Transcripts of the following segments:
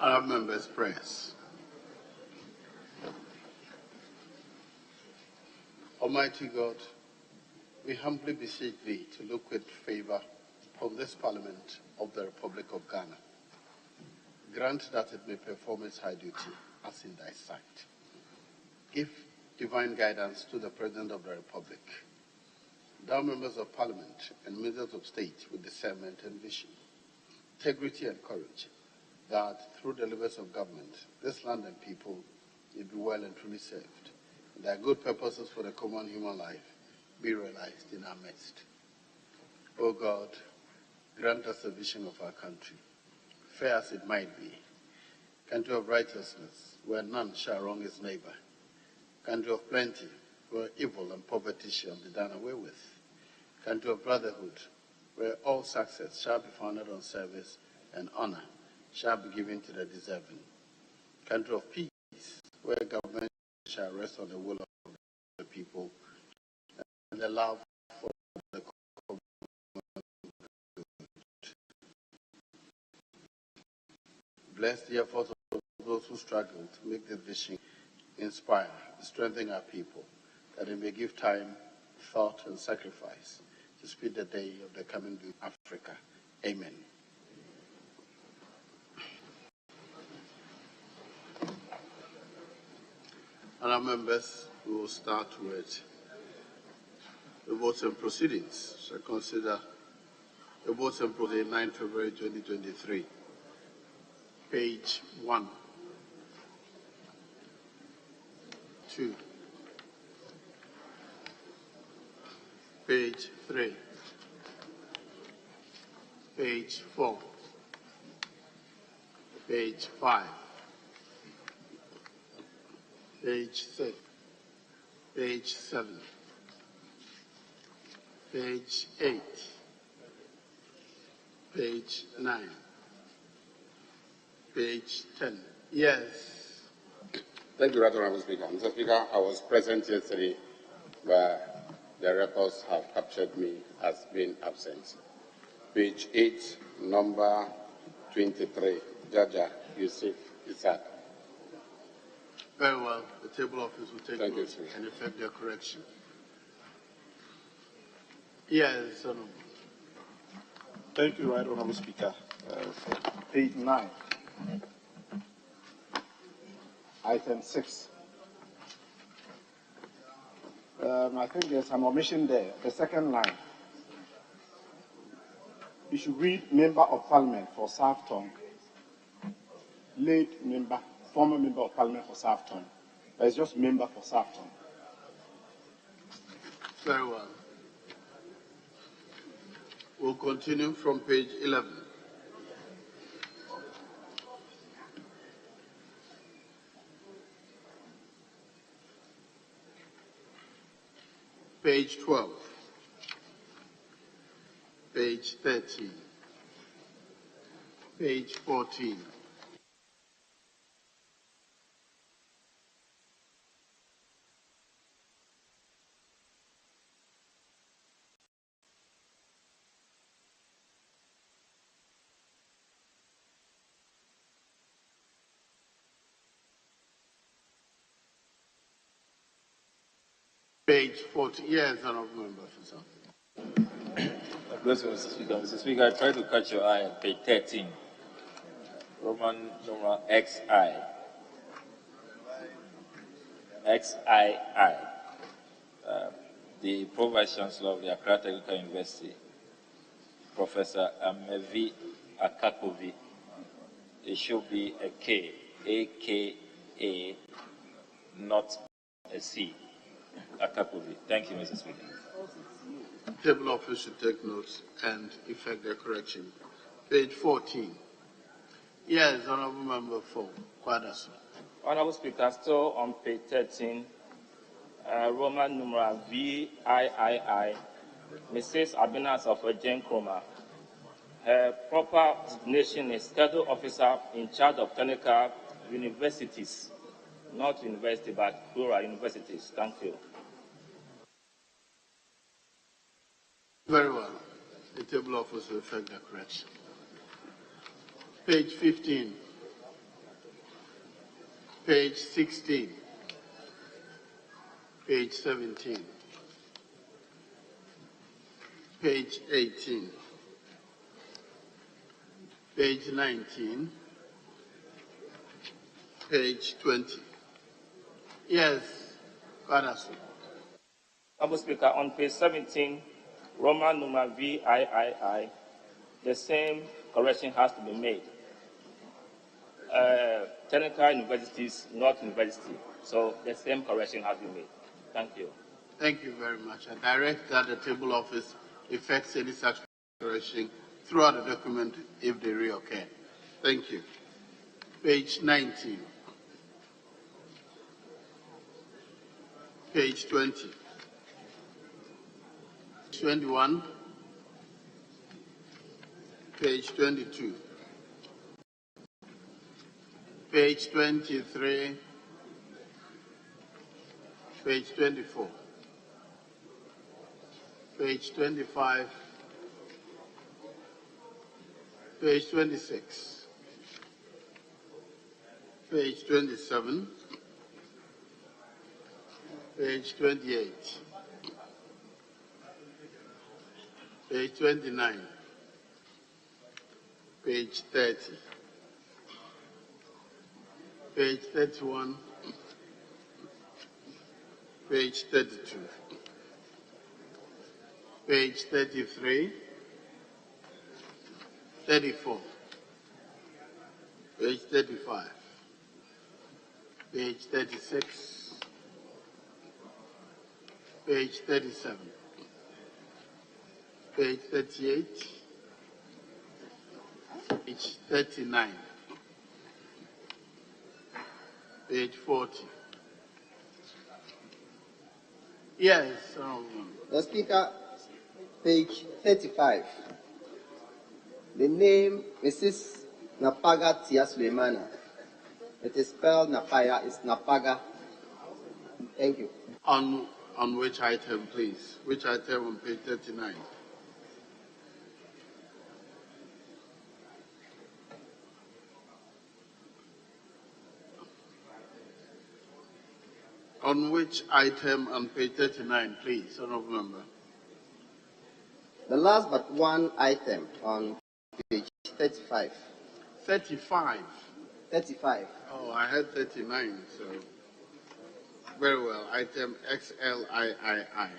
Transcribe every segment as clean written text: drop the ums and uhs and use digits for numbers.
Honourable members, prayers. Almighty God, we humbly beseech thee to look with favour upon this Parliament of the Republic of Ghana. Grant that it may perform its high duty as in thy sight. Give divine guidance to the President of the Republic, thou members of Parliament and ministers of state with discernment and vision, integrity and courage, that through the levers of government, this land and people may be well and truly served, and that good purposes for the common human life be realized in our midst. O God, grant us a vision of our country, fair as it might be, country of righteousness, where none shall wrong his neighbor, country of plenty, where evil and poverty shall be done away with, country of brotherhood, where all success shall be founded on service and honor shall be given to the deserving, country of peace, where government shall rest on the will of the people and the love for the common good. Bless the efforts of those who struggle to make this vision inspire, strengthen our people, that it may give time, thought, and sacrifice to speed the day of the coming good Africa. Amen. And our members, we will start with the votes and proceedings. Shall consider the votes and proceedings 9 February 2023. Page 1, 2, page 3, page 4, page 5, page 6, page 7, page 8, page 9, page 10. Yes. Thank you, Right Honourable Speaker. Mr. Speaker, I was present yesterday where the records have captured me as being absent. Page 8, number 23, Jaja Yusuf Isaac. Very well. The table office will take Thank note you, and effect their correction. Yes, Honourable. Thank you, Right Honourable Speaker. Page 9. Item 6. I think there's an omission there. The second line. You should read Member of Parliament for South Tongue. Late member, former Member of Parliament for South Tongue. But it's just Member for South Tongue. Very well. We'll continue from page 11. Page 12, page 13, page 14, page 40. Yes, Honourable Member for something. Bless you, Mr. Speaker. Mr. Speaker, I tried to catch your eye on page 13, Roman numeral XI. XII. The Pro-Vice Chancellor of the Accra Technical University, Professor Amevi Akakovi. It should be a K, A-K-A, not a C. Akakovi. Thank you, Mr. Speaker. Table office should take notes and effect their correction. Page 14. Yes, Honourable Member for Kwadaso. Honourable Speaker, still on page 13, Roman numeral VIII, Mrs. Abinas of Jane Kroma. Her proper designation is Schedule Officer in charge of technical universities, not university, but plural universities. Thank you. Very well. The table office will effect the correction. Page 15. page 16, page 17, page 18, page 19, page 20. Yes, Kanasu. Honorable Speaker, on page 17, Roman numeral VIII, the same correction has to be made. Technical universities, not university. So the same correction has been made. Thank you. Thank you very much. I direct that the table office effects any such correction throughout the document if they reoccur. Thank you. Page 19. Page 20. 21. Page 22. Page 23. Page 24. Page 25. Page 26. Page 27. Page 28. Page 29. Page 30. Page 31. Page 32. Page 33. 34. Page 35. Page 36. Page 37. Page 38. Page 39. Page 40. Yes. The Speaker, page 35. The name Mrs. Napaga Tia Sulemana. It is spelled Napaya, it's Napaga. Thank you. On which item, please? Which item on page 39? On which item on page 39, please, honorable member? The last but one item on page 35. 35. 35. Oh, I had 39, so very well. Item XLIII.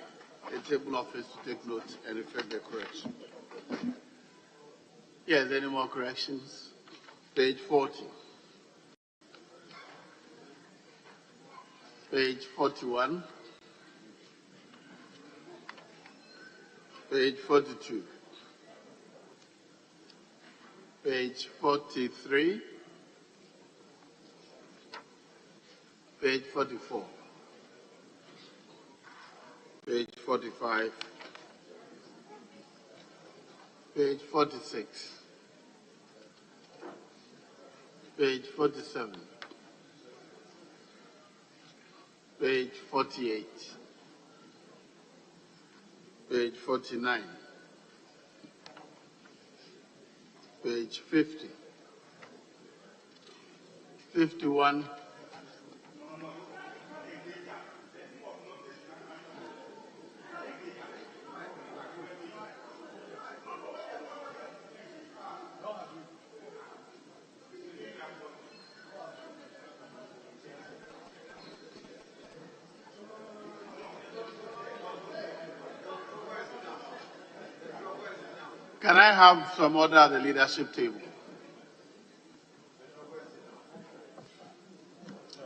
The table office to take note and effect the correction. Yes, any more corrections? Page 40. Page 41. Page 42. Page 43. Page 44. Page 45. Page 46. Page 47. Page 48. Page 49. Page 50. 51. Can I have some order at the leadership table?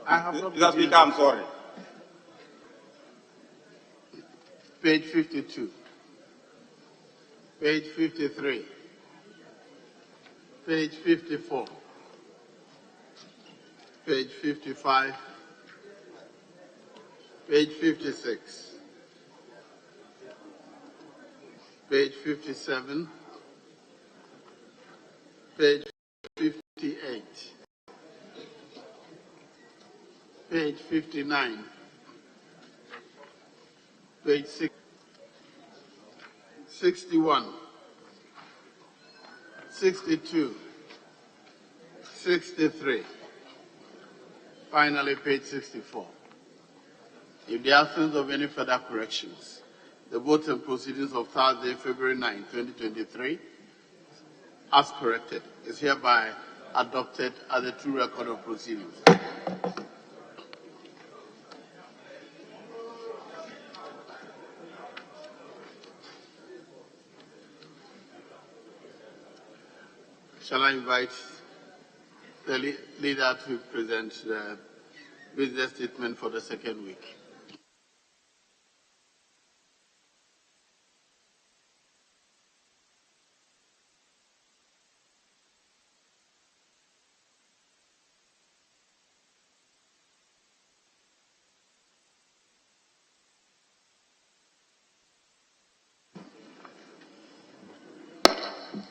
I have not. Mr. Speaker, I'm sorry. Page 52. Page 53. Page 54. Page 55. Page 56. Page 57. Page 58. Page 59. Page 61. 62. 63. Finally, page 64. In the absence of any further corrections, the votes and proceedings of Thursday, February 9, 2023, as corrected, is hereby adopted as a true record of proceedings. Shall I invite the leader to present the business statement for the second week?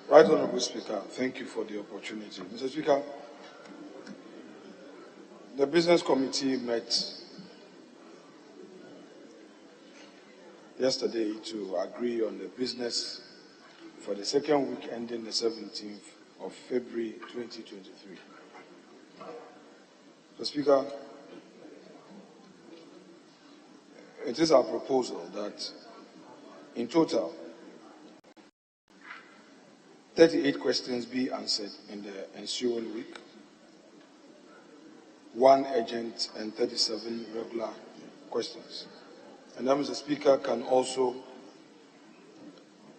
Right Honourable Speaker, thank you for the opportunity. Mr. Speaker, the Business Committee met yesterday to agree on the business for the second week ending the 17th of February 2023. Mr. Speaker, it is our proposal that in total 38 questions be answered in the ensuing week, 1 urgent and 37 regular questions. And that, Mr. Speaker, can also,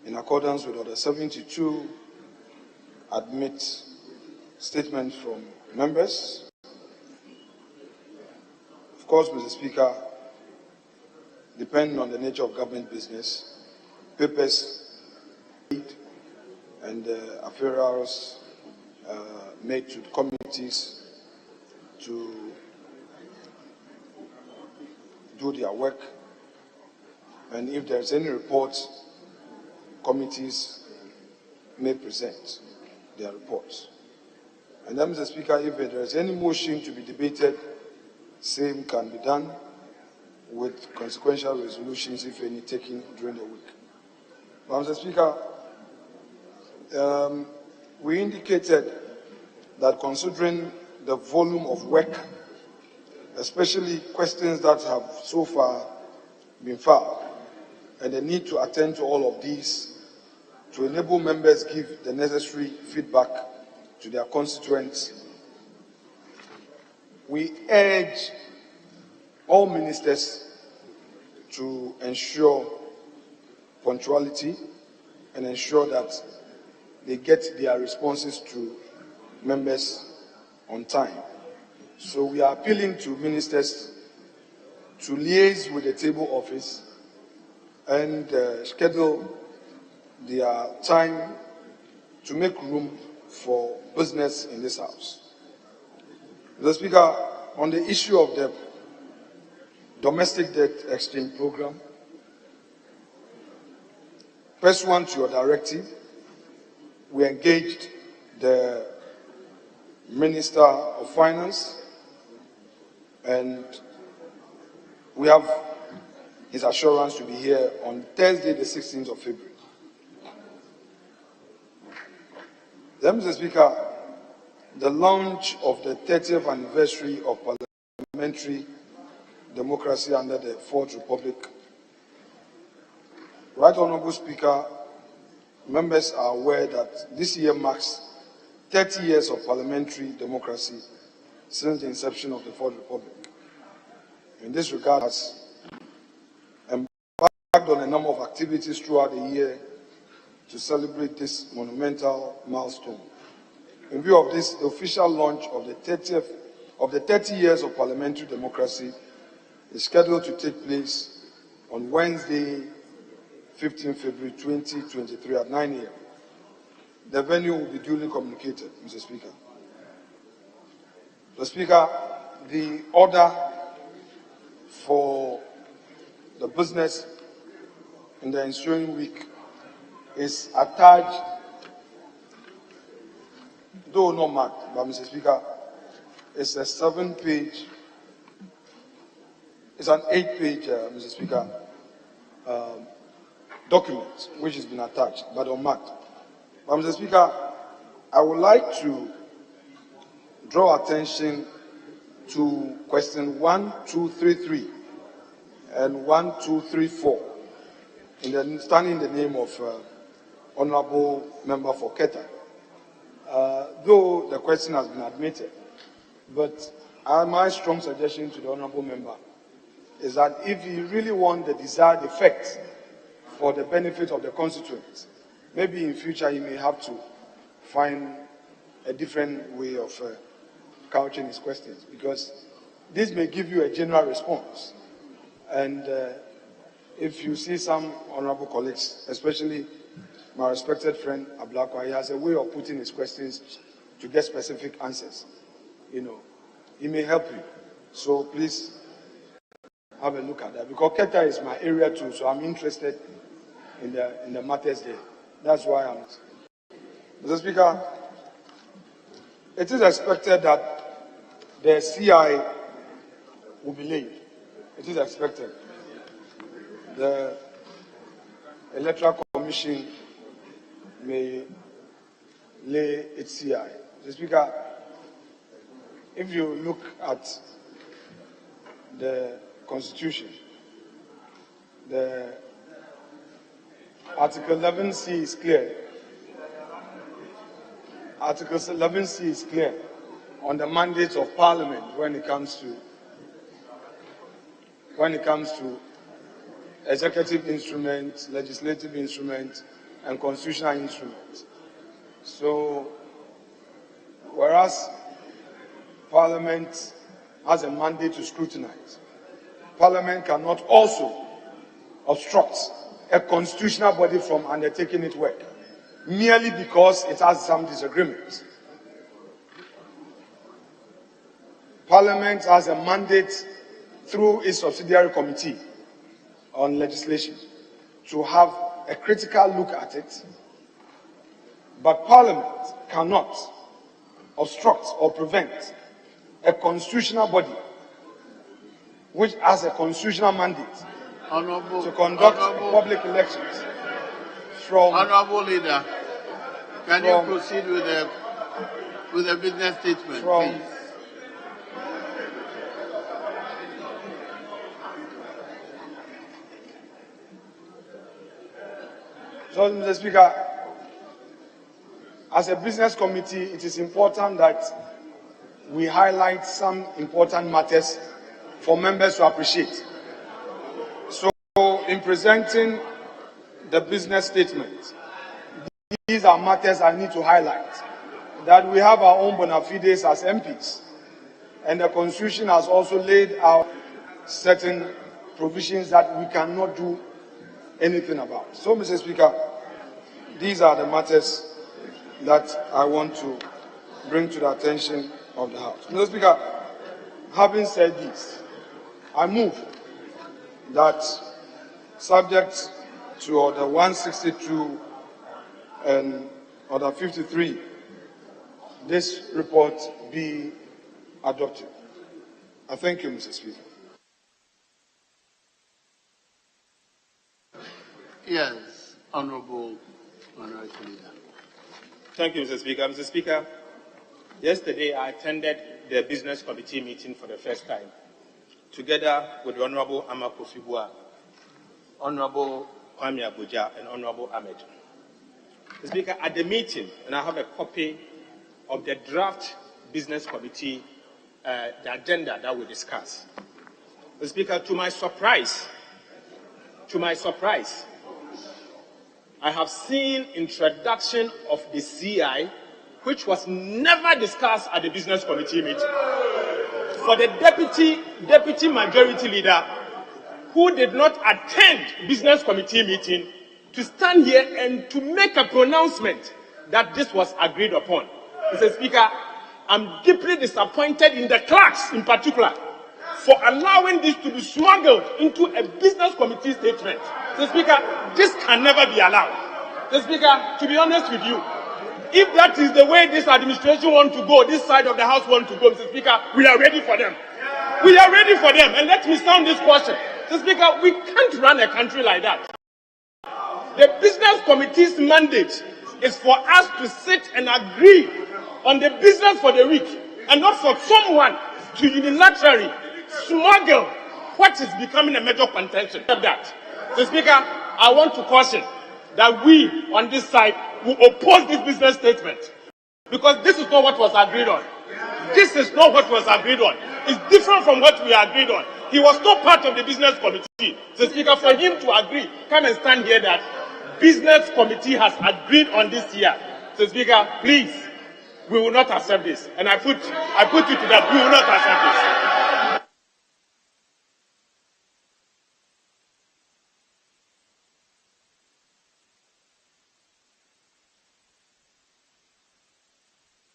in accordance with Order 72, admit statements from members. Of course, Mr. Speaker, depending on the nature of government business, papers and affairs made to committees to do their work, and if there's any reports, committees may present their reports. And then, Mr. Speaker, if there is any motion to be debated, same can be done with consequential resolutions, if any, taken during the week. But, Mr. Speaker, we indicated that considering the volume of work, especially questions that have so far been filed, and the need to attend to all of these to enable members give the necessary feedback to their constituents, we urge all ministers to ensure punctuality and ensure that they get their responses to members on time. So we are appealing to ministers to liaise with the table office and schedule their time to make room for business in this House. Mr. Speaker, on the issue of the domestic debt exchange program, pursuant to your directive, we engaged the Minister of Finance, and we have his assurance to be here on Thursday, the 16th of February. Then, Mr. Speaker, the launch of the 30th anniversary of parliamentary democracy under the Fourth Republic. Right Honourable Speaker, members are aware that this year marks 30 years of parliamentary democracy since the inception of the Fourth Republic. In this regard, has embarked on a number of activities throughout the year to celebrate this monumental milestone. In view of this, the official launch of the 30 years of parliamentary democracy is scheduled to take place on Wednesday, 15 February 2023 at 9 a.m. The venue will be duly communicated, Mr. Speaker. Mr. Speaker, the order for the business in the ensuing week is attached, though not marked, but Mr. Speaker, it's a 7-page, it's an 8-page, Mr. Speaker, document which has been attached but unmarked. But Mr. Speaker, I would like to draw attention to question 1233 and 1234 standing in the name of Honorable Member for Keta. Though the question has been admitted, but my strong suggestion to the Honorable Member is that if you really want the desired effect for the benefit of the constituents, maybe in future he may have to find a different way of couching his questions, because this may give you a general response. And if you see some honorable colleagues, especially my respected friend Ablakwa, he has a way of putting his questions to get specific answers. You know, he may help you. So please have a look at that, because Keta is my area too, so I'm interested in the matters there. That's why I'm. Mr. Speaker, it is expected that the CI will be laid. It is expected. The Electoral Commission may lay its CI. Mr. Speaker, if you look at the Constitution, the Article 11C is clear. Article 11C is clear on the mandate of Parliament when it comes to executive instruments, legislative instruments, and constitutional instruments. So, whereas Parliament has a mandate to scrutinize, Parliament cannot also obstruct a constitutional body from undertaking its work merely because it has some disagreements. Parliament has a mandate through its subsidiary committee on legislation to have a critical look at it, but Parliament cannot obstruct or prevent a constitutional body which has a constitutional mandate to conduct public elections. Honorable Leader, can you proceed with the business statement, please? So, Mr. Speaker, as a business committee, it is important that we highlight some important matters for members to appreciate. So, in presenting the business statement, these are matters I need to highlight. That we have our own bona fides as MPs, and the Constitution has also laid out certain provisions that we cannot do anything about. So, Mr. Speaker, these are the matters that I want to bring to the attention of the House. Mr. Speaker, having said this, I move that, subject to Order 162 and Order 53, this report be adopted. I thank you, Mr. Speaker. Yes, Honorable Minority Leader. Thank you, Mr. Speaker. Mr. Speaker, yesterday I attended the Business Committee meeting for the first time, together with the Honorable Amako Fibua, Honorable Kwame Abuja, and Honorable Ahmed. Mr. Speaker, at the meeting, and I have a copy of the draft Business Committee, the agenda that we discussed. Mr. Speaker, to my surprise, I have seen introduction of the CI, which was never discussed at the Business Committee meeting. For the deputy majority leader, who did not attend Business Committee meeting, to stand here and to make a pronouncement that this was agreed upon. Mr. Speaker, I'm deeply disappointed in the clerks in particular for allowing this to be smuggled into a Business Committee statement. Mr. Speaker, this can never be allowed. Mr. Speaker, to be honest with you, if that is the way this administration wants to go, this side of the House wants to go, Mr. Speaker, we are ready for them. We are ready for them. And let me sound this question. Mr. Speaker, we can't run a country like that. The Business Committee's mandate is for us to sit and agree on the business for the week, and not for someone to unilaterally smuggle what is becoming a major contention. That. So, Speaker, I want to caution that we on this side will oppose this business statement because this is not what was agreed on. This is not what was agreed on. It's different from what we agreed on. He was not part of the business committee. So, Speaker, for him to agree, come and stand here that business committee has agreed on this year. So, Speaker, please, we will not accept this. And I put you to that. We will not accept this.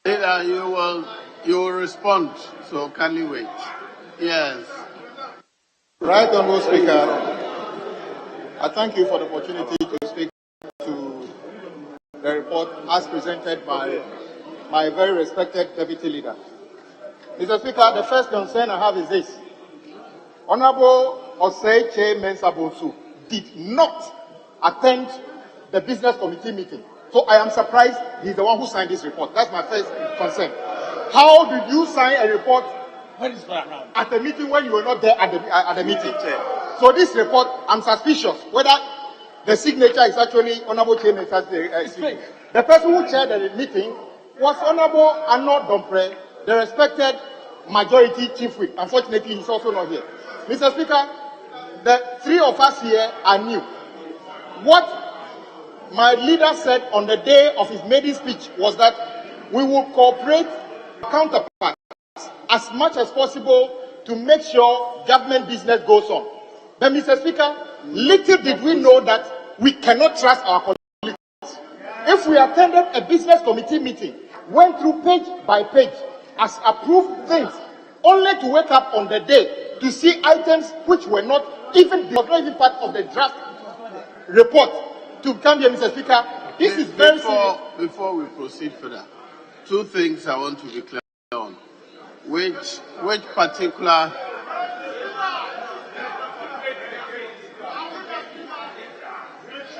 Leader, you will respond. So kindly wait. Yes. Right, Honourable Speaker. I thank you for the opportunity to speak to the report as presented by my very respected Deputy Leader. Mr. Speaker, the first concern I have is this. Honourable Osei Mensah Bonsu did not attend the business committee meeting. So I am surprised he's the one who signed this report. That's my first concern. How did you sign a report at a meeting when you were not there at the meeting? So this report, I'm suspicious whether the signature is actually Honourable Chairman. The person who chaired the meeting was Honourable Arnold Dompre, the respected majority chief whip. Unfortunately, he's also not here. Mr. Speaker, the three of us here are new. What my leader said on the day of his maiden speech was that we will cooperate counterparts as much as possible to make sure government business goes on. But Mr. Speaker, little did we know that we cannot trust our colleagues. If we attended a business committee meeting, went through page by page as approved things, only to wake up on the day to see items which were not even part of the draft report to come here, Mr. Speaker, this is very serious. Before we proceed further, two things I want to be clear on. Which particular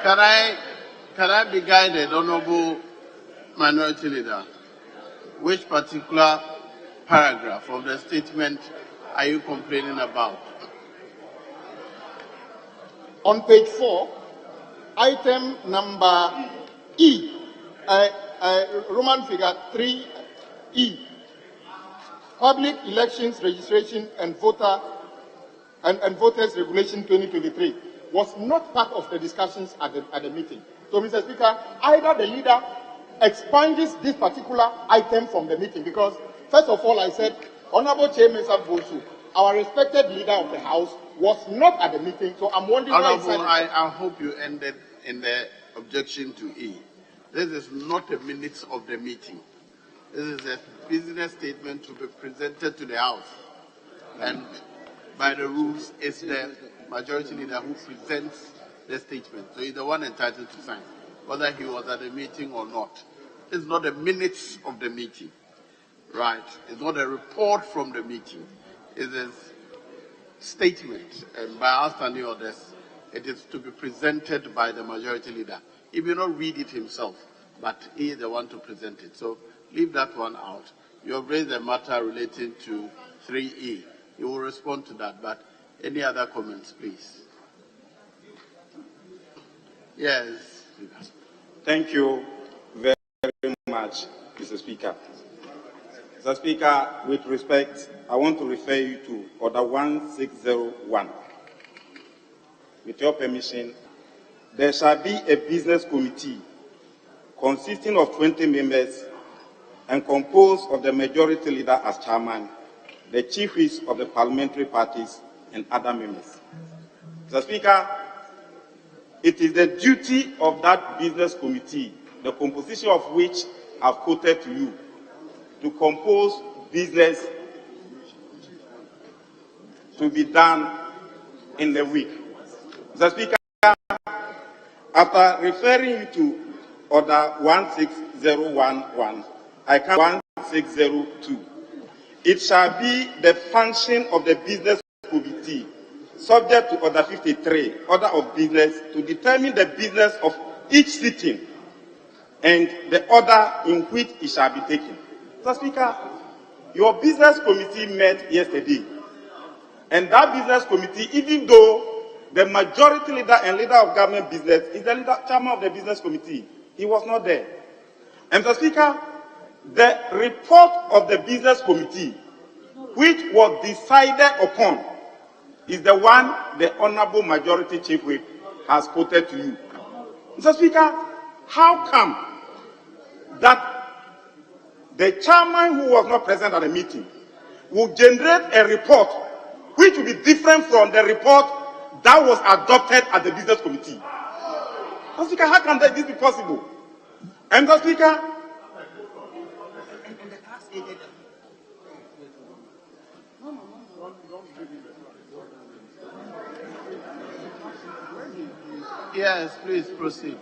can I be guided, Honourable Minority Leader? Which particular paragraph of the statement are you complaining about? On page 4, item number E, Roman figure 3E, Public Elections Registration and Voters Regulation 2023, was not part of the discussions at the meeting. So, Mr. Speaker, either the leader expunges this particular item from the meeting, because, first of all, I said, Honourable Chairman Bonsu, our respected leader of the House, was not at the meeting, so I'm wondering Honourable, I hope you ended in the objection to E. This is not a minutes of the meeting. This is a business statement to be presented to the House. And by the rules, it's the majority leader who presents the statement. So he's the one entitled to sign, whether he was at the meeting or not. It's not the minutes of the meeting, right? It's not a report from the meeting. It is statement, and by our standing orders, it is to be presented by the majority leader. He may not read it himself, but he is the one to present it. So leave that one out. You have raised a matter relating to 3E. You will respond to that, but any other comments, please? Yes. Thank you very much, Mr. Speaker. Mr. Speaker, with respect, I want to refer you to Order 1601. With your permission, there shall be a business committee consisting of 20 members and composed of the majority leader as chairman, the chief whips of the parliamentary parties, and other members. Mr. Speaker, it is the duty of that business committee, the composition of which I've quoted to you, to compose business to be done in the week. Mr. Speaker, after referring you to Order 16011, I come 1602. It shall be the function of the business committee, subject to Order 53, Order of Business, to determine the business of each sitting and the order in which it shall be taken. Mr. Speaker, your business committee met yesterday. And that business committee, even though the majority leader and leader of government business is the chairman of the business committee, he was not there. And Mr. Speaker, the report of the business committee, which was decided upon, is the one the Honorable Majority Chief Whip has quoted to you. Mr. Speaker, how come that the chairman who was not present at the meeting will generate a report which will be different from the report that was adopted at the business committee? Mr. Speaker, how can this be possible? And Mr. Speaker, yes, please proceed.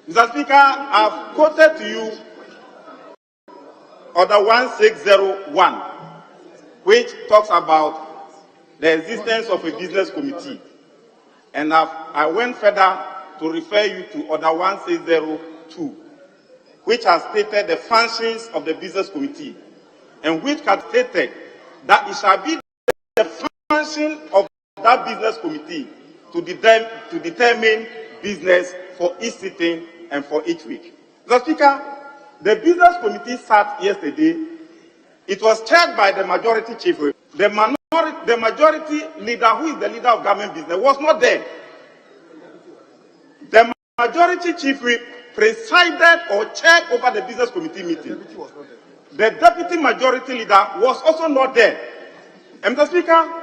Mr. Speaker, I've quoted to you Order 1601, which talks about the existence of a business committee. And I went further to refer you to Order 1602, which has stated the functions of the business committee, and which has stated that it shall be the function of that business committee to determine business for each sitting and for each week. Mr. Speaker, the business committee sat yesterday. It was chaired by the majority chief. The majority leader, who is the leader of government business, was not there. The majority chief presided or chaired over the business committee meeting. The deputy majority leader was also not there. And Mr. Speaker,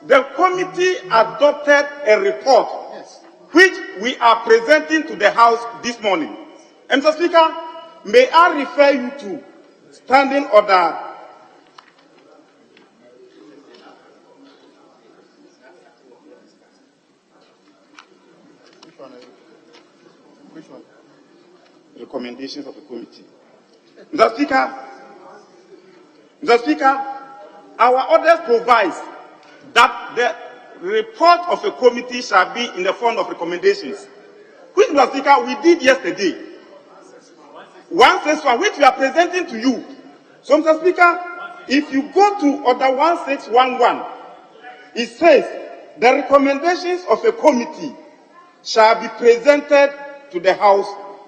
the committee adopted a report which we are presenting to the House this morning. And Mr. Speaker, may I refer you to Standing Order Which one? Recommendations of the committee. Mr. Speaker, our orders provides that the report of a committee shall be in the form of recommendations, which, Mr. Speaker, we did yesterday. 161, which we are presenting to you. So, Mr. Speaker, if you go to Order 1611, it says the recommendations of a committee shall be presented to the House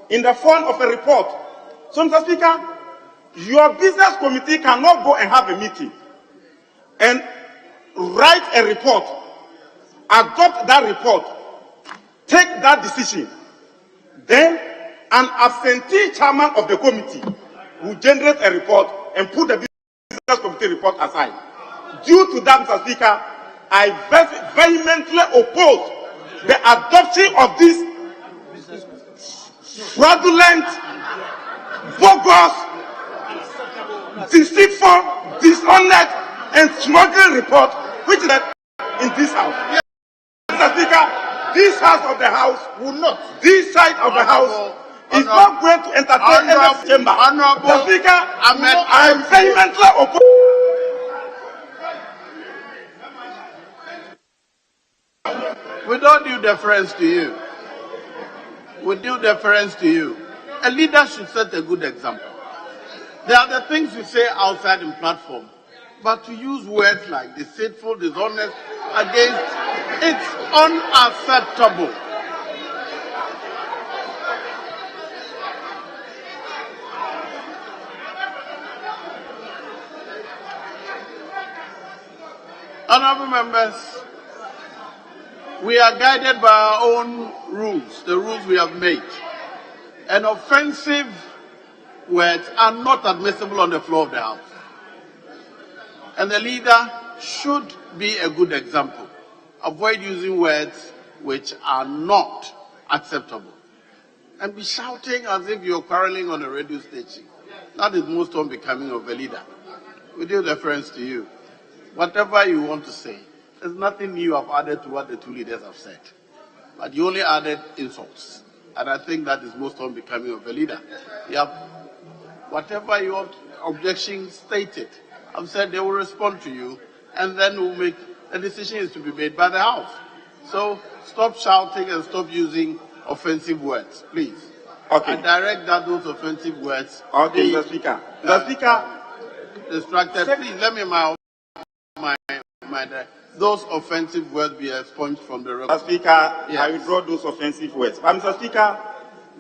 in the form of a report. So, Mr. Speaker, your business committee cannot go and have a meeting and write a report, adopt that report, take that decision. Then an absentee chairman of the committee will generate a report and put the business committee report aside. Due to that, Mr. Speaker, I vehemently oppose the adoption of this fraudulent, bogus, deceitful, dishonest, and smuggling report which is in this House. Yes. Mr. Speaker, this House of the House will not. This side of the House is not going to entertain any chamber. Mr. Speaker, I am vehemently opposed. We don't do deference to you. We do deference to you. A leader should set a good example. There are the things you say outside in platform, but to use words like deceitful, dishonest against, it's unacceptable. Honorable members, we are guided by our own rules, the rules we have made. And offensive words are not admissible on the floor of the House. And the leader should be a good example. Avoid using words which are not acceptable. And be shouting as if you're quarreling on a radio station. That is most unbecoming of a leader. With due deference to you, whatever you want to say, there's nothing new I've added to what the two leaders have said. But you only added insults. And I think that is most unbecoming of a leader. Yep. Whatever your objection stated, I've said they will respond to you, and then we'll make the decision is to be made by the House. So stop shouting and stop using offensive words, please. Okay. I direct that those offensive words. Okay, Mr. Speaker. Mr. Speaker, distracted. Please let me those offensive words be expunged from the record. Mr. Speaker, Yes. I withdraw those offensive words. But Mr. Speaker,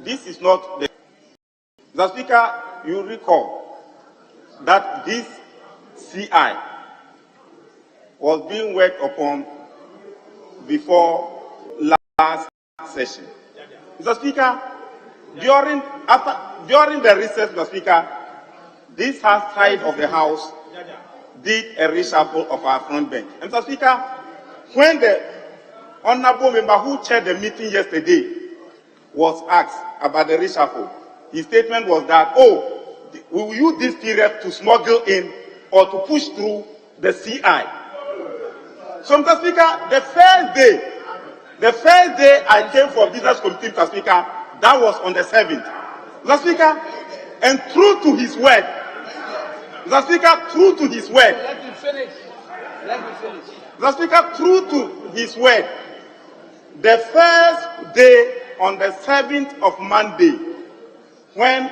this is not the... Mr. Speaker, you recall that this CI was being worked upon before last session. Mr. Speaker, during the recess, Mr. Speaker, this side of the House did a reshuffle of our front bench. And Mr. Speaker, when the honorable member who chaired the meeting yesterday was asked about the reshuffle, his statement was that, we will use this period to smuggle in or to push through the CI. So, Mr. Speaker, the first day I came for business committee, Mr. Speaker, that was on the 7th. Mr. Speaker, and true to his word, Mr. Speaker, true to his word. Let me finish. Mr. Speaker, true to his word, the first day on the 7th of Monday, when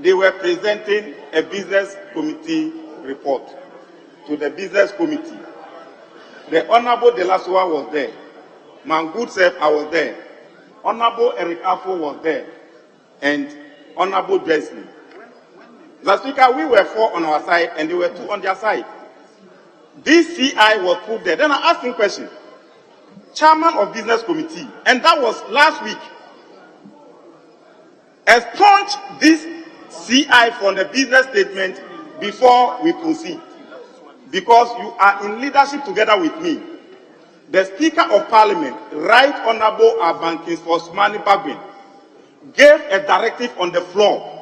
they were presenting a business committee report to the business committee, the Honorable Delasua was there. Mangood Sef, I was there. Honorable Eric Afo was there. And Honorable Dresley. Mr. Speaker, we were 4 on our side and there were 2 on their side. This CI was put there. Then I asked him a question. Chairman of Business Committee, and that was last week, expunge this CI from the business statement before we proceed. Because you are in leadership together with me. The Speaker of Parliament, Right Honorable Abankins Osmani Bagwin, gave a directive on the floor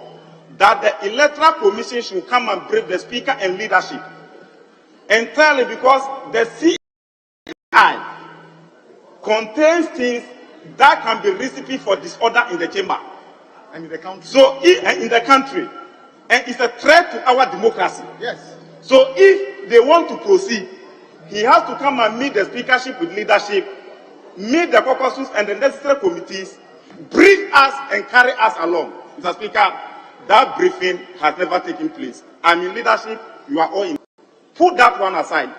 that the Electoral Commission should come and brief the Speaker and leadership. Entirely because the CI contains things that can be recipe for disorder in the chamber. And in the country. So, in the country. And it's a threat to our democracy. Yes. So if they want to proceed, he has to come and meet the speakership with leadership, meet the caucuses and the necessary committees, brief us and carry us along. Mr. Speaker, that briefing has never taken place. I'm in leadership, you are all in. Put that one aside.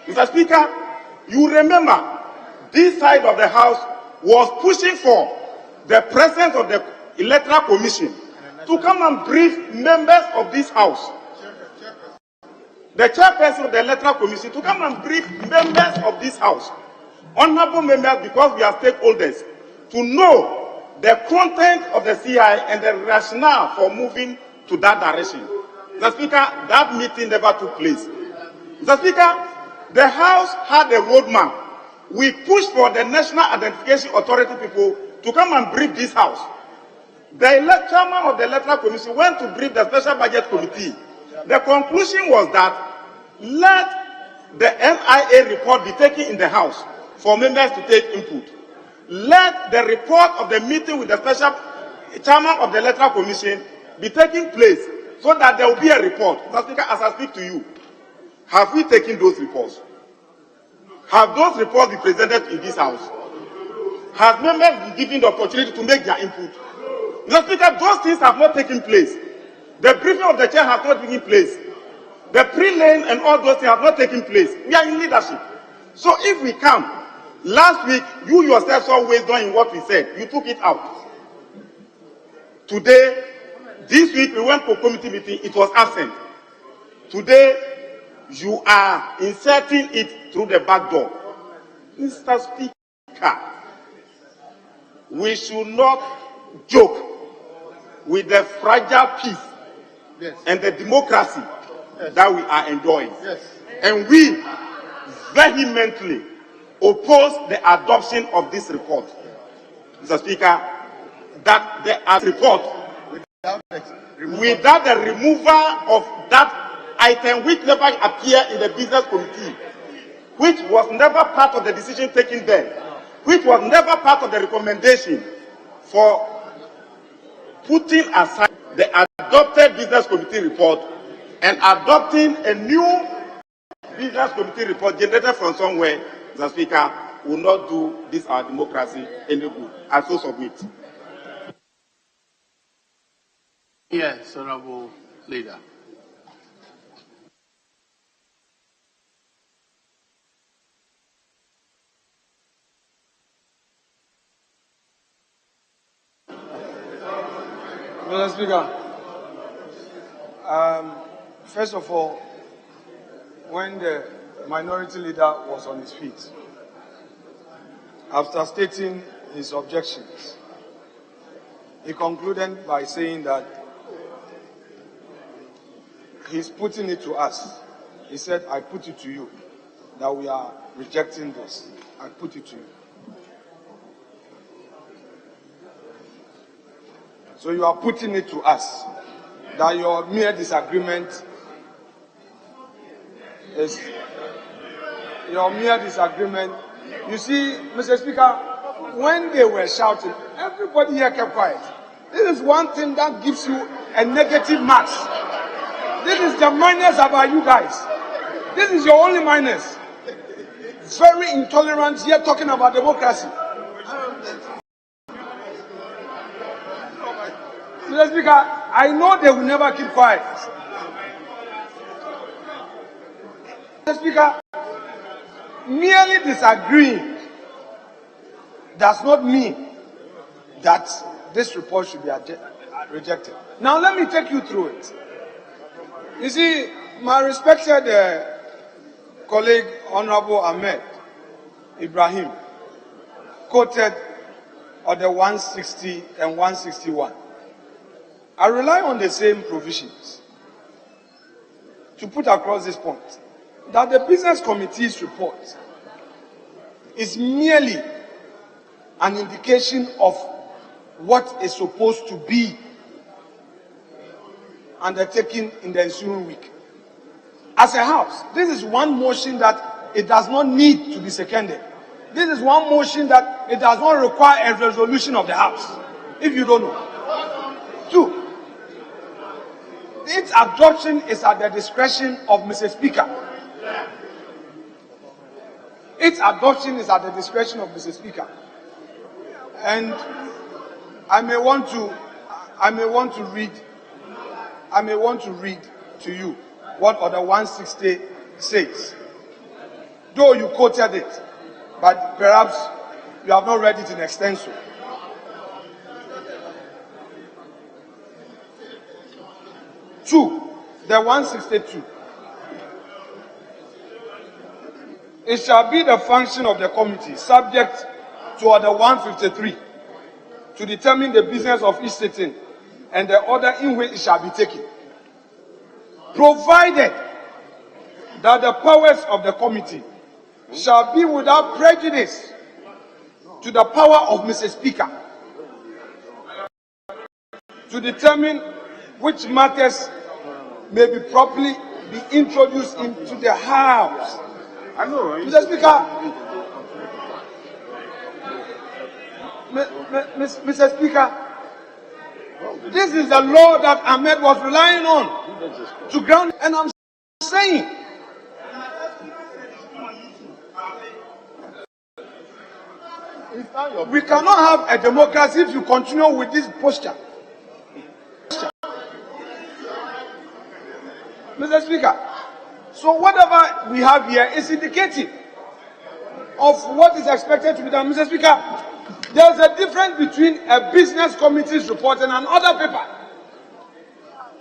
Mr. Speaker, you remember this side of the House was pushing for the presence of the Electoral Commission to come and brief members of this House. The chairperson of the Electoral Commission to come and brief members of this House, honorable members, because we are stakeholders, to know the content of the CI and the rationale for moving to that direction. Mr. Speaker, that meeting never took place. Mr. Speaker, the House had a roadmap. We pushed for the National Identification Authority people to come and brief this House. The chairman of the Electoral Commission went to brief the Special Budget Committee. The conclusion was that let the NIA report be taken in the House for members to take input. Let the report of the meeting with the special chairman of the Electoral Commission be taking place so that there will be a report. Mr. Speaker, as I speak to you, have we taken those reports? Have those reports been presented in this House? Have members been given the opportunity to make their input? Mr. Speaker, those things have not taken place. The briefing of the chair has not taken place. The pre-laying and all those things have not taken place. We are in leadership. So if we come, last week, you yourself saw wisdom in what we said. You took it out. Today, this week, we went for committee meeting. It was absent. Today, you are inserting it through the back door. Mr. Speaker, we should not joke with the fragile peace and the democracy that we are enjoying. And we vehemently oppose the adoption of this report. Mr. Speaker, that the report, without the removal of that item which never appeared in the business committee, which was never part of the decision taken there, which was never part of the recommendation for putting aside the adopted business committee report and adopting a new business committee report generated from somewhere, Mr. Speaker, will not do this our democracy any good. I so submit. Yes, Honorable Leader. Mr. Speaker, first of all, when the minority leader was on his feet, after stating his objections, he concluded by saying that he's putting it to us. He said, I put it to you that we are rejecting this. I put it to you. So you are putting it to us that your mere disagreement is your mere disagreement. You see, Mr. Speaker, when they were shouting, everybody here kept quiet. This is one thing that gives you a negative marks. This is the minus about you guys. This is your only minus. Very intolerant here talking about democracy. Mr. Speaker, I know they will never keep quiet. Mr. Speaker, merely disagreeing does not mean that this report should be rejected. Now let me take you through it. You see, my respected colleague, Honorable Ahmed Ibrahim, quoted on the 160 and 161. I rely on the same provisions to put across this point that the Business Committee's report is merely an indication of what is supposed to be undertaken in the ensuing week. As a House, this is one motion that it does not need to be seconded. This is one motion that it does not require a resolution of the House, if you don't know. Two, its adoption is at the discretion of Mr. Speaker. Its adoption is at the discretion of Mr. Speaker. And I may want to read to you what Order 160 says. Though you quoted it, but perhaps you have not read it in extenso. Two, the 162. It shall be the function of the committee, subject to Order 153, to determine the business of each sitting and the order in which it shall be taken, provided that the powers of the committee shall be without prejudice to the power of Mr. Speaker to determine which matters may be properly be introduced into the House. I know, Mr. Speaker. Mr. Speaker, this is the law that Ahmed was relying on to ground, and I'm saying we cannot have a democracy if you continue with this posture. Mr. Speaker, so whatever we have here is indicative of what is expected to be done. Mr. Speaker, there's a difference between a business committee's report and another paper.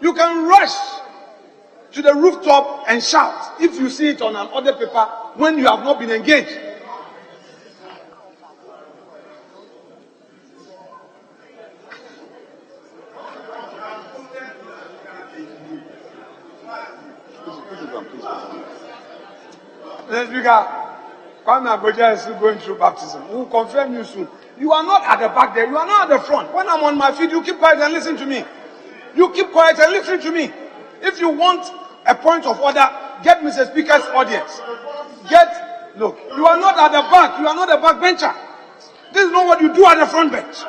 You can rush to the rooftop and shout if you see it on another paper when you have not been engaged. Mr. Speaker, Kwame Agoja is still going through baptism. We will confirm you soon. You are not at the back there. You are not at the front. When I'm on my feet, you keep quiet and listen to me. You keep quiet and listen to me. If you want a point of order, get Mr. Speaker's audience. Look, you are not at the back. You are not a backbencher. This is not what you do at the front bench.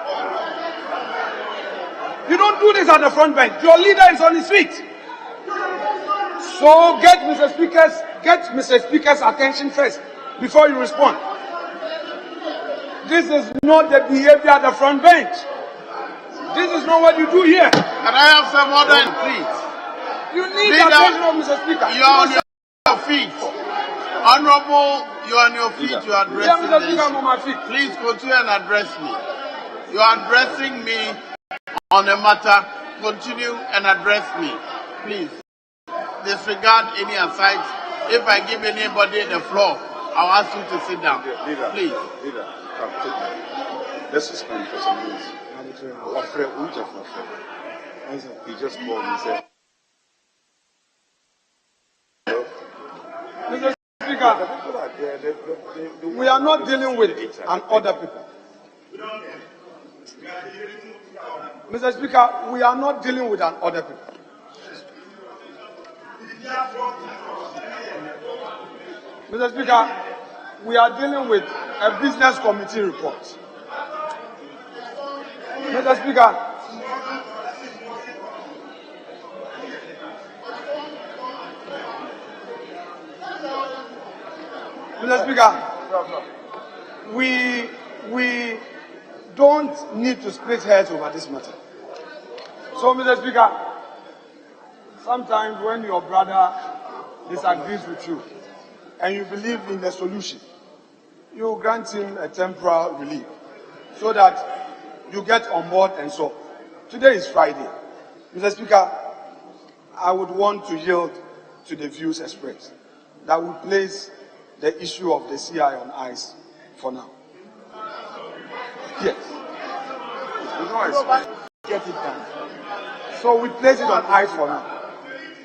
You don't do this at the front bench. Your leader is on his feet. So get Mr. Speaker's attention first before you respond. This is not the behavior at the front bench. This is not what you do here. Can I have some order, please? You need the attention of Mr. Speaker. You are on your feet. Honorable, you are on your feet. You are addressing Mr. Speaker, I'm on my feet. Please continue and address me. You are addressing me on a matter continue and address me. Please, disregard any asides. If I give anybody the floor, I'll ask you to sit down. Please. Leader, let's suspend for some minutes. He just called and said, Mr. Speaker, we are not dealing with an other people. Mr. Speaker, we are not dealing with an other people. Mr. Speaker, we are dealing with a business committee report. Mr. Speaker, we don't need to split hairs over this matter. So, Mr. Speaker, sometimes when your brother disagrees with you and you believe in the solution, you grant him a temporary relief so that you get on board and so. Today is Friday. Mr. Speaker, I would want to yield to the views expressed that we place the issue of the CI on ice for now. Yes. Get it done. So we place it on ice for now.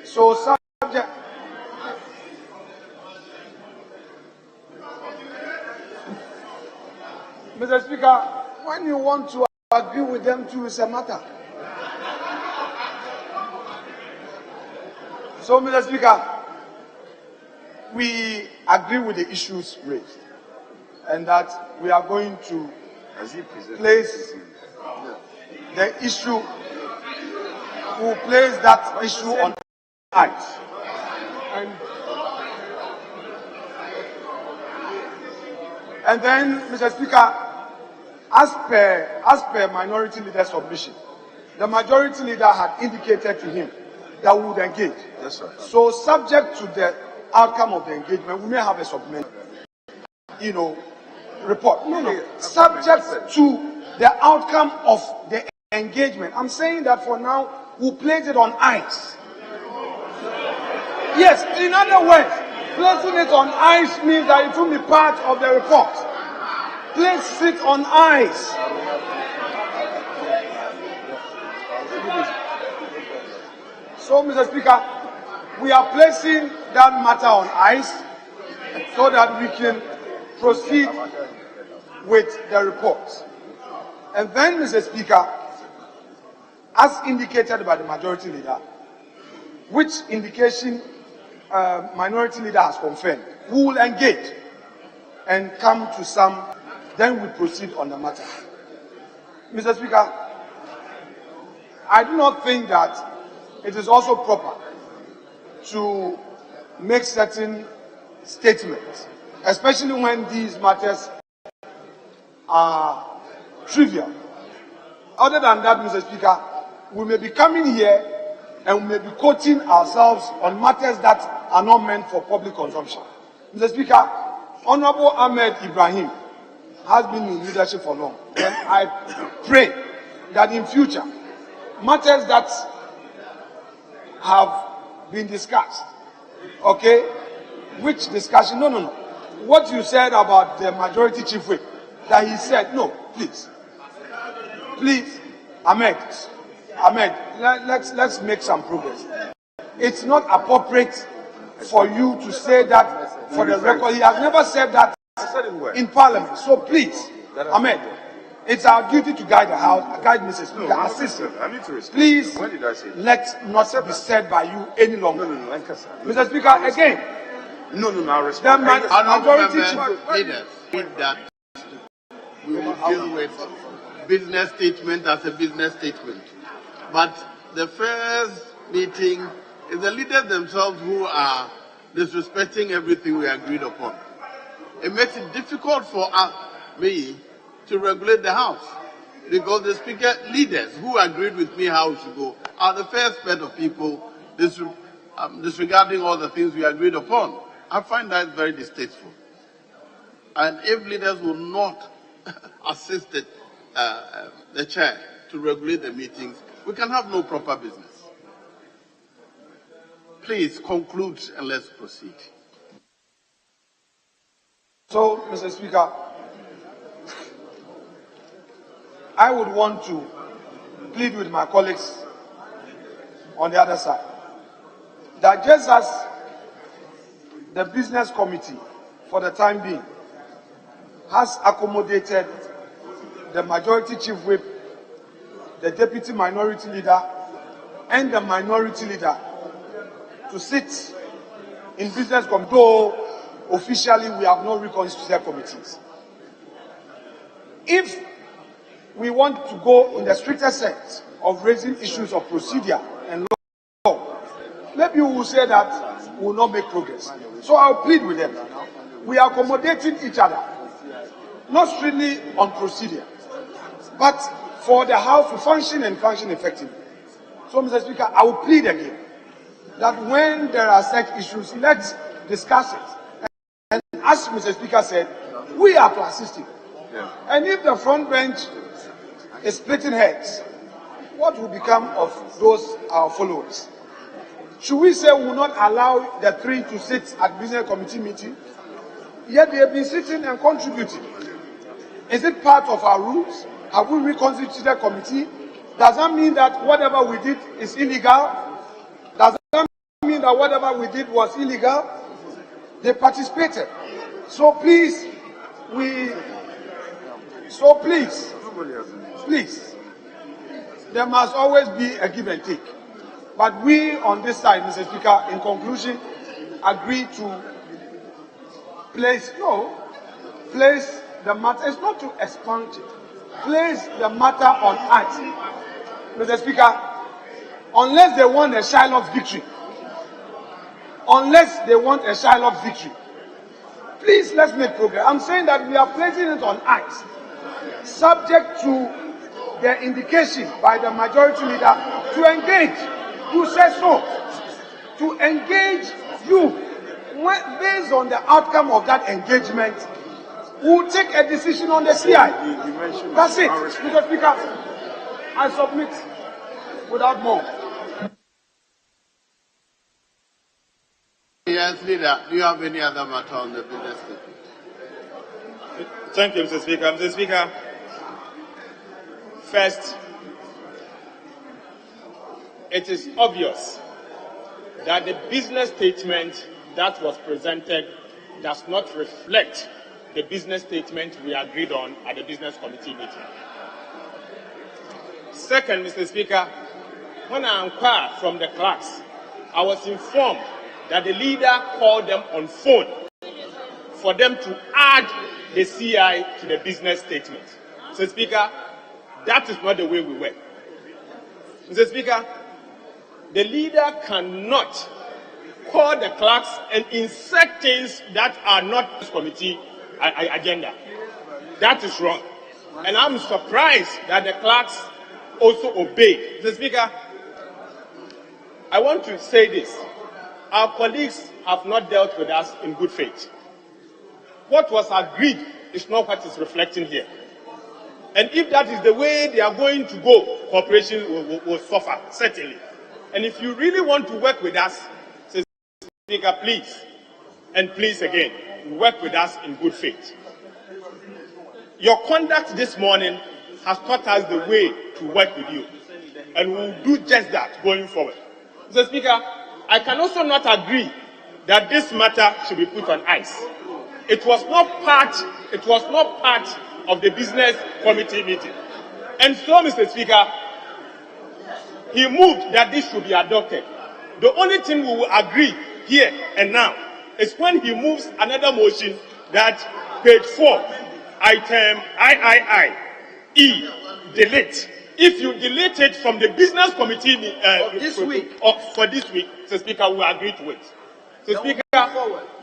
So subject. Mr. Speaker, when you want to agree with them too, it's a matter. So, Mr. Speaker, we agree with the issues raised and that we are going to place the issue, we'll place that issue on ice. And then, Mr. Speaker, as per minority leader submission, the majority leader had indicated to him that we would engage. Yes, sir. So, subject to the outcome of the engagement, we may have a supplementary, report. No. Subject to the outcome of the engagement. I'm saying that for now, we'll place it on ice. Yes, in other words, placing it on ice means that it will be part of the report. Place it on ice. So, Mr. Speaker, we are placing that matter on ice so that we can proceed with the report. And then, Mr. Speaker, as indicated by the majority leader, which indication minority leader has confirmed, we will engage and come to some, then we proceed on the matter. Mr. Speaker, I do not think that it is also proper to make certain statements, especially when these matters are trivial. Other than that, Mr. Speaker, we may be coming here and we may be quoting ourselves on matters that are not meant for public consumption. Mr. Speaker, Honorable Ahmed Ibrahim has been in leadership for long, and I pray that in future, matters that have been discussed, okay, which discussion, no, what you said about the majority chief whip, that he said, no, please, Ahmed, let's make some progress. It's not appropriate for you to say that for the record. He has never said that in Parliament. So please, Ahmed, it's our duty to guide the House, guide Mrs. Speaker, assist him. Please, let not be said by you any longer. Mr. Speaker, again, I respect. the majority leaders think that we will deal with business statement as a business statement. But the first meeting is the leaders themselves who are disrespecting everything we agreed upon. It makes it difficult for me to regulate the House, because the Speaker leaders who agreed with me how it should go are the first set of people disregarding all the things we agreed upon. I find that very distasteful. And if leaders will not assist the chair to regulate the meetings, we can have no proper business. Please conclude and let's proceed. So, Mr. Speaker, I would want to plead with my colleagues on the other side that just as the business committee, for the time being, has accommodated the majority chief whip, the deputy minority leader, and the minority leader to sit in business committee, though officially we have no reconstituted committees. If we want to go in the stricter sense of raising issues of procedure and law, maybe we will say that we will not make progress. So I'll plead with them. We are accommodating each other, not strictly on procedure, but for the House to function and function effectively. So, Mr. Speaker, I will plead again that when there are such issues, let's discuss it. And as Mr. Speaker said, we are to assist him. And if the front bench is splitting heads, what will become of those our followers? Should we say we will not allow the three to sit at business committee meeting? Yet they have been sitting and contributing. Is it part of our rules? Have we reconstituted a committee? Does that mean that whatever we did is illegal? Does that mean that whatever we did was illegal? They participated. So please, please, there must always be a give and take. But we on this side, Mr. Speaker, in conclusion, agree to place the matter, it's not to expunge it, place the matter on ice. Mr. Speaker, unless they want a Shiloh victory, please let's make progress. I'm saying that we are placing it on ice, subject to the indication by the majority leader to engage. You said so. To engage you. Based on the outcome of that engagement, we'll take a decision on the CI. That's it. Mr. Speaker, I submit without more. Yes, leader, do you have any other matter on the business? Thank you, Mr. Speaker. Mr. Speaker, first, it is obvious that the business statement that was presented does not reflect the business statement we agreed on at the business committee meeting. Second, Mr. Speaker, when I inquired from the clerks, I was informed that the leader called them on phone for them to add the CI to the business statement. Mr. Speaker, that is not the way we work. Mr. Speaker, the leader cannot call the clerks and insert things that are not this committee agenda. That is wrong. And I'm surprised that the clerks also obey. Mr. Speaker, I want to say this. Our colleagues have not dealt with us in good faith. What was agreed is not what is reflecting here. And if that is the way they are going to go, cooperation will suffer, certainly. And if you really want to work with us, Mr. Speaker, please, and please again, work with us in good faith. Your conduct this morning has taught us the way to work with you. And we will do just that going forward. Mr. Speaker, I can also not agree that this matter should be put on ice. It was not part of the business committee meeting. And so, Mr. Speaker, he moved that this should be adopted. The only thing we will agree here and now is when he moves another motion that page 4, item III, delete. If you delete it from the business committee for this week, Mr. Speaker, we will agree to it. Mr. Speaker,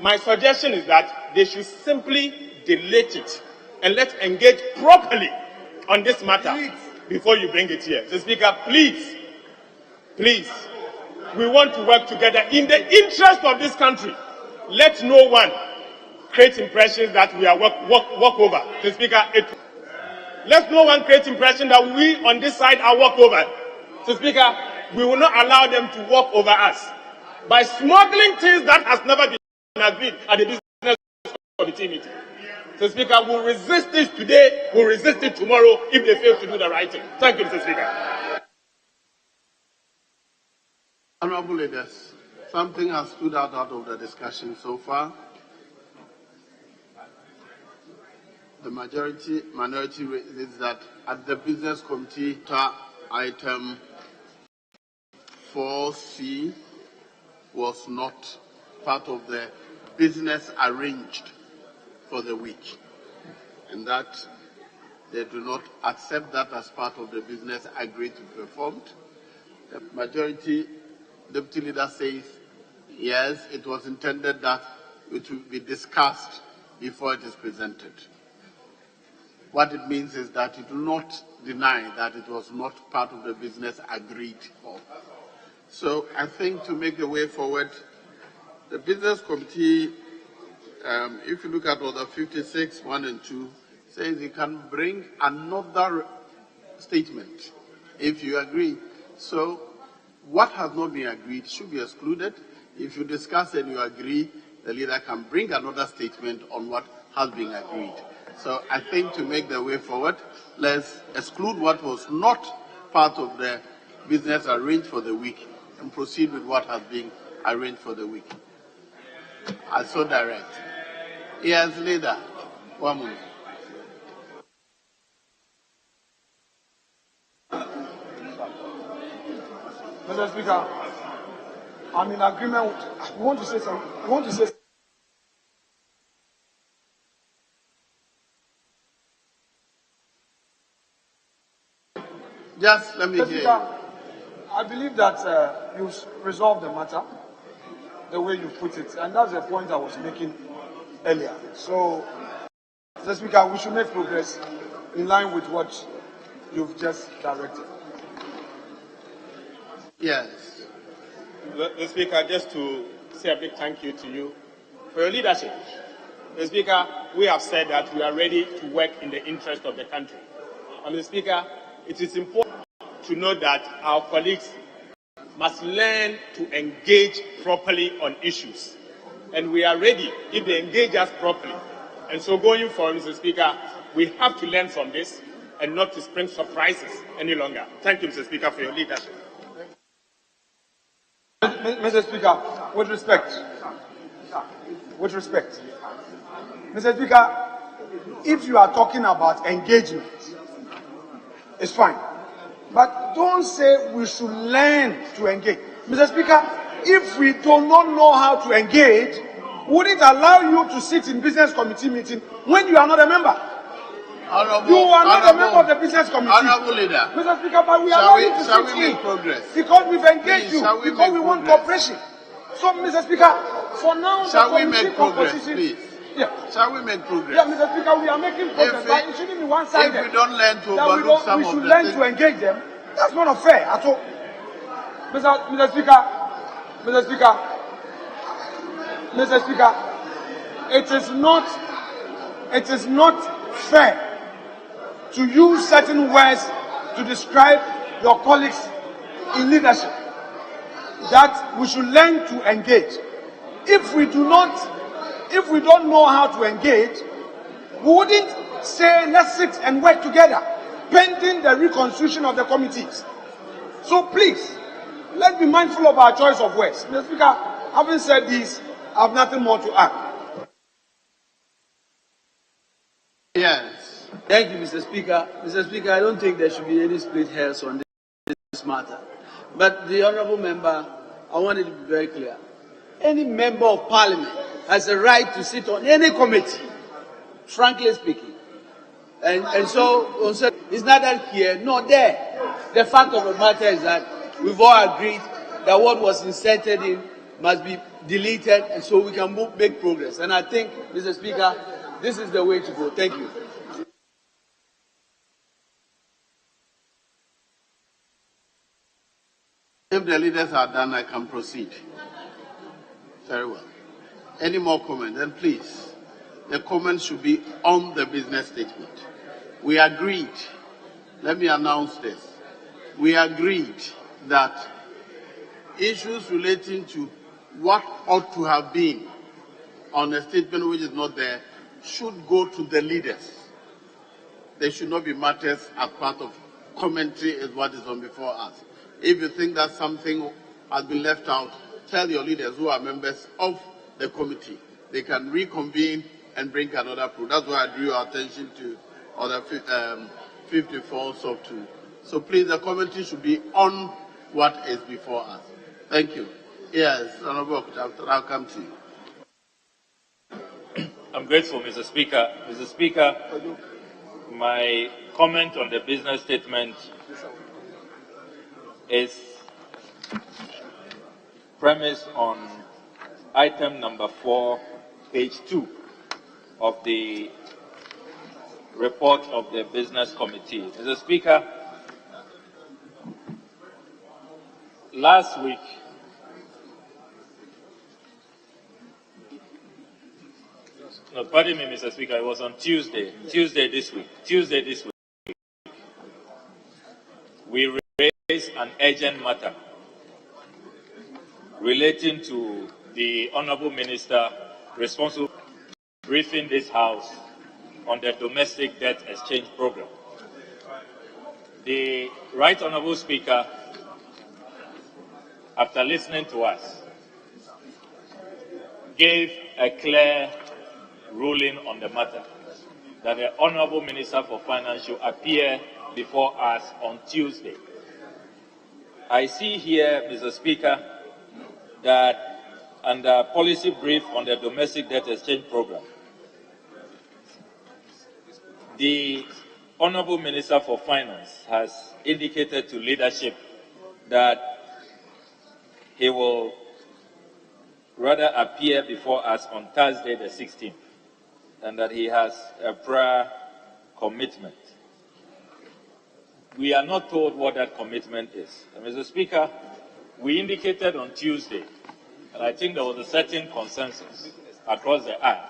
my suggestion is that they should simply delete it and let's engage properly on this matter before you bring it here. Mr. Speaker, please, we want to work together in the interest of this country. Let no one create impressions that we are walk over. Mr. Speaker, let no one create impression that we on this side are walk over. Mr. Speaker, we will not allow them to walk over us by smuggling things that has never been agreed at the business committee meeting. Mr. Speaker, we'll resist this today, we'll resist it tomorrow if they fail to do the right thing. Thank you, Mr. Speaker. Honorable leaders, something has stood out of the discussion so far. The minority is that at the business committee, item 4C was not part of the business arranged for the week, and that they do not accept that as part of the business agreed to be performed. The majority deputy leader says, yes, it was intended that it will be discussed before it is presented. What it means is that it will not deny that it was not part of the business agreed for. So I think to make the way forward, the business committee, if you look at order 56, 1 and 2, says you can bring another statement if you agree. So what has not been agreed should be excluded. If you discuss and you agree, the leader can bring another statement on what has been agreed. So I think to make the way forward, let's exclude what was not part of the business arranged for the week and proceed with what has been arranged for the week. I so direct. Yes, leader. 1 minute. Mr. Speaker, I'm in agreement with, you want to say something? You want to say something? Just let me Mr. hear Speaker, you. I believe that you resolved the matter the way you put it, and that's the point I was making earlier. So, Mr. Speaker, we should make progress in line with what you've just directed. Yes. Mr. Speaker, just to say a big thank you to you for your leadership. Mr. Speaker, we have said that we are ready to work in the interest of the country. And Mr. Speaker, it is important to note that our colleagues must learn to engage properly on issues. And we are ready if they engage us properly. And so going forward, Mr. Speaker, we have to learn from this and not to spring surprises any longer. Thank you, Mr. Speaker, for your leadership. Mr. Speaker, with respect, Mr. Speaker, if you are talking about engagement, it's fine. But don't say we should learn to engage. Mr. Speaker, if we do not know how to engage, would it allow you to sit in business committee meeting when you are not a member? You are not a member of the business committee. Honorable leader. Mr. Speaker, but we allow you to sit in. Shall we make progress? Because we've engaged Please, you. Because we want cooperation. So, Mr. Speaker, for now, shall the we make progress, composition, please? Yeah. Shall we make progress? Yeah, Mr. Speaker, we are making progress, but it shouldn't be one-sided. If we don't learn to overlook some we of should the learn things, to engage them. That's not fair at all. Mr. Speaker, it is not fair to use certain words to describe your colleagues in leadership. That we should learn to engage. If we don't know how to engage, we wouldn't say let's sit and work together, pending the reconstitution of the committees. So please, let's be mindful of our choice of words. Mr. Speaker, having said this, I have nothing more to add. yes. Thank you, Mr. Speaker. Mr. Speaker, I don't think there should be any split hairs on this matter. But the honourable member, I want it to be very clear. Any member of parliament has a right to sit on any committee, frankly speaking. And so it's neither here nor there. The fact of the matter is that we've all agreed that what was inserted in must be deleted, and so we can make progress. And I think, Mr. Speaker, this is the way to go. Thank you. If the leaders are done, I can proceed. Very well. Any more comments? Then please, the comments should be on the business statement. We agreed. Let me announce this. we agreed that issues relating to what ought to have been on a statement which is not there should go to the leaders. They should not be matters as part of commentary as what is on before us. If you think that something has been left out, tell your leaders who are members of the committee. They can reconvene and bring another proof. That's why I drew your attention to other 54 sub 2. So please, the committee should be on what is before us. Thank you. Yes, Honorable, I'll come to you. I'm grateful, Mr. Speaker. Mr. Speaker, my comment on the business statement is premised on item number 4, page 2 of the report of the Business Committee. Mr. Speaker, last week, no, pardon me, Mr. Speaker, it was on Tuesday this week, we raised an urgent matter relating to the Honorable Minister responsible for briefing this House on the domestic debt exchange program. The Right Honorable Speaker, after listening to us, gave a clear ruling on the matter that the Honorable Minister for Finance should appear before us on Tuesday. I see here, Mr. Speaker, that under policy brief on the domestic debt exchange program, the Honorable Minister for Finance has indicated to leadership that he will rather appear before us on Thursday the 16th, and that he has a prior commitment. We are not told what that commitment is. And Mr. Speaker, we indicated on Tuesday, and I think there was a certain consensus across the aisle,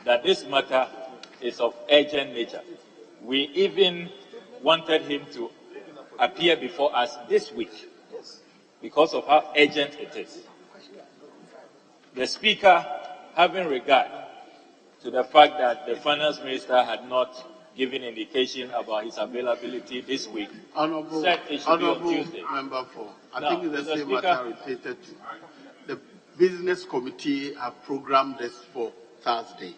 that this matter is of urgent nature. We even wanted him to appear before us this week because of how urgent it is. The Speaker, having regard to the fact that the Finance Minister had not given indication about his availability this week, said it should be on Tuesday. Member 4, I think it's the same matter related to. The Business Committee have programmed this for Thursday.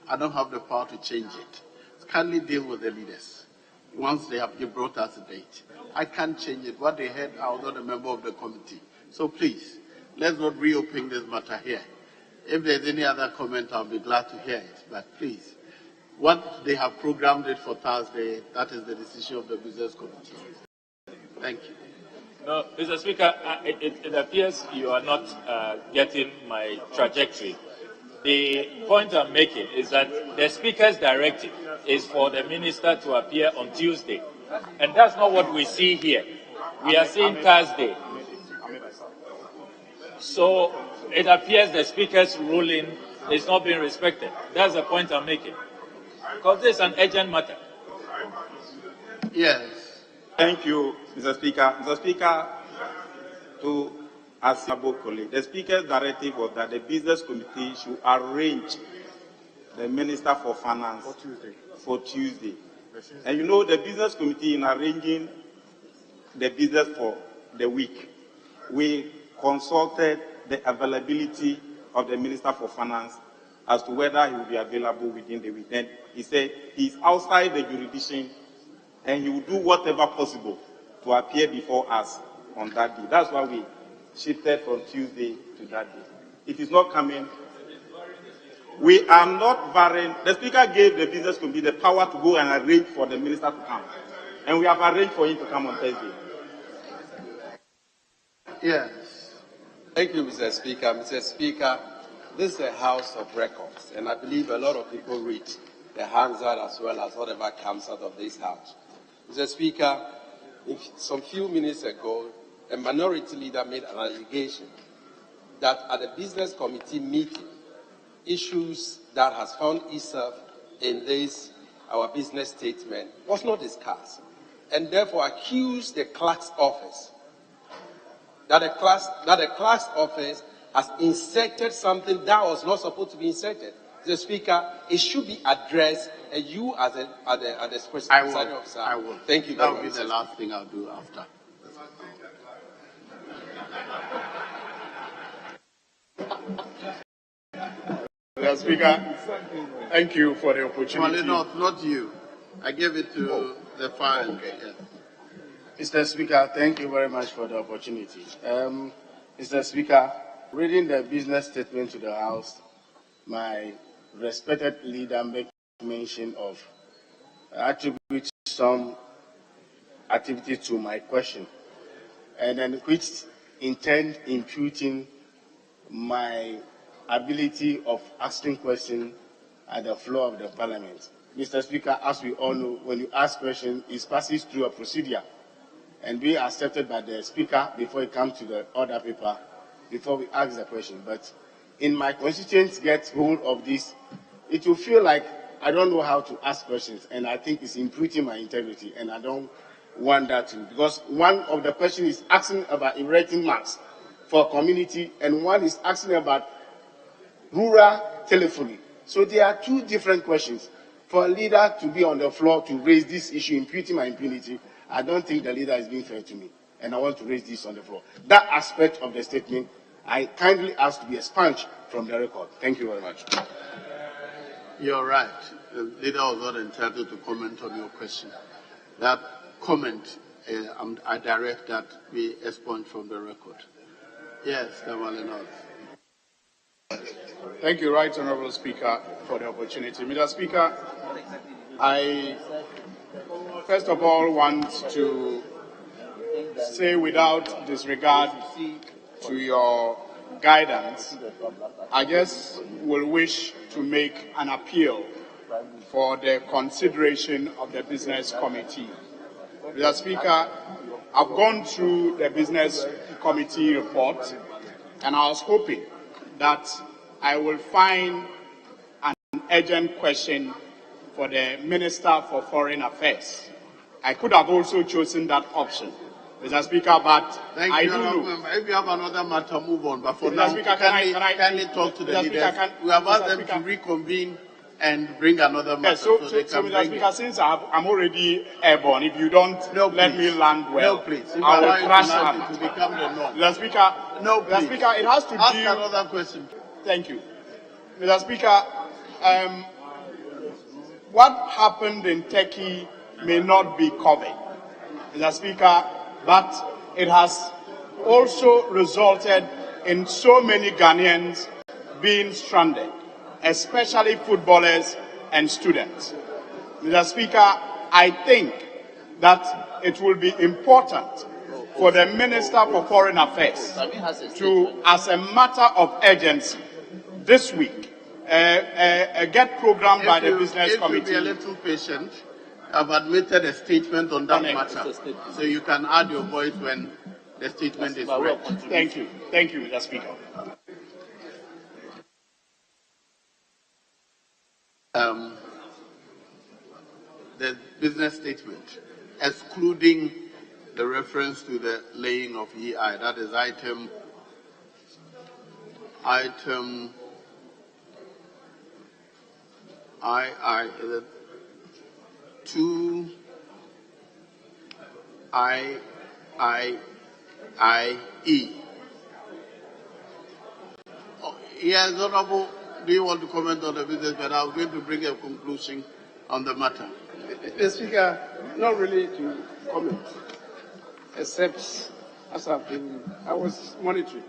I don't have the power to change it. Kindly deal with the leaders once they have brought us a date. I can't change it. What they had, I was not a member of the committee. So please, let's not reopen this matter here. If there's any other comment, I'll be glad to hear it. But please, what they have programmed it for Thursday, that is the decision of the Business Committee. Thank you. No, Mr. Speaker, it appears you are not getting my trajectory. The point I'm making is that the Speaker's directive is for the Minister to appear on Tuesday. And that's not what we see here. We are seeing Thursday. So it appears the Speaker's ruling is not being respected. That's the point I'm making. Because this is an urgent matter. Yes. Thank you, Mr. Speaker. Mr. Speaker, to Asabo colleague, the Speaker's directive was that the Business Committee should arrange the Minister for Finance for Tuesday. And you know, the Business Committee, in arranging the business for the week, we consulted the availability of the Minister for Finance as to whether he will be available within the week. And he said he's outside the jurisdiction and he will do whatever possible to appear before us on that day. That's why we shifted from Tuesday to that day. It is not coming. We are not varying. The Speaker gave the Business Committee the power to go and arrange for the Minister to come. And we have arranged for him to come on Thursday. Yes. Thank you, Mr. Speaker. Mr. Speaker, this is a house of records, and I believe a lot of people read the Hansard as well as whatever comes out of this house. Mr. Speaker, some few minutes ago, a minority leader made an allegation that at the Business Committee meeting, issues that has found itself in this, our business statement, was not discussed. and therefore accuse the clerk's office that the clerk's office has inserted something that was not supposed to be inserted. The Speaker, it should be addressed, and you as the special presiding officer. I will. Thank you very much. That will be the last thing I'll do after. Mr. Speaker, thank you for the opportunity. Not you. I gave it to the file. Okay. Yes. Mr. Speaker, thank you very much for the opportunity. Mr. Speaker, reading the business statement to the House, my respected leader made mention of attribute some activity to my question, and then which intend imputing my ability of asking questions at the floor of the Parliament. Mr. Speaker, as we all know, when you ask questions, it passes through a procedure and be accepted by the Speaker before it comes to the order paper, before we ask the question. But in my constituents get hold of this, it will feel like I don't know how to ask questions, and I think it's imputing my integrity, and I don't want that to, because one of the questions is asking about erecting marks for a community, and one is asking about rural telephony. So there are two different questions. For a leader to be on the floor to raise this issue, imputing my impunity, I don't think the leader is being fair to me, and I want to raise this on the floor. That aspect of the statement, I kindly ask to be expunged from the record. Thank you very much. You're right. The leader was not entitled to comment on your question. That comment, I direct that be expunged from the record. Yes, the Malinov. Thank you, Right Honourable Speaker, for the opportunity. Mr. Speaker, I first of all want to say, without disregard to your guidance, I just will wish to make an appeal for the consideration of the Business Committee. Mr. Speaker, I've gone through the Business Committee report, and I was hoping that I will find an urgent question for the Minister for Foreign Affairs. I could have also chosen that option, Mr. Speaker, but I do know. If you have another matter, move on. But for Mr. now, Speaker, kindly talk to the Mr. leaders. Speaker, We have asked Mr. them Speaker, to reconvene and bring another matter. Yes, so Mr. Speaker, since I'm already airborne, if you don't let me land well, no, please. I will crash land. To become the norm. Mr. Speaker, no, please. Mr. Speaker, it has to ask deal. Another question. Thank you, Mr. Speaker. What happened in Turkey may not be covered, Mr. Speaker, but it has also resulted in so many Ghanaians being stranded, especially footballers and students. Mr. Speaker, I think that it will be important for the Minister for Foreign Affairs to, as a matter of urgency, this week, get programmed by the Business Committee. Be a little patient. I've admitted a statement on that matter, so you can add your voice when the statement is read. Thank you, Mr. Speaker. The business statement, excluding the reference to the laying of EI, that is item 2IE. Yes, Honorable, do you want to comment on the business? But I was going to bring a conclusion on the matter. Mr. Speaker, not really to comment, except as I was monitoring,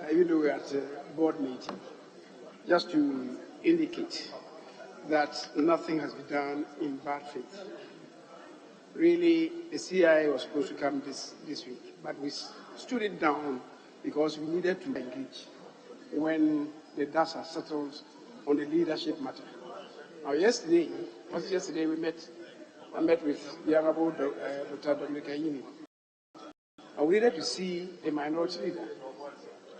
even though we are at a board meeting, just to indicate that nothing has been done in bad faith. Really, the CIA was supposed to come this week, but we stood it down because we needed to engage when the dust has settled on the leadership matter. Now, yesterday we met. I met with the Honorable Dr. Dominic Ayini. And we needed to see the minority leader.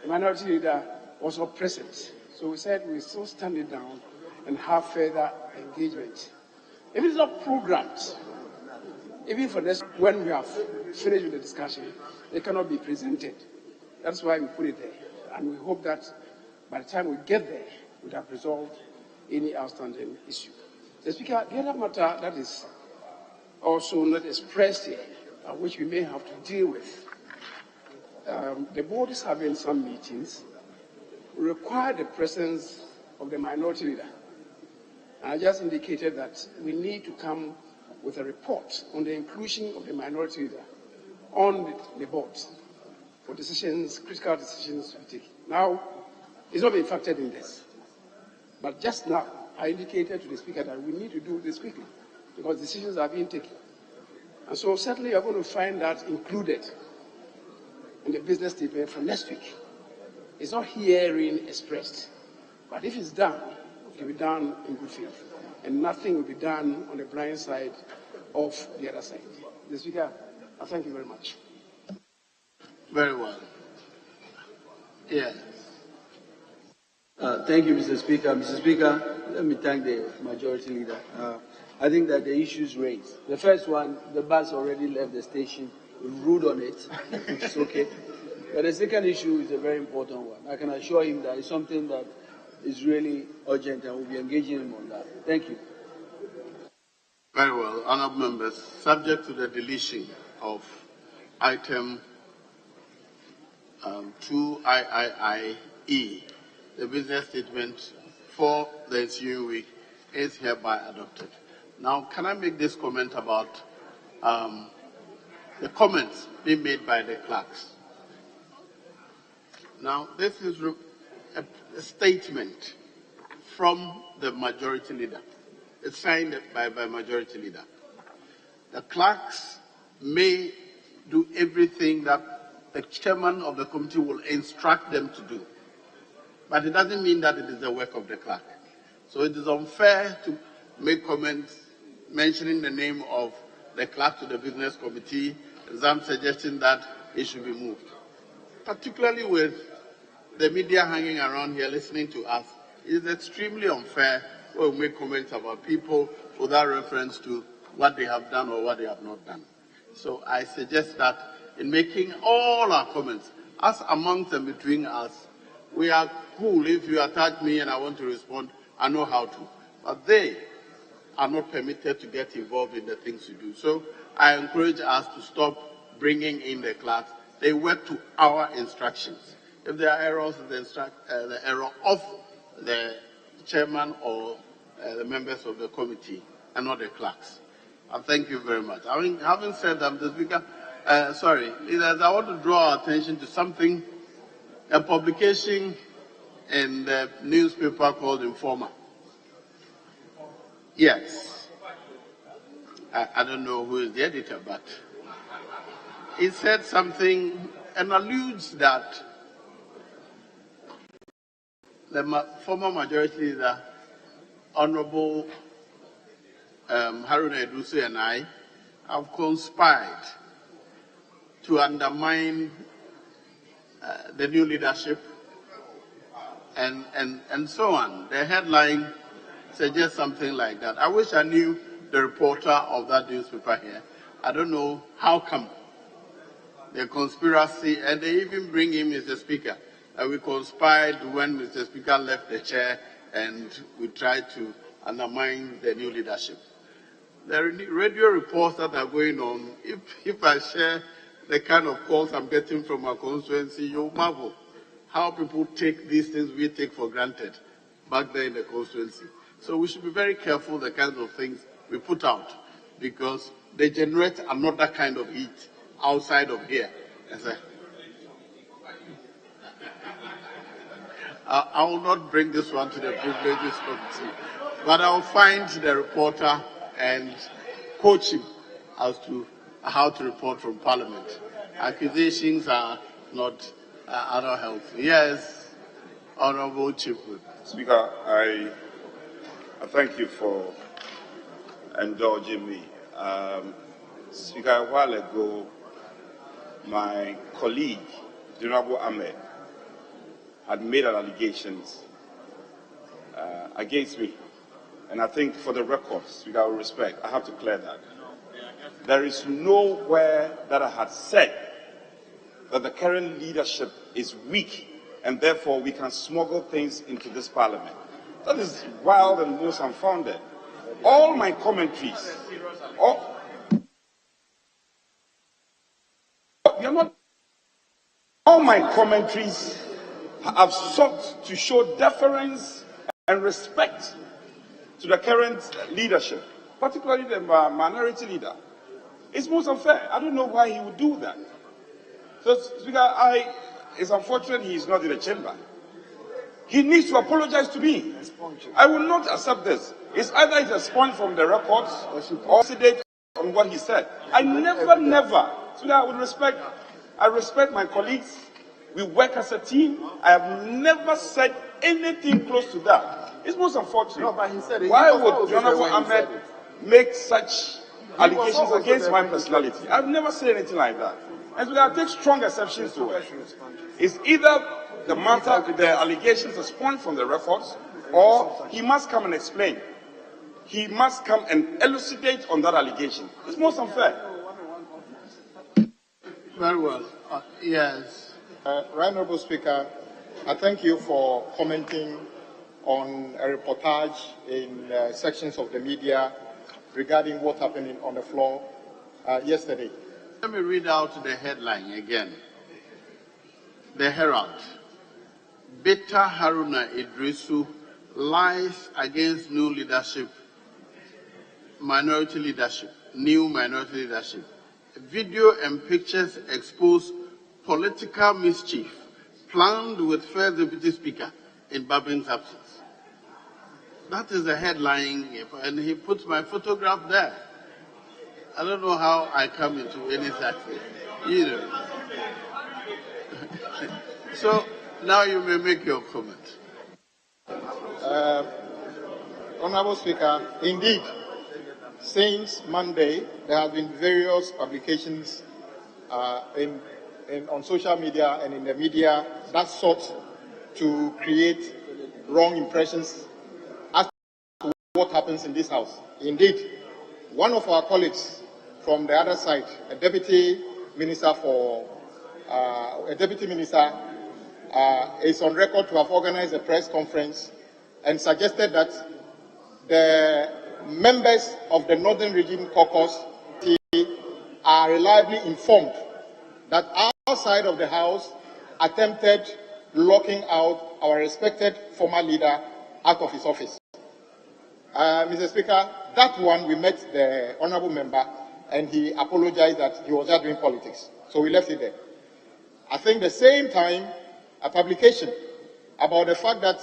The minority leader was not present. So we said we still stand it down and have further engagement. If it's not programmed, even for this, when we have finished with the discussion, they cannot be presented. That's why we put it there. And we hope that by the time we get there, we have resolved any outstanding issue. The Speaker, the other matter that is also not expressed here, which we may have to deal with, the board is having some meetings, require the presence of the minority leader. And I just indicated that we need to come with a report on the inclusion of the minority leader on the board for decisions, critical decisions to be taken. Now, it's not been factored in this. But just now, I indicated to the Speaker that we need to do this quickly because decisions are being taken. And so certainly you're going to find that included in the business statement for next week. It's not herein expressed. But if it's done, it will be done in good faith. And nothing will be done on the blind side of the other side. Mr. Speaker, I thank you very much. Very well. Yes. Thank you, Mr. Speaker. Mr. Speaker, let me thank the majority leader. I think that the issues raised. The first one, the bus already left the station. We ruled on it, which is okay. But the second issue is a very important one. I can assure him that it's something that is really urgent and we'll be engaging him on that. Thank you. Very well. Honourable members, subject to the deletion of item 2IIIE, the business statement for the ensuing week is hereby adopted. Now, can I make this comment about the comments being made by the clerks? Now, this is a statement from the majority leader. It's signed by majority leader. The clerks may do everything that the chairman of the committee will instruct them to do. But it doesn't mean that it is the work of the clerk. So it is unfair to make comments mentioning the name of the clerk to the business committee, some suggesting that it should be moved. Particularly with the media hanging around here listening to us, it is extremely unfair when we make comments about people without reference to what they have done or what they have not done. So I suggest that in making all our comments, us amongst and between us, we are cool. If you attack me and I want to respond, I know how to. But they are not permitted to get involved in the things you do. So I encourage us to stop bringing in the clerks. They work to our instructions. If there are errors, the error of the chairman or the members of the committee and not the clerks. Thank you very much. Having said that, the Speaker, leaders, I want to draw our attention to something, a publication in the newspaper called Informer. Yes. I don't know who is the editor, but he said something and alludes that the former majority leader, Honorable Haruna Eduse and I have conspired to undermine the new leadership and so on. The headline suggests something like that. I wish I knew the reporter of that newspaper here. I don't know how come the conspiracy, and they even bring him as the Speaker. We conspired when Mr. Speaker left the chair and we tried to undermine the new leadership. The radio reports that are going on, if I share the kind of calls I'm getting from our constituency, you'll marvel how people take these things we take for granted back there in the constituency. So we should be very careful the kinds of things we put out because they generate another kind of heat outside of here. I will not bring this one to the privileges committee, but I will find the reporter and coach him as to how to report from Parliament. Accusations are not helpful. Yes, Honourable Chief Whip. Speaker, I thank you for indulging me. Speaker, a while ago, my colleague, Honourable Ahmed, had made an allegations against me. And I think for the records, with our respect, I have to clear that. there is nowhere that I had said that the current leadership is weak and therefore we can smuggle things into this parliament. That is wild and most unfounded. All my commentaries, all my commentaries have sought to show deference and respect to the current leadership, particularly the minority leader. It's most unfair. I don't know why he would do that. So, Speaker, it's unfortunate he is not in the chamber. He needs to apologize to me. I will not accept this. It's either it's a sponge from the records or sedate on what he said. I never, Speaker, I respect my colleagues. We work as a team. I have never said anything close to that. It's most unfortunate. No, but he said it. Why would the Honorable Ahmed make such allegations against my personality? I've never said anything like that. And so I take strong exceptions to it. It's either the matter, the allegations are sponged from the records, or he must come and explain. He must come and elucidate on that allegation. It's most unfair. Very well. Yes. Right Honourable Speaker, I thank you for commenting on a reportage in sections of the media regarding what happened on the floor yesterday. Let me read out the headline again. The Herald. Bitter Haruna Idrisu lies against new leadership, minority leadership, new minority leadership. Video and pictures expose political mischief planned with first Deputy Speaker in Babin's absence. That is the headline, and he puts my photograph there. I don't know how I come into any such thing, either. So now you may make your comment. Honourable Speaker, indeed, since Monday, there have been various publications on social media and in the media that sought to create wrong impressions as to what happens in this House. Indeed, one of our colleagues from the other side, a deputy minister, is on record to have organized a press conference and suggested that the members of the Northern Region Caucus are reliably informed that our side of the House attempted locking out our respected former leader out of his office. Mr. Speaker, that one we met the honourable member and he apologized that he was just doing politics. So we left it there. I think the same time, a publication about the fact that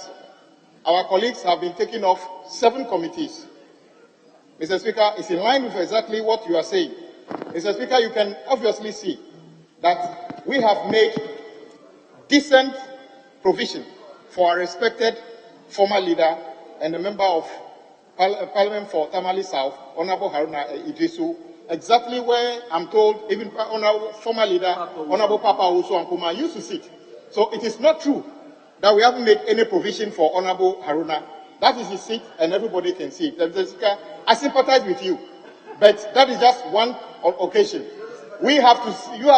our colleagues have been taking off 7 committees. Mr. Speaker, is in line with exactly what you are saying. Mr. Speaker, you can obviously see that we have made decent provision for our respected former leader and a member of Parliament for Tamale South, Honorable Haruna Idrisu, exactly where I'm told even Honorable former leader, Honorable Papa Owusu Nkrumah used to sit. So it is not true that we haven't made any provision for Honorable Haruna. That is his seat and everybody can see it. Mr. Speaker, I sympathize with you, but that is just one occasion. You have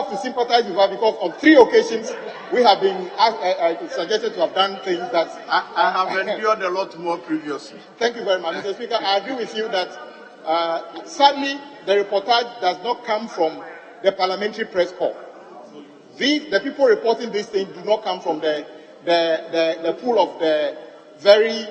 to sympathize with her because on 3 occasions we have been suggested to have done things that I have endured a lot more previously. Thank you very much, Mr. Speaker. I agree with you that sadly the reportage does not come from the parliamentary press corps. The people reporting these things do not come from the pool of the very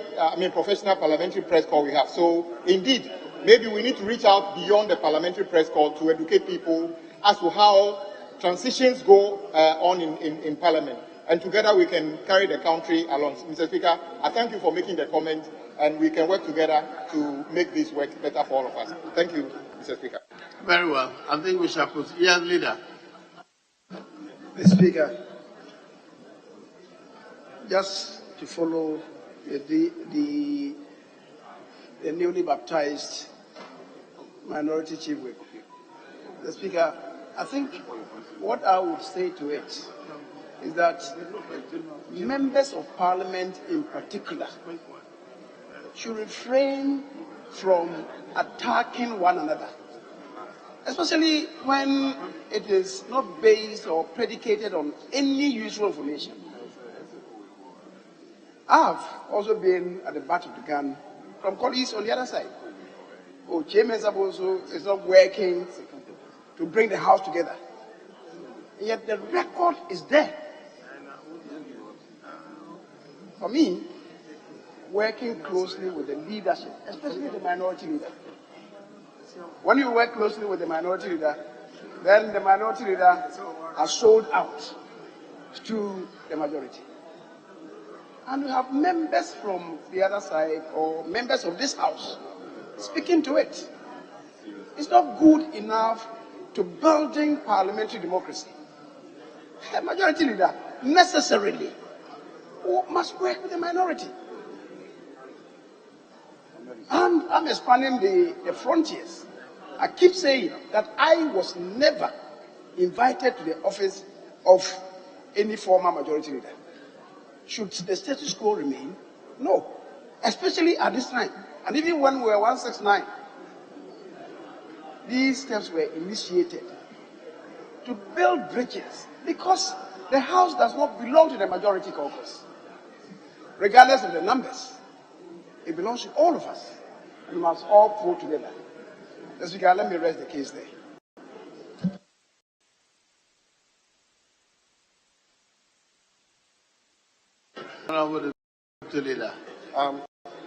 professional parliamentary press corps we have. So indeed, maybe we need to reach out beyond the parliamentary press corps to educate people as to how transitions go on in Parliament. And together we can carry the country along. Mr. Speaker, I thank you for making the comment, and we can work together to make this work better for all of us. Thank you, Mr. Speaker. Very well. I think we shall proceed. Yes, Leader. Mr. Speaker, just to follow the newly baptized minority chief whip. Mr. Speaker, I think what I would say to it is that members of Parliament in particular should refrain from attacking one another, especially when it is not based or predicated on any useful information. I've also been at the back of the gun from colleagues on the other side. Oh, Chairman also is not working to bring the House together. And yet the record is there. For me, working closely with the leadership, especially the minority leader. When you work closely with the minority leader, then the minority leader has sold out to the majority. And we have members from the other side or members of this House speaking to it. It's not good enough to building parliamentary democracy. A majority leader necessarily must work with the minority. And I'm expanding the frontiers. I keep saying that I was never invited to the office of any former majority leader. Should the status quo remain? No. Especially at this time. And even when we were 169, these steps were initiated to build bridges because the House does not belong to the majority caucus. Regardless of the numbers, it belongs to all of us. We must all pull together. Mr. Speaker, let me rest the case there.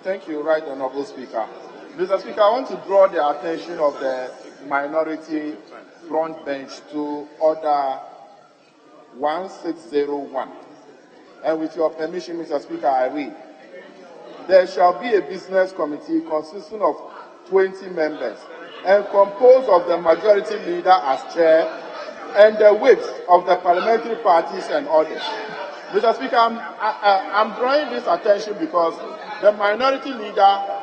Thank you, Right Honorable Speaker. Mr. Speaker, I want to draw the attention of the minority front bench to Order 1601. And with your permission, Mr. Speaker, I read. There shall be a business committee consisting of 20 members and composed of the majority leader as chair and the whips of the parliamentary parties and others. Mr. Speaker, I'm drawing this attention because the minority leader,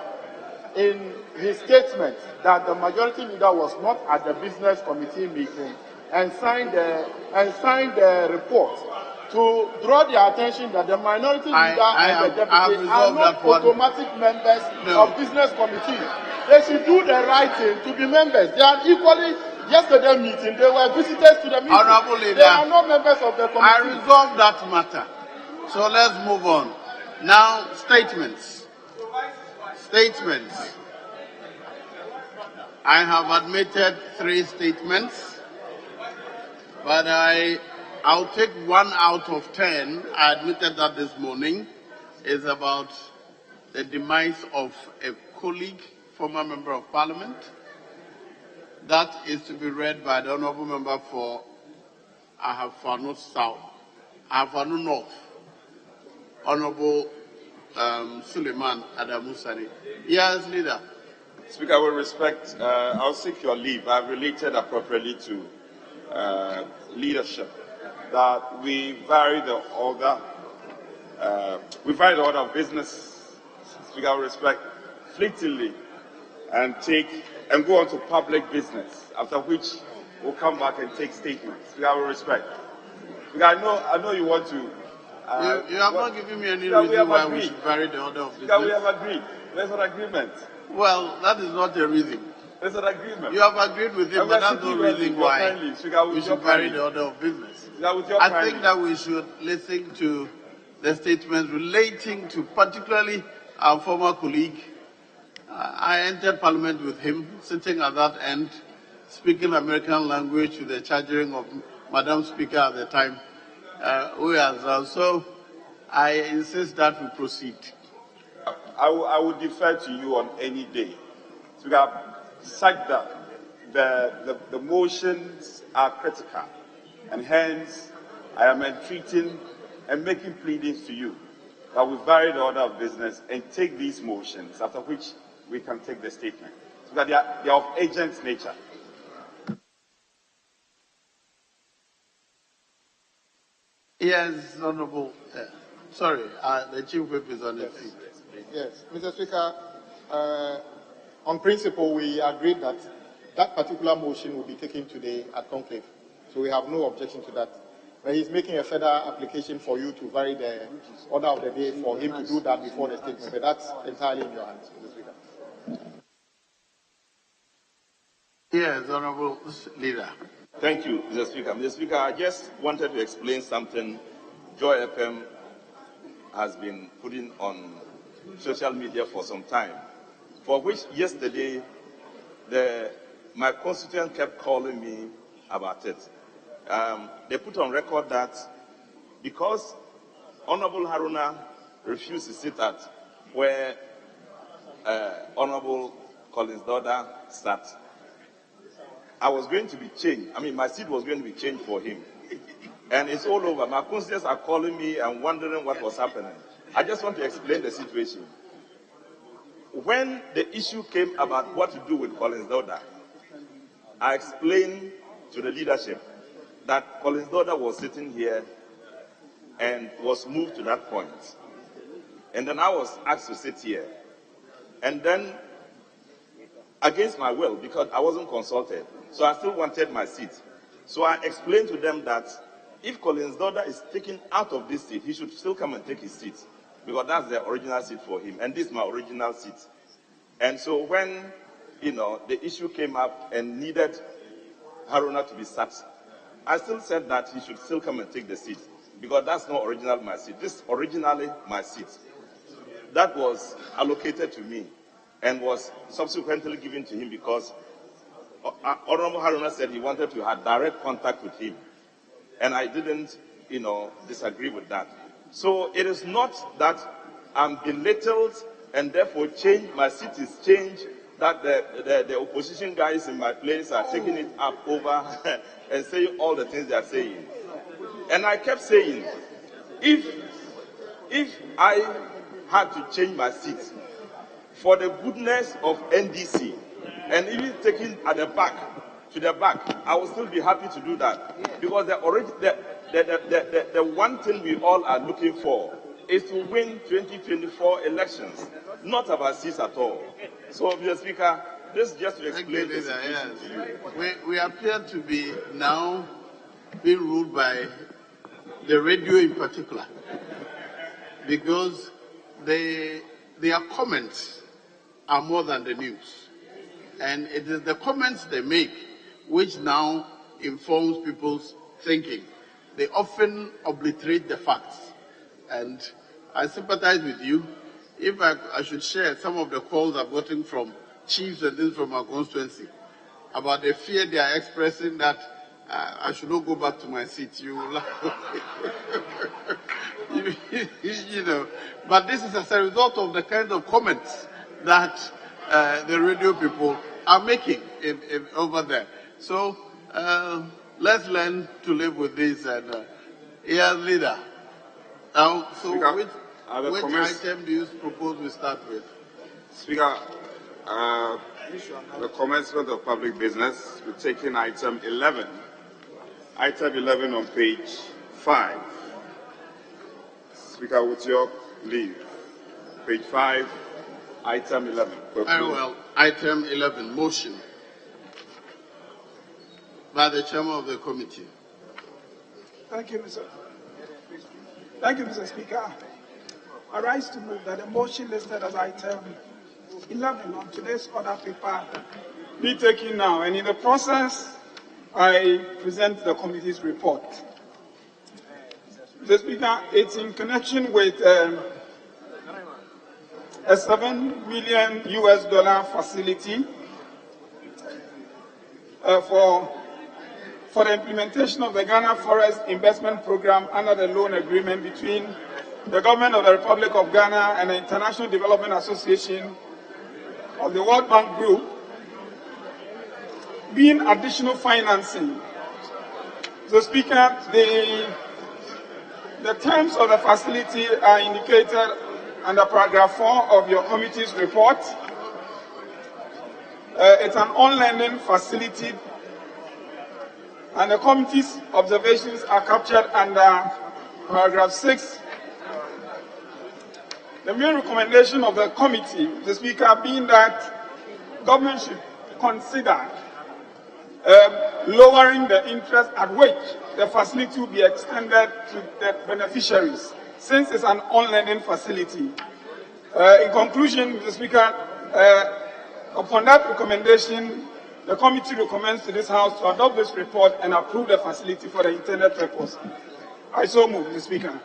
in his statement that the majority leader was not at the business committee meeting and signed the report to draw the attention that the minority leader and the deputy are not automatic members of business committee. They should do the right thing to be members. They are equally, yesterday meeting, they were visitors to the meeting. Honorable Leader, they are not members of the committee. I resolved that matter. So let's move on. Now, statements. Statements. I have admitted 3 statements, but I'll take 1 out of 10. I admitted that this morning is about the demise of a colleague, former member of parliament. That is to be read by the honorable member for Ahafanu South, Ahafanu North, Honorable Suleiman Adamusari. Yes, Leader. Speaker, with respect, I'll seek your leave. I've related appropriately to leadership that we vary the order. Of business. Speaker, with respect, fleetingly, and go on to public business. After which we'll come back and take statements. Speaker, with respect. Speaker, I know you want to. You have not given me any reason why we should vary the order of business. Speaker, we have agreed. There's an agreement. Well, that is not a reason. There's an agreement. You have agreed with him, but that's no reason why we should vary the order of business. I think that we should listen to the statements relating to particularly our former colleague. I entered Parliament with him, sitting at that end, speaking American language to the charging of Madam Speaker at the time. So I insist that we proceed. I will defer to you on any day. Speaker, such that the motions are critical, and hence I am entreating and making pleadings to you that we vary the order of business and take these motions, after which we can take the statement. So that they are of urgent nature. Yes, Honorable. Sorry, the Chief Whip is on his feet. Yes, Mr. Speaker, on principle, we agreed that that particular motion will be taken today at conclave. So we have no objection to that. But he's making a further application for you to vary the order of the day for him to do that before the statement. But that's entirely in your hands, Mr. Speaker. Yes, Honorable Leader. Thank you, Mr. Speaker. Mr. Speaker, I just wanted to explain something Joy FM has been putting on social media for some time, for which yesterday my constituent kept calling me about it. They put on record that because Honorable Haruna refused to sit at where Honorable Collins' daughter sat, I was going to be changed. I mean, my seat was going to be changed for him. And it's all over. My constituents are calling me and wondering what was happening. I just want to explain the situation. When the issue came about what to do with Collins' daughter, I explained to the leadership that Collins' daughter was sitting here and was moved to that point. And then I was asked to sit here. And then, against my will, because I wasn't consulted, so I still wanted my seat. So I explained to them that if Collins' daughter is taken out of this seat, he should still come and take his seat, because that's the original seat for him, and this is my original seat. And so when, the issue came up and needed Haruna to be sat, I still said that he should still come and take the seat, because that's not originally my seat. This is originally my seat. That was allocated to me and was subsequently given to him because Honorable Haruna said he wanted to have direct contact with him. And I didn't, disagree with that. So it is not that I'm belittled and therefore my seat is changed, that the opposition guys in my place are taking it up over and saying all the things they are saying. And I kept saying, if I had to change my seat for the goodness of NDC, and even taking at the back, to the back, I would still be happy to do that. Because the one thing we all are looking for is to win 2024 elections, not about seats at all. So, Mr. Speaker, this is just to explain this situation to you. We appear to be now being ruled by the radio in particular, because their comments are more than the news. And it is the comments they make which now informs people's thinking. They often obliterate the facts. And I sympathize with you. If I should share some of the calls I've gotten from chiefs and things from our constituency about the fear they are expressing that I should not go back to my seat. You will But this is as a result of the kind of comments that the radio people are making over there. So let's learn to live with this. And leader. So Speaker, which item do you propose we start with? Speaker, the commencement of public business, we're taking item 11. Item 11 on page 5. Speaker, with your leave. Page 5, item 11. Very well. Item 11, motion by the chairman of the committee. Thank you, Mr. Speaker. I rise to move that the motion listed as item 11 on today's order paper be taken now, and in the process, I present the committee's report. Mr. Speaker, it's in connection with a $7 million facility for the implementation of the Ghana Forest Investment Program under the loan agreement between the Government of the Republic of Ghana and the International Development Association of the World Bank Group, being additional financing. So, Speaker, the terms of the facility are indicated under paragraph 4 of your committee's report. It's an on-lending facility, and the committee's observations are captured under paragraph 6. The main recommendation of the committee, the Speaker, being that government should consider lowering the interest at which the facility will be extended to the beneficiaries, since it's an on-lending facility. In conclusion, Mr. Speaker, upon that recommendation, The committee recommends to this House to adopt this report and approve the facility for the intended purpose. I so move, Mr. Speaker.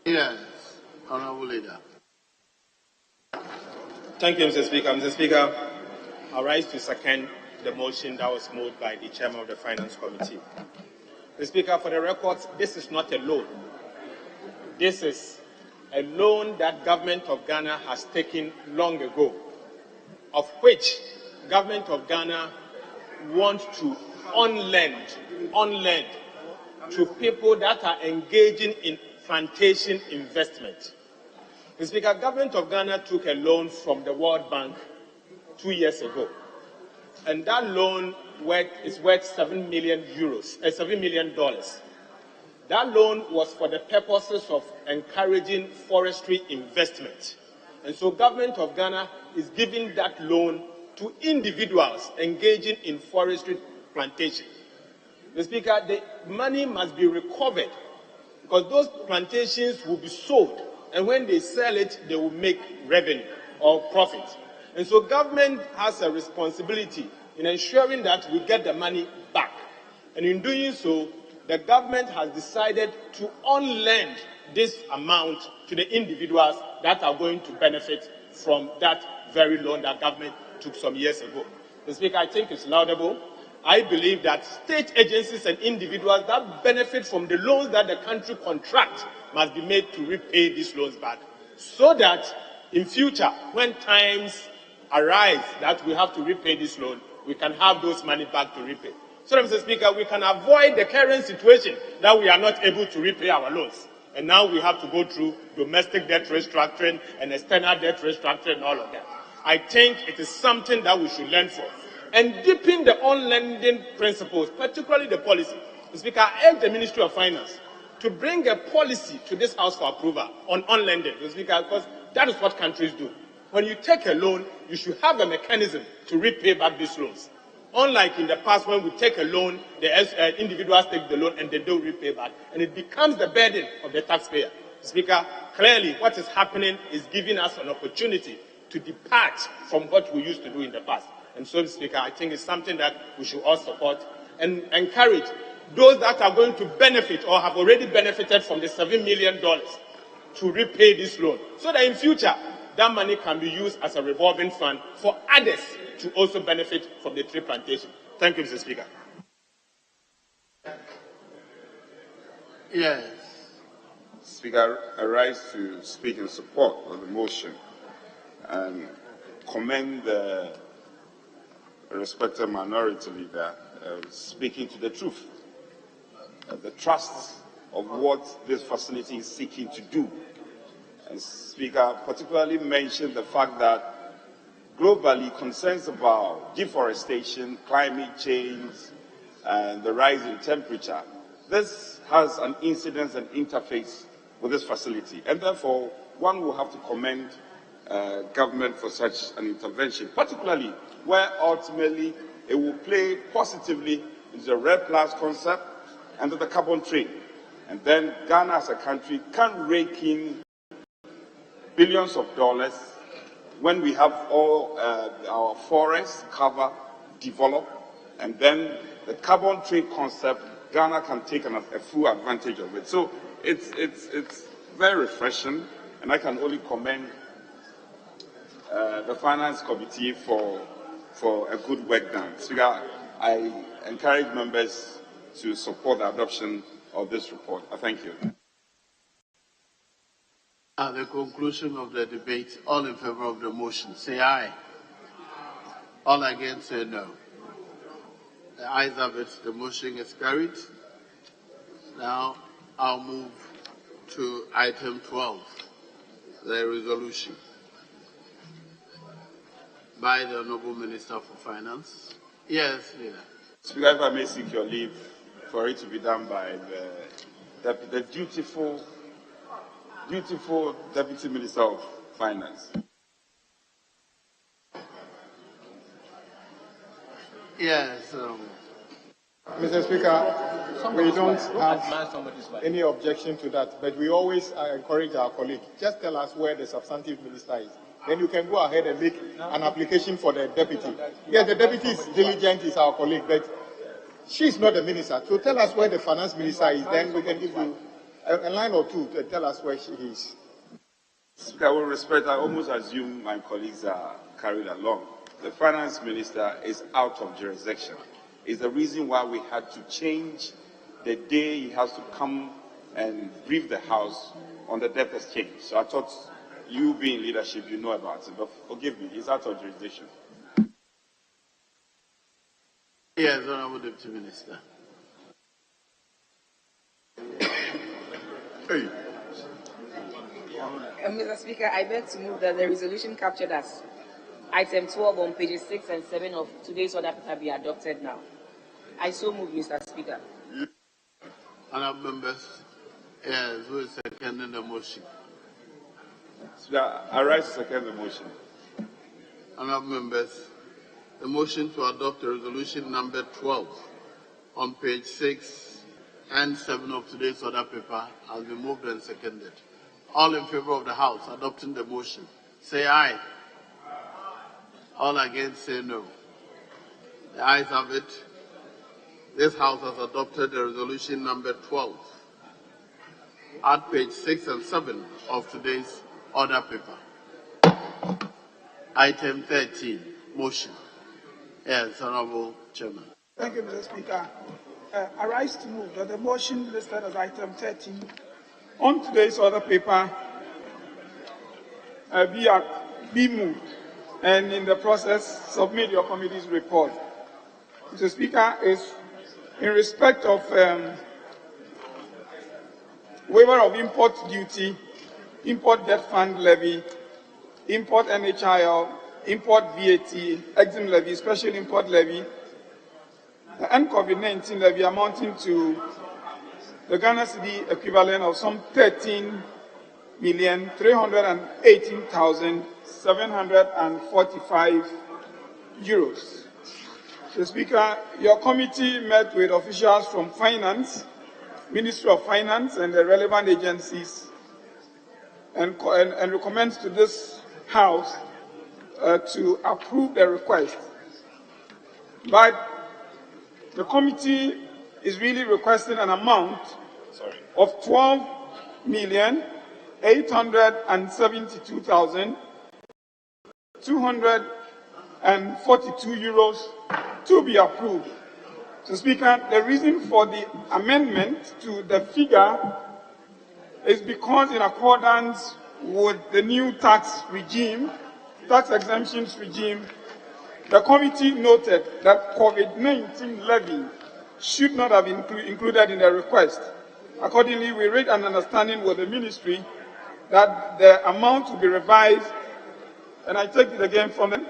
Yes, Honorable Leader. Thank you, Mr. Speaker. Mr. Speaker, I rise to second the motion that was moved by the Chairman of the Finance Committee. Mr. Speaker, for the records, this is not a loan. This is a loan that Government of Ghana has taken long ago, of which Government of Ghana wants to unlend to people that are engaging in plantation investment. Mr. Speaker, Government of Ghana took a loan from the World Bank 2 years ago, and that loan is worth $7 million. That loan was for the purposes of encouraging forestry investment. And so Government of Ghana is giving that loan to individuals engaging in forestry plantation. Mr. Speaker, the money must be recovered because those plantations will be sold, and when they sell it, they will make revenue or profit. And so government has a responsibility in ensuring that we get the money back. And in doing so, the government has decided to unlend this amount to the individuals that are going to benefit from that very loan that government took some years ago. Mr. Speaker, I think it's laudable. I believe that state agencies and individuals that benefit from the loans that the country contracts must be made to repay these loans back, so that in future, when times arise that we have to repay this loan, we can have those money back to repay. So, Mr. Speaker, we can avoid the current situation that we are not able to repay our loans. And now we have to go through domestic debt restructuring and external debt restructuring and all of that. I think it is something that we should learn from. And deepen the on-lending principles, particularly the policy. Mr. Speaker, I urge the Ministry of Finance to bring a policy to this House for approval on on-lending, Mr. Speaker, because that is what countries do. When you take a loan, you should have a mechanism to repay back these loans. Unlike in the past, when we take a loan, the individuals take the loan and they don't repay back, and it becomes the burden of the taxpayer. Mr. Speaker, clearly what is happening is giving us an opportunity to depart from what we used to do in the past. And so, Mr. Speaker, I think it's something that we should all support and encourage those that are going to benefit or have already benefited from the $7 million to repay this loan, so that in future, that money can be used as a revolving fund for others to also benefit from the tree plantation. Thank you, Mr. Speaker. Yes. Speaker, I rise to speak in support of the motion and commend the respected minority leader speaking to the truth, the trust of what this facility is seeking to do. And Speaker particularly mentioned the fact that globally concerns about deforestation, climate change, and the rise in temperature, this has an incidence and interface with this facility. And therefore, one will have to commend government for such an intervention, particularly where ultimately it will play positively into the RED Plus concept and the carbon trade. And then Ghana as a country can rake in billions of dollars when we have all our forests covered, developed, and then the carbon trade concept, Ghana can take a full advantage of it. So it's very refreshing, and I can only commend the Finance Committee for a good work done. Speaker, I encourage members to support the adoption of this report. I thank you. At the conclusion of the debate, all in favor of the motion, say aye. All against, say no. The ayes have it. The motion is carried. Now I'll move to item 12, the resolution by the Honourable Minister for Finance. Yes, Leader. Speaker, if I may seek your leave for it to be done by the dutiful Deputy Minister of Finance. Yes. Mr. Speaker, we don't have any objection to that, but we always encourage our colleague. Just tell us where the substantive minister is. then you can go ahead and make an application for the deputy. Yes, the deputy is diligent, is our colleague, but she's not the minister. So tell us where the finance minister is, then we can give you a line or two to tell us where she is. Speaker, with respect, I almost assume my colleagues are carried along. The finance minister is out of jurisdiction. It's the reason why we had to change the day he has to come and brief the House on the debt exchange. So I thought you being leadership, you know about it, but forgive me, he's out of jurisdiction. Yes, Honorable Deputy Minister. Hey. Mr. Speaker, I beg to move that the resolution captured as item 12 on pages 6 and 7 of today's order paper be adopted now. I so move, Mr. Speaker. Honorable members, yes, who is seconding the motion? Speaker, I rise to second the motion. Honorable members, the motion to adopt the resolution number 12 on page 6 and 7 of today's order paper has been moved and seconded. All in favor of the House adopting the motion, say aye. All against, say no. The ayes have it. This House has adopted the resolution number 12 at page 6 and 7 of today's order paper. Item 13, motion. Yes, Honorable Chairman. Thank you, Mr. Speaker. I rise to move that the motion listed as item 13 on today's order paper be moved, and in the process submit your committee's report. Mr. Speaker, is in respect of waiver of import duty, import debt fund levy, import NHIL, import VAT, EXIM levy, special import levy, and COVID-19 levy amounting to the Ghana cedi equivalent of some 13,318,745 euros. Mr. Speaker, your committee met with officials from Finance, Ministry of Finance, and the relevant agencies, and recommends to this House to approve the request. But the committee is really requesting an amount of 12,872,242 euros to be approved. So, Speaker, the reason for the amendment to the figure is because, in accordance with the new tax regime, tax exemptions regime, the committee noted that COVID-19 levy should not have been included in the request. Accordingly, we reached an understanding with the ministry that the amount will be revised, and I take it again, from the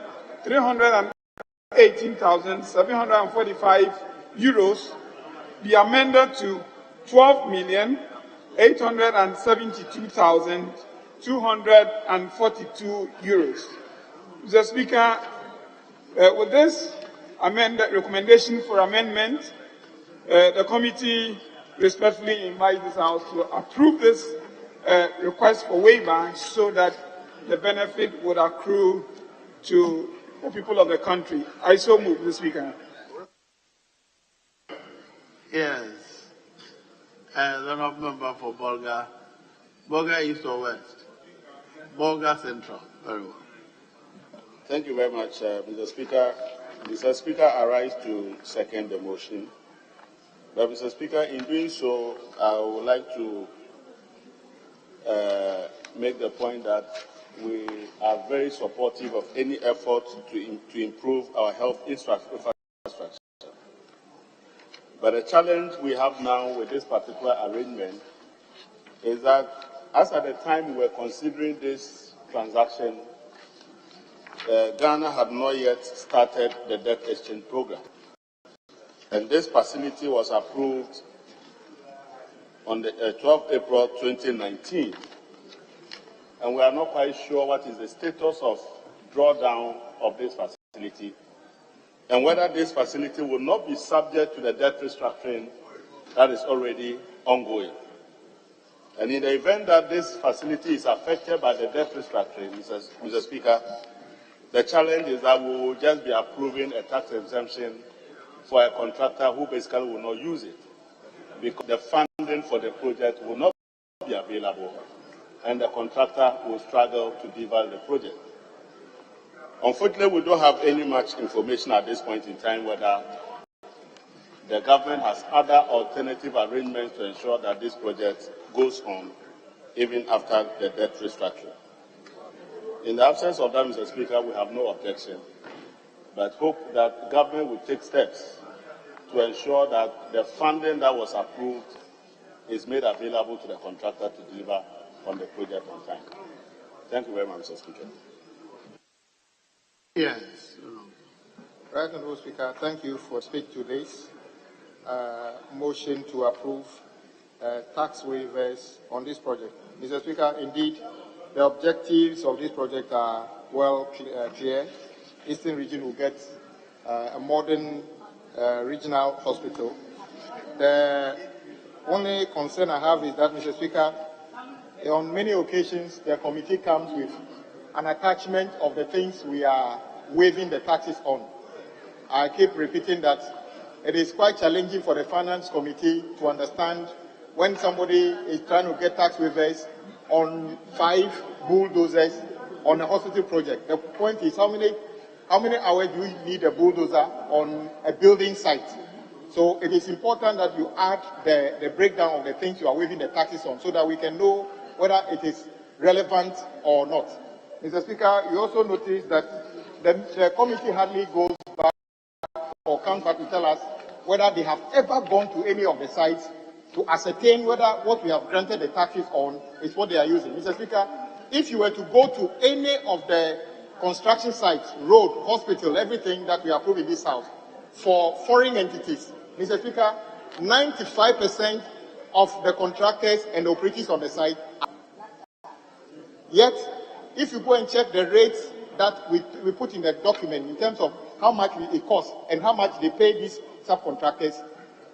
318,745 euros be amended to 12,872,242 euros. Mr. Speaker, with this recommendation for amendment, the committee respectfully invites this House to approve this request for waiver so that the benefit would accrue to the people of the country. I so move, Mr. Speaker. Yes. The honourable member for Bolga. Bolga East or West? Bolga Central. Very well. Thank you very much, Mr. Speaker. Mr. Speaker, I rise to second the motion. But, Mr. Speaker, in doing so, I would like to make the point that we are very supportive of any effort to improve our health infrastructure. But the challenge we have now with this particular arrangement is that, as at the time we were considering this transaction, Ghana had not yet started the debt exchange program. And this facility was approved on the 12th April 2019. And we are not quite sure what is the status of drawdown of this facility and whether this facility will not be subject to the debt restructuring that is already ongoing. And in the event that this facility is affected by the debt restructuring, Mr. Speaker, the challenge is that we will just be approving a tax exemption for a contractor who basically will not use it, because the funding for the project will not be available and the contractor will struggle to deliver the project. Unfortunately, we don't have any much information at this point in time whether the government has other alternative arrangements to ensure that this project goes on even after the debt restructure. In the absence of that, Mr. Speaker, we have no objection, but hope that government will take steps to ensure that the funding that was approved is made available to the contractor to deliver on the project on time. Thank you very much, Mr. Speaker. Yes. Right, Honourable Speaker, thank you for speaking to this motion to approve tax waivers on this project. Mr. Speaker, indeed, the objectives of this project are well clear. Eastern region will get a modern regional hospital. The only concern I have is that, Mr. Speaker, on many occasions the committee comes with an attachment of the things we are waiving the taxes on. I keep repeating that it is quite challenging for the Finance Committee to understand when somebody is trying to get tax waivers on 5 bulldozers on a hospital project. The point is, how many hours do you need a bulldozer on a building site? So it is important that you add the breakdown of the things you are waiving the taxes on so that we can know whether it is relevant or not. Mr. Speaker, you also notice that the committee hardly goes back or comes back to tell us whether they have ever gone to any of the sites to ascertain whether what we have granted the taxes on is what they are using. Mr. Speaker, if you were to go to any of the construction sites, road, hospital, everything that we approve in this house, for foreign entities, Mr. Speaker, 95% of the contractors and operators on the site are. Yet, if you go and check the rates that we put in the document in terms of how much it costs and how much they pay these subcontractors,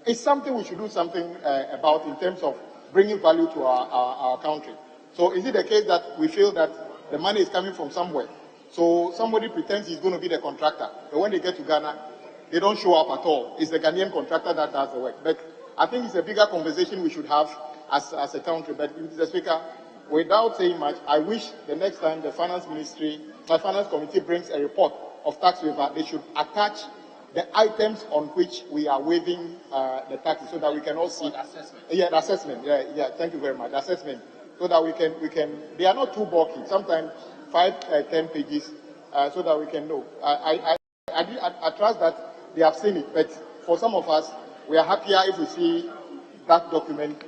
it's something we should do something about in terms of bringing value to our country. So is it the case that we feel that the money is coming from somewhere? So somebody pretends he's going to be the contractor, but when they get to Ghana, they don't show up at all. It's the Ghanaian contractor that does the work. But I think it's a bigger conversation we should have as a country. But Mr. Speaker, without saying much, I wish the next time the Finance Committee brings a report of tax waiver, they should attach the items on which we are waiving the taxes so that we can all see. The assessment. Yeah, the assessment. Yeah, thank you very much. The assessment. So that we can, they are not too bulky, sometimes 5, 10 pages, so that we can know. I trust that they have seen it, but for some of us, we are happier if we see that document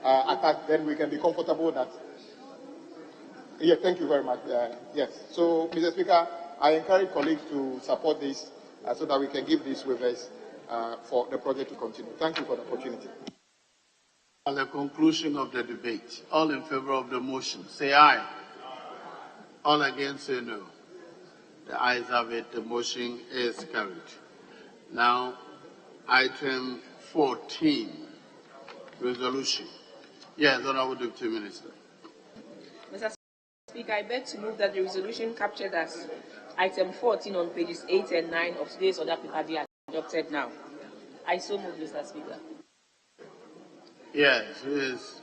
attached, then we can be comfortable that. Yeah, thank you very much. Yes. So, Mr. Speaker, I encourage colleagues to support this so that we can give these waivers for the project to continue. Thank you for the opportunity. At the conclusion of the debate, all in favor of the motion, say aye. All against, say no. The ayes have it. The motion is carried. Now, item 14, resolution. Yes, Honourable Deputy Minister. Mr. Speaker, I beg to move that the resolution captured as item 14 on pages 8 and 9 of today's order paper be adopted now. I so move, Mr. Speaker. Yes, who is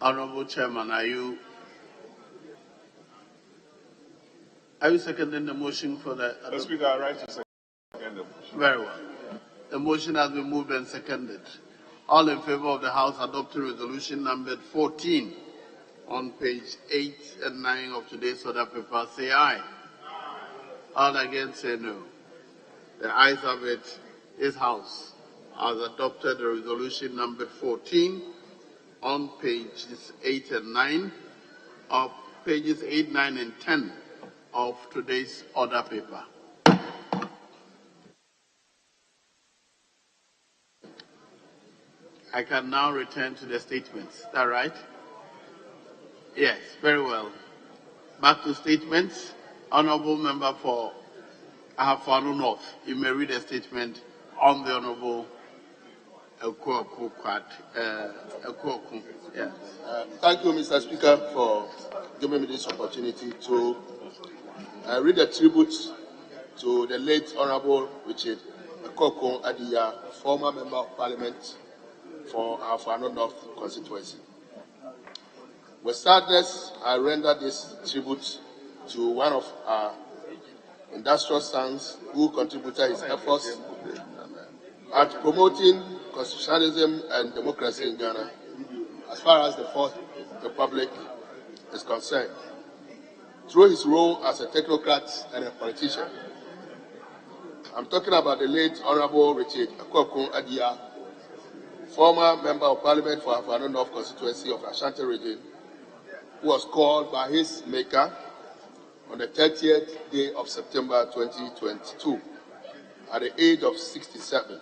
Honourable Chairman? Are you seconding the motion for the? Mr. Speaker, I rise to second the motion. Very well. The motion has been moved and seconded. All in favor of the House adopting resolution numbered 14 on page 8 and 9 of today's order paper, say aye. All against, say no. The ayes have it. This House has adopted the resolution number 14 on pages 8 and 9 of pages 8, 9, and 10 of today's order paper. I can now return to the statements. Is that right? Yes, very well. Back to statements. Honourable Member for Ahafanu North, you may read a statement on the Honourable Yes. Thank you, Mr. Speaker, for giving me this opportunity to read a tribute to the late Honorable Richard Akoko Adiya, former Member of Parliament for our Afano North constituency. With sadness, I render this tribute to one of our industrial sons who contributed his efforts at promoting constitutionalism and democracy in Ghana as far as the Fourth Republic is concerned, through his role as a technocrat and a politician. I'm talking about the late Honorable Richard Akoko Adiya, former Member of Parliament for Afano North constituency of Ashanti region, who was called by his maker on the 30th day of September 2022 at the age of 67.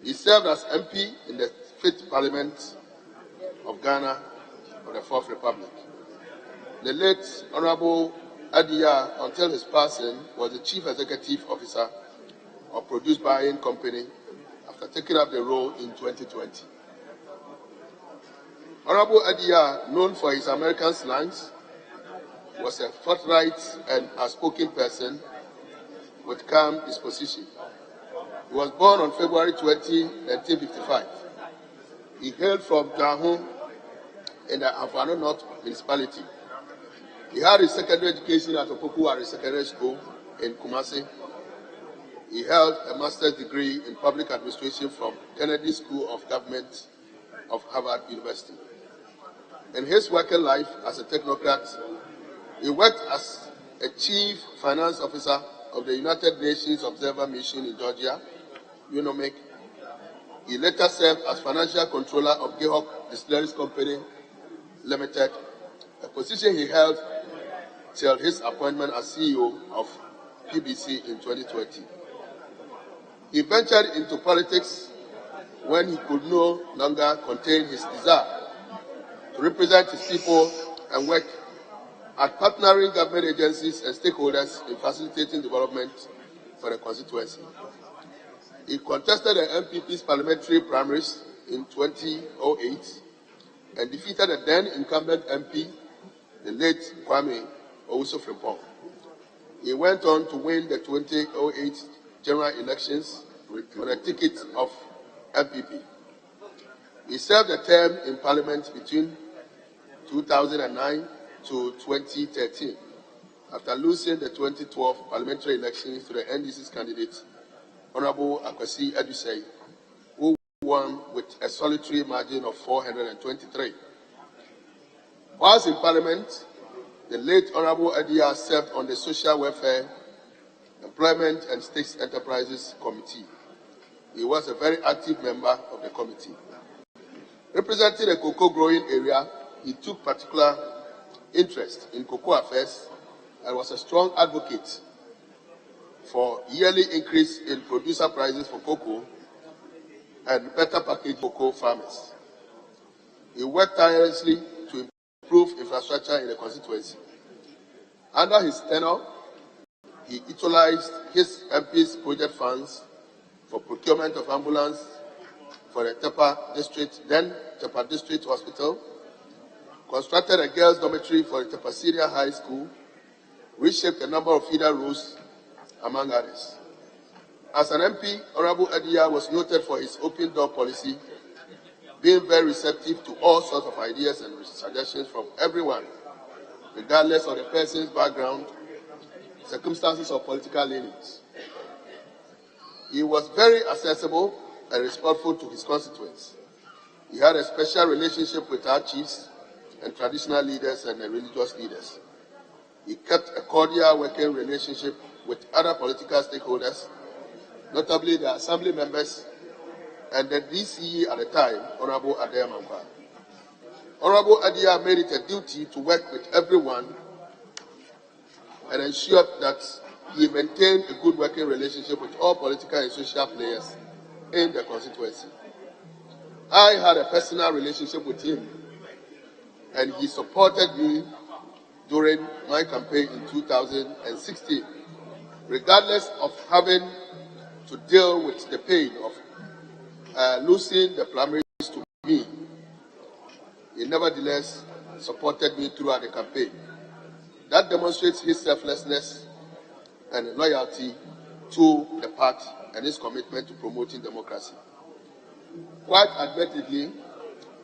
He served as MP in the 5th Parliament of Ghana of the Fourth Republic. The late Honorable Adiya, until his passing, was the Chief Executive Officer of Produce Buying Company after taking up the role in 2020. Honorable Adiya, known for his American slangs, was a forthright and outspoken person with calm disposition. He was born on February 20, 1955. He hailed from Jahu in the Afano North municipality. He had his secondary education at Opokuwari Secondary School in Kumasi. He held a master's degree in public administration from Kennedy School of Government of Harvard University. In his working life as a technocrat, he worked as a chief finance officer of the United Nations Observer Mission in Georgia, UNOMIC. He later served as financial controller of Gehok Distilleries Company Limited, a position he held till his appointment as CEO of PBC in 2020. He ventured into politics when he could no longer contain his desire to represent his people and work at partnering government agencies and stakeholders in facilitating development for the constituency. He contested the MPP's parliamentary primaries in 2008 and defeated the then incumbent MP, the late Kwame Owusu-Frimpong. He went on to win the 2008 general elections on a ticket of MPP. He served a term in parliament between 2009 to 2013, after losing the 2012 parliamentary elections to the NDC's candidate, Honorable Akwasi Adusei, who won with a solitary margin of 423. Whilst in Parliament, the late Honorable Adiya served on the Social Welfare, Employment and State Enterprises Committee. He was a very active member of the committee. Representing the cocoa growing area, he took particular interest in cocoa affairs and was a strong advocate for yearly increase in producer prices for cocoa and better packaged cocoa farmers. He worked tirelessly to improve infrastructure in the constituency. Under his tenure, he utilized his MP's project funds for procurement of ambulance for the Tepa District, then Tepa District Hospital, constructed a girls' dormitory for the Tepa Senior High School, reshaped a number of feeder roads, among others. As an MP, Honorable Adiya was noted for his open door policy, being very receptive to all sorts of ideas and suggestions from everyone, regardless of the person's background, circumstances, or political leanings. He was very accessible and respectful to his constituents. He had a special relationship with our chiefs and traditional leaders and the religious leaders. He kept a cordial working relationship with other political stakeholders, notably the assembly members and the DCE at the time, Honorable Adair Mankwa. Honorable Adiya made it a duty to work with everyone and ensured that he maintained a good working relationship with all political and social players in the constituency. I had a personal relationship with him, and he supported me during my campaign in 2016, regardless of having to deal with the pain of losing the primaries to me, he nevertheless supported me throughout the campaign. That demonstrates his selflessness and loyalty to the party and his commitment to promoting democracy. Quite admittedly,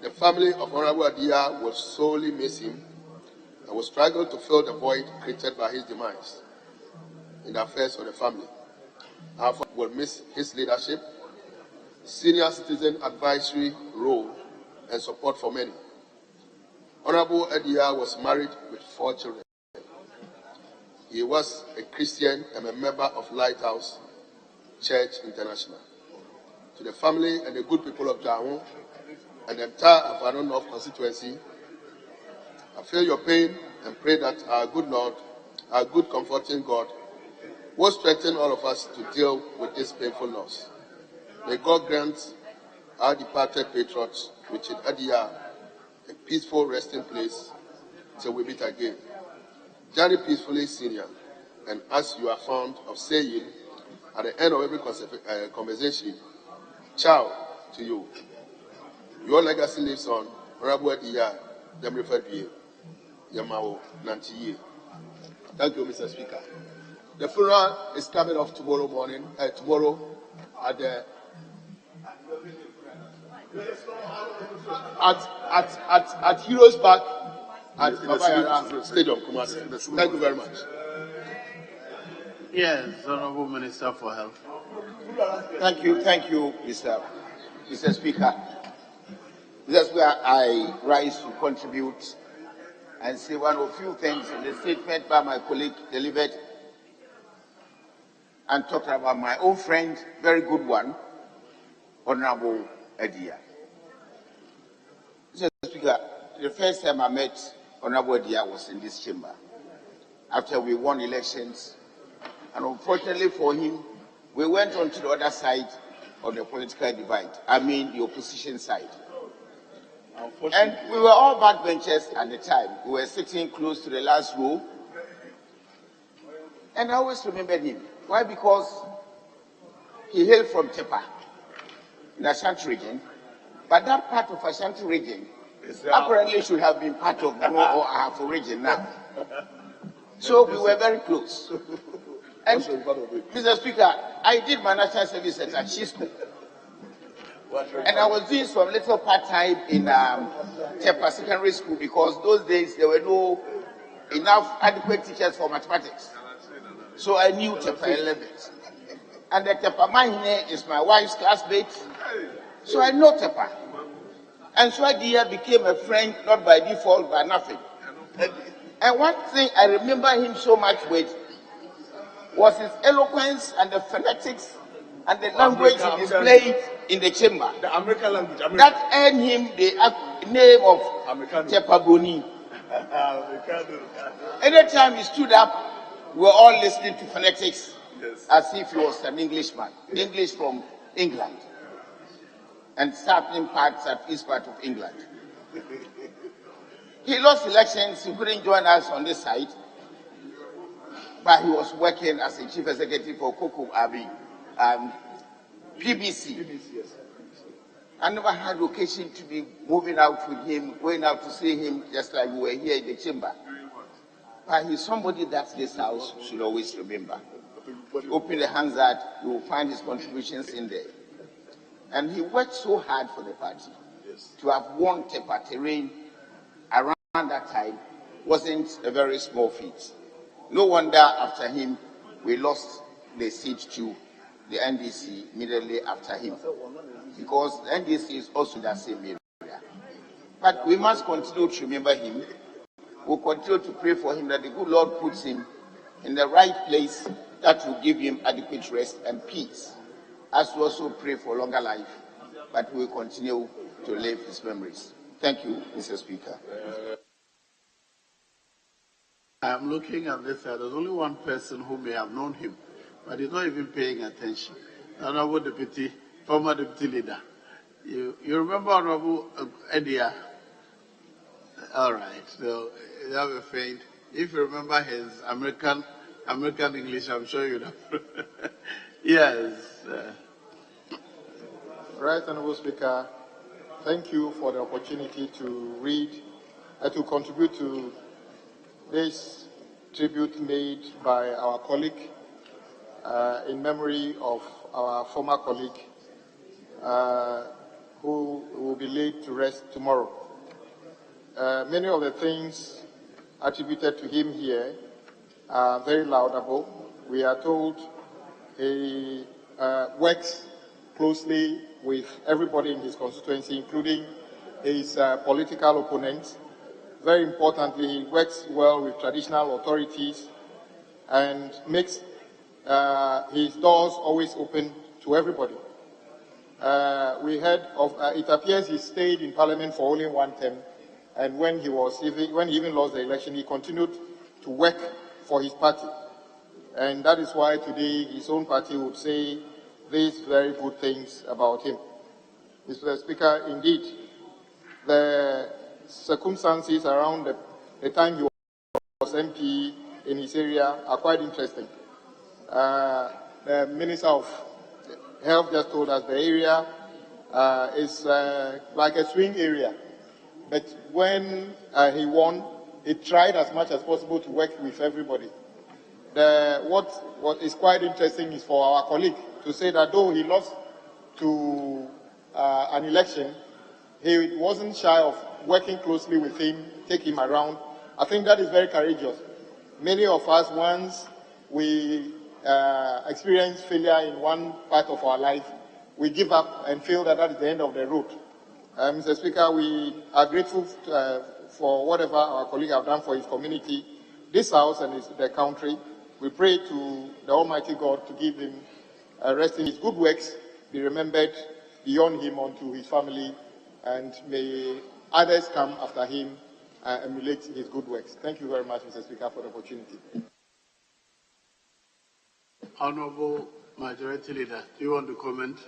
the family of Honorable Adia will sorely miss him and will struggle to fill the void created by his demise in the affairs of the family. Our family will miss his leadership, senior citizen advisory role, and support for many. Honorable Adia was married with 4 children. He was a Christian and a member of Lighthouse Church International. To the family and the good people of Jahun and the entire Avano North constituency, I feel your pain and pray that our good Lord, our good comforting God, will strengthen all of us to deal with this painful loss. May God grant our departed patriots, Richard Adia, a peaceful resting place till we meet again. Journey peacefully, Senior, and as you are fond of saying at the end of every conversation, ciao to you. Your legacy lives on. Honorable Adia, them referred to you. Yamao Nantiye. Thank you, Mr. Speaker. The funeral is coming off tomorrow morning, tomorrow at the at Heroes Park at Babayara Stadium, Kumasi. Thank you very much. Yes, Honorable Minister for Health. Thank you, Mr. Speaker. Mr. Speaker, I rise to contribute and say one or few things in the statement by my colleague delivered and talked about my own friend, very good one, Honorable Adia. Mr. Speaker, the first time I met Honorable Adia was in this chamber after we won elections, and unfortunately for him, we went on to the other side of the political divide, I mean the opposition side. And we were all backbenchers at the time. We were sitting close to the last row. And I always remembered him. Why? Because he hailed from Tepa, in the Ashanti region. But that part of Ashanti region apparently should have been part of Gro or Ahafo region now. So we were very close. And Mr. Speaker, I did my national service at Achisco. And I was doing some little part-time in Tepa Secondary School because those days there were no enough adequate teachers for mathematics. So I knew Tepa a little bit. And the Tepa Mahine is my wife's classmate. So I know Tepa. And so Adia became a friend, not by default, by nothing. And one thing I remember him so much with was his eloquence and the phonetics and the language he displayed in the chamber. The American language. That earned him the name of Tepa Boni. Anytime he stood up, we were all listening to phonetics as if he was an Englishman, English from England, and certain parts at east part of England. He lost elections, he couldn't join us on this side, but he was working as a chief executive for Koko Abi, PBC. I never had occasion to be moving out with him, going out to see him, just like we were here in the chamber. But he's somebody that this house should always remember. Open the hands that you will find his contributions in there. And he worked so hard for the party. To have won Tepa terrain around that time wasn't a very small feat. No wonder after him, we lost the seat to the NDC immediately after him. Because the NDC is also in that same area. But we must continue to remember him. We'll continue to pray for him that the good Lord puts him in the right place that will give him adequate rest and peace. As we also pray for longer life, but we will continue to live his memories. Thank you, Mr. Speaker. I'm looking at this. There's only one person who may have known him, but he's not even paying attention. Honorable Deputy, former Deputy Leader. You remember Honorable Adia? All right, so you have a faint. If you remember his American English, I'm sure you'd have. Yes. Right Honourable Speaker, thank you for the opportunity to read, to contribute to this tribute made by our colleague in memory of our former colleague who will be laid to rest tomorrow. Many of the things attributed to him here are very laudable. We are told he works closely with everybody in his constituency, including his political opponents. Very importantly, he works well with traditional authorities and makes his doors always open to everybody. We heard of, it appears he stayed in Parliament for only one term, and when he even lost the election, he continued to work for his party. And that is why today his own party would say these very good things about him. Mr. Speaker, indeed, the circumstances around the time he was MP in his area are quite interesting. The Minister of Health just told us the area is like a swing area. But when he won, he tried as much as possible to work with everybody. What is quite interesting is for our colleague to say that though he lost to an election, he wasn't shy of working closely with him, take him around. I think that is very courageous. Many of us, once we experience failure in one part of our life, we give up and feel that that is the end of the road. Mr. Speaker, we are grateful for whatever our colleague have done for his community, this House and the country. We pray to the Almighty God to give him rest in his good works, be remembered beyond him unto his family, and may others come after him and emulate his good works. Thank you very much, Mr. Speaker, for the opportunity. Honourable Majority Leader, do you want to comment?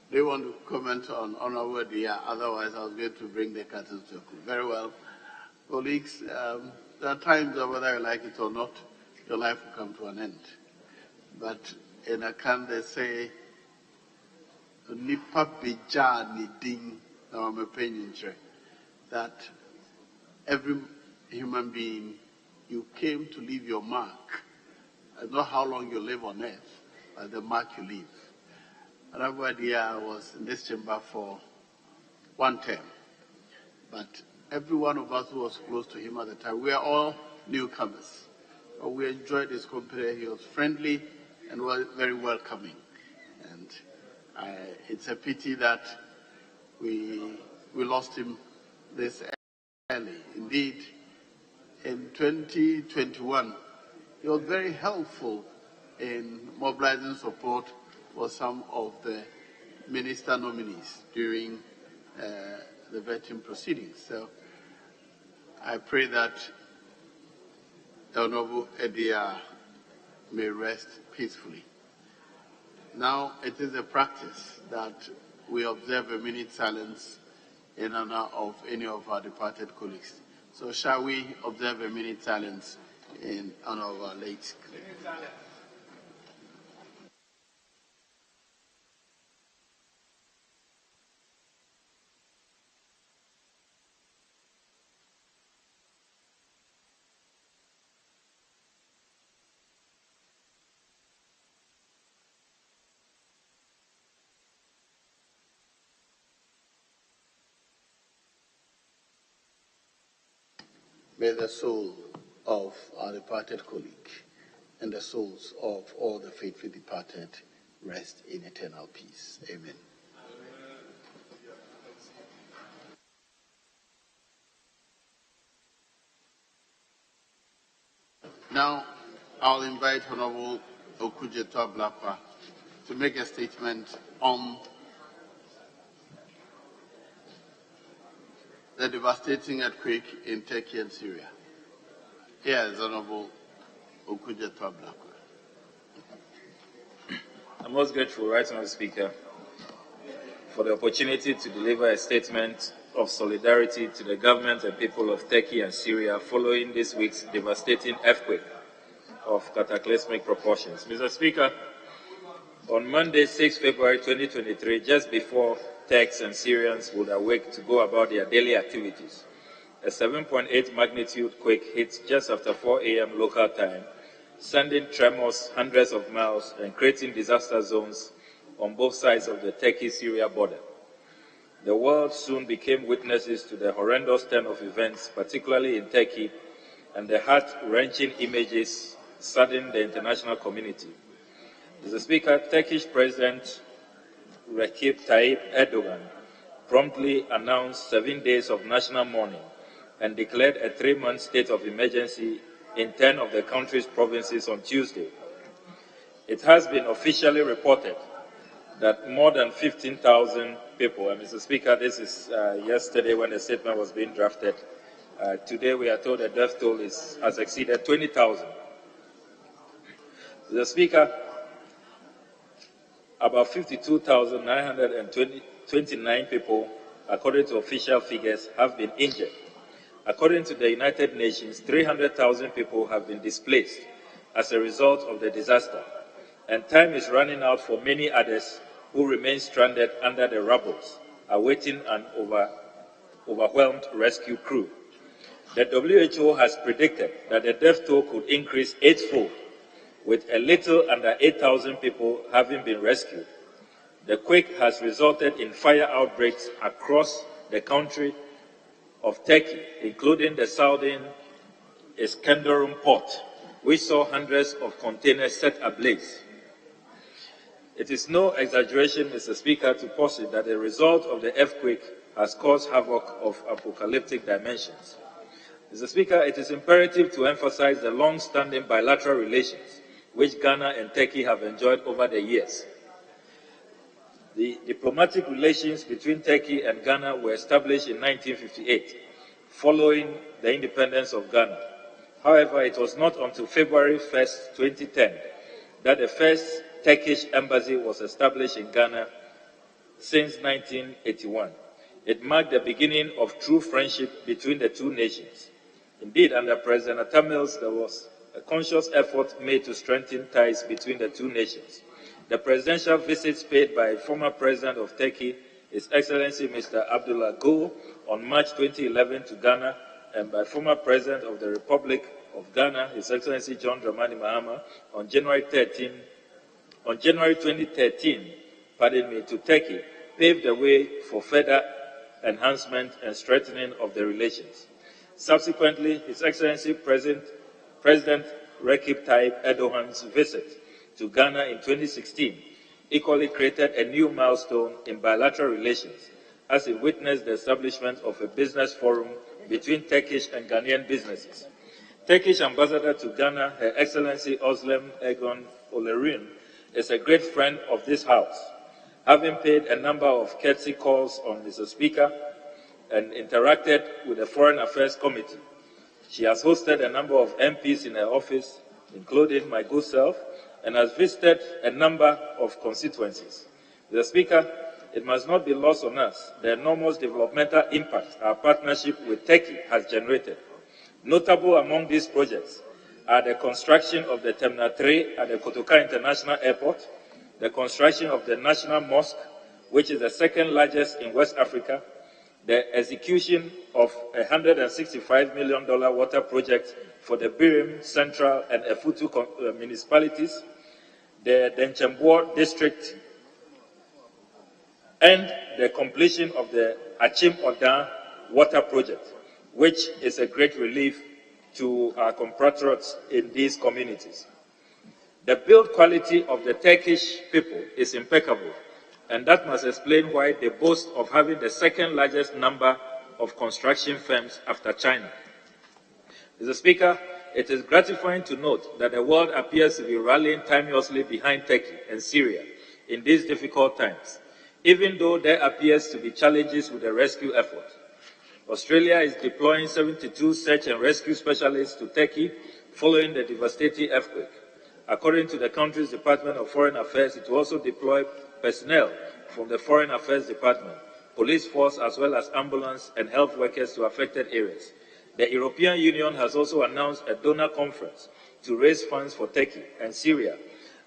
Do you want to comment on Honourable Dia? Otherwise, I was going to bring the curtains to a close. Very well. Colleagues, there are times that whether you like it or not, your life will come to an end. But in a can they say, Nipa bija ni ding na wamepenyinche, that every human being, you came to leave your mark. I don't know how long you live on earth, but the mark you leave. Honorable Adia was in this chamber for one term, but every one of us who was close to him at the time, we are all newcomers. But we enjoyed his company. He was friendly and was very welcoming. And it's a pity that we lost him this early. Indeed, in 2021, he was very helpful in mobilizing support for some of the minister nominees during the vetting proceedings. So I pray that the Honourable Edia may rest peacefully. Now it is a practice that we observe a minute silence in honor of any of our departed colleagues. So shall we observe a minute silence in honor of our late colleagues? May the soul of our departed colleague and the souls of all the faithfully departed rest in eternal peace. Amen. Now, I'll invite Honorable Okujeto Ablakwa to make a statement on the devastating earthquake in Turkey and Syria. Here is Honorable Okujeto Ablakwa. I'm most grateful, Right Honourable Speaker, for the opportunity to deliver a statement of solidarity to the government and people of Turkey and Syria following this week's devastating earthquake of cataclysmic proportions. Mr. Speaker, on Monday, 6 February 2023, just before Turks and Syrians would awake to go about their daily activities, a 7.8 magnitude quake hit just after 4 a.m. local time, sending tremors hundreds of miles and creating disaster zones on both sides of the Turkey-Syria border. The world soon became witnesses to the horrendous turn of events, particularly in Turkey, and the heart-wrenching images saddened the international community. Mr. Speaker, Turkish President Recep Tayyip Erdogan promptly announced 7 days of national mourning and declared a 3-month state of emergency in 10 of the country's provinces on Tuesday. It has been officially reported that more than 15,000 people, and Mr. Speaker, this is yesterday when the statement was being drafted. Today we are told the death toll has exceeded 20,000. Mr. Speaker, about 52,929 people, according to official figures, have been injured. According to the United Nations, 300,000 people have been displaced as a result of the disaster, and time is running out for many others who remain stranded under the rubble, awaiting an overwhelmed rescue crew. The WHO has predicted that the death toll could increase 8-fold, with a little under 8,000 people having been rescued. The quake has resulted in fire outbreaks across the country of Turkey, including the southern Iskenderun port, which saw hundreds of containers set ablaze. It is no exaggeration, Mr. Speaker, to posit that the result of the earthquake has caused havoc of apocalyptic dimensions. Mr. Speaker, it is imperative to emphasize the long-standing bilateral relations which Ghana and Turkey have enjoyed over the years. The diplomatic relations between Turkey and Ghana were established in 1958, following the independence of Ghana. However, it was not until February 1st, 2010, that the first Turkish embassy was established in Ghana since 1981. It marked the beginning of true friendship between the two nations. Indeed, under President Atamils, there was a conscious effort made to strengthen ties between the two nations. The presidential visits paid by former President of Turkey, His Excellency Mr. Abdullah Gül, on March 2011 to Ghana, and by former President of the Republic of Ghana, His Excellency John Dramani Mahama, on January 2013, to Turkey, paved the way for further enhancement and strengthening of the relations. Subsequently, His Excellency President Recep Tayyip Erdogan's visit to Ghana in 2016 equally created a new milestone in bilateral relations, as it witnessed the establishment of a business forum between Turkish and Ghanaian businesses. Turkish Ambassador to Ghana, Her Excellency Özlem Egon Olerin, is a great friend of this House, having paid a number of courtesy calls on Mr. Speaker and interacted with the Foreign Affairs Committee. She has hosted a number of MPs in her office, including my good self, and has visited a number of constituencies. Mr. Speaker, it must not be lost on us the enormous developmental impact our partnership with Turkey has generated. Notable among these projects are the construction of the Terminal 3 at the Kotoka International Airport, the construction of the National Mosque, which is the second largest in West Africa, the execution of a $165 million water project for the Birim, Central, and Efutu municipalities, the Denchembour district, and the completion of the Achim Odan water project, which is a great relief to our compatriots in these communities. The build quality of the Turkish people is impeccable, and that must explain why they boast of having the second largest number of construction firms after China. Mr. Speaker, it is gratifying to note that the world appears to be rallying timelessly behind Turkey and Syria in these difficult times, even though there appears to be challenges with the rescue effort. Australia is deploying 72 search and rescue specialists to Turkey following the devastating earthquake. According to the country's Department of Foreign Affairs, it will also deploy personnel from the Foreign Affairs Department, police force, as well as ambulance and health workers to affected areas. The European Union has also announced a donor conference to raise funds for Turkey and Syria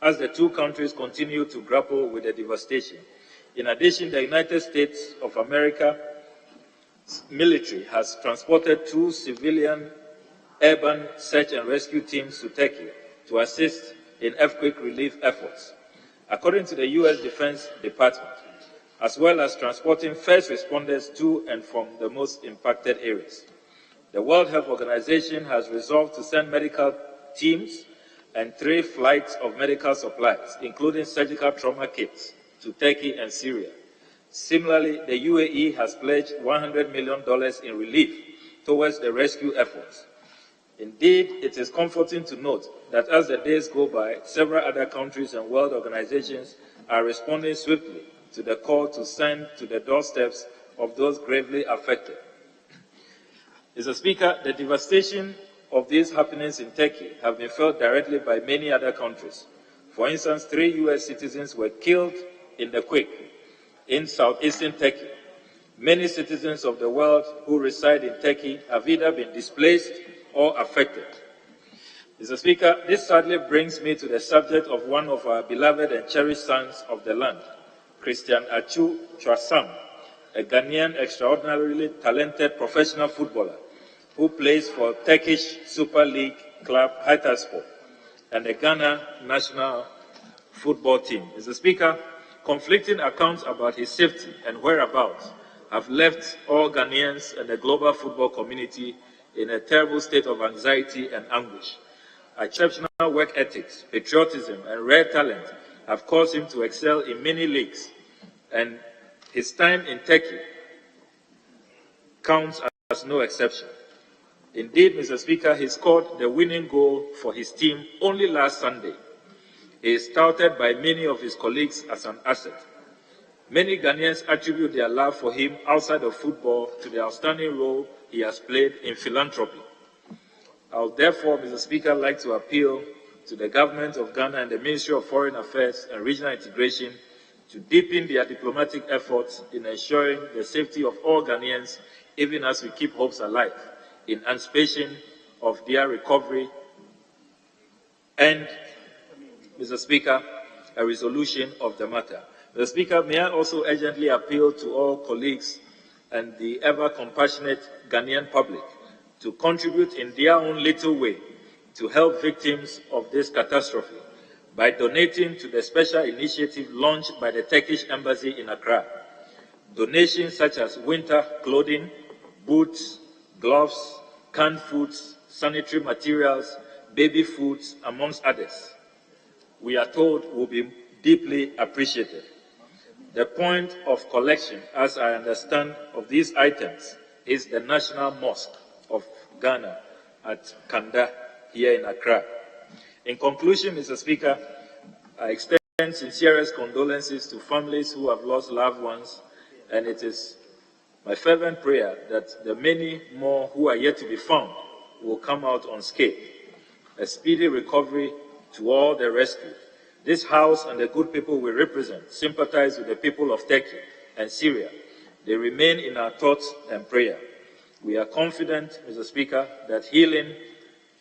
as the two countries continue to grapple with the devastation. In addition, the United States of America military has transported 2 civilian urban search and rescue teams to Turkey to assist in earthquake relief efforts, according to the U.S. Defense Department, as well as transporting first responders to and from the most impacted areas. The World Health Organization has resolved to send medical teams and 3 flights of medical supplies, including surgical trauma kits, to Turkey and Syria. Similarly, the UAE has pledged $100 million in relief towards the rescue efforts. Indeed, it is comforting to note that as the days go by, several other countries and world organizations are responding swiftly to the call to send to the doorsteps of those gravely affected. Mr. Speaker, the devastation of these happenings in Turkey have been felt directly by many other countries. For instance, 3 U.S. citizens were killed in the quake in southeastern Turkey. Many citizens of the world who reside in Turkey have either been displaced or affected. Mr. Speaker, this sadly brings me to the subject of one of our beloved and cherished sons of the land, Christian Achu Chwasam, a Ghanaian extraordinarily talented professional footballer who plays for Turkish Super League club Hatayspor and the Ghana national football team. Mr. Speaker, conflicting accounts about his safety and whereabouts have left all Ghanaians and the global football community in a terrible state of anxiety and anguish. Exceptional work ethics, patriotism, and rare talent have caused him to excel in many leagues, and his time in Turkey counts as no exception. Indeed, Mr. Speaker, he scored the winning goal for his team only last Sunday. He is touted by many of his colleagues as an asset. Many Ghanaians attribute their love for him outside of football to the outstanding role he has played in philanthropy. I would therefore, Mr. Speaker, like to appeal to the government of Ghana and the Ministry of Foreign Affairs and Regional Integration to deepen their diplomatic efforts in ensuring the safety of all Ghanaians, even as we keep hopes alive in anticipation of their recovery and, Mr. Speaker, a resolution of the matter. Mr. Speaker, may I also urgently appeal to all colleagues and the ever-compassionate Ghanaian public to contribute in their own little way to help victims of this catastrophe by donating to the special initiative launched by the Turkish Embassy in Accra. Donations such as winter clothing, boots, gloves, canned foods, sanitary materials, baby foods, amongst others, we are told will be deeply appreciated. The point of collection, as I understand, of these items is the National Mosque of Ghana at Kanda here in Accra. In conclusion, Mr. Speaker, I extend sincerest condolences to families who have lost loved ones, and it is my fervent prayer that the many more who are yet to be found will come out unscathed. A speedy recovery to all the rescued. This House and the good people we represent sympathize with the people of Turkey and Syria. They remain in our thoughts and prayer. We are confident, Mr. Speaker, that healing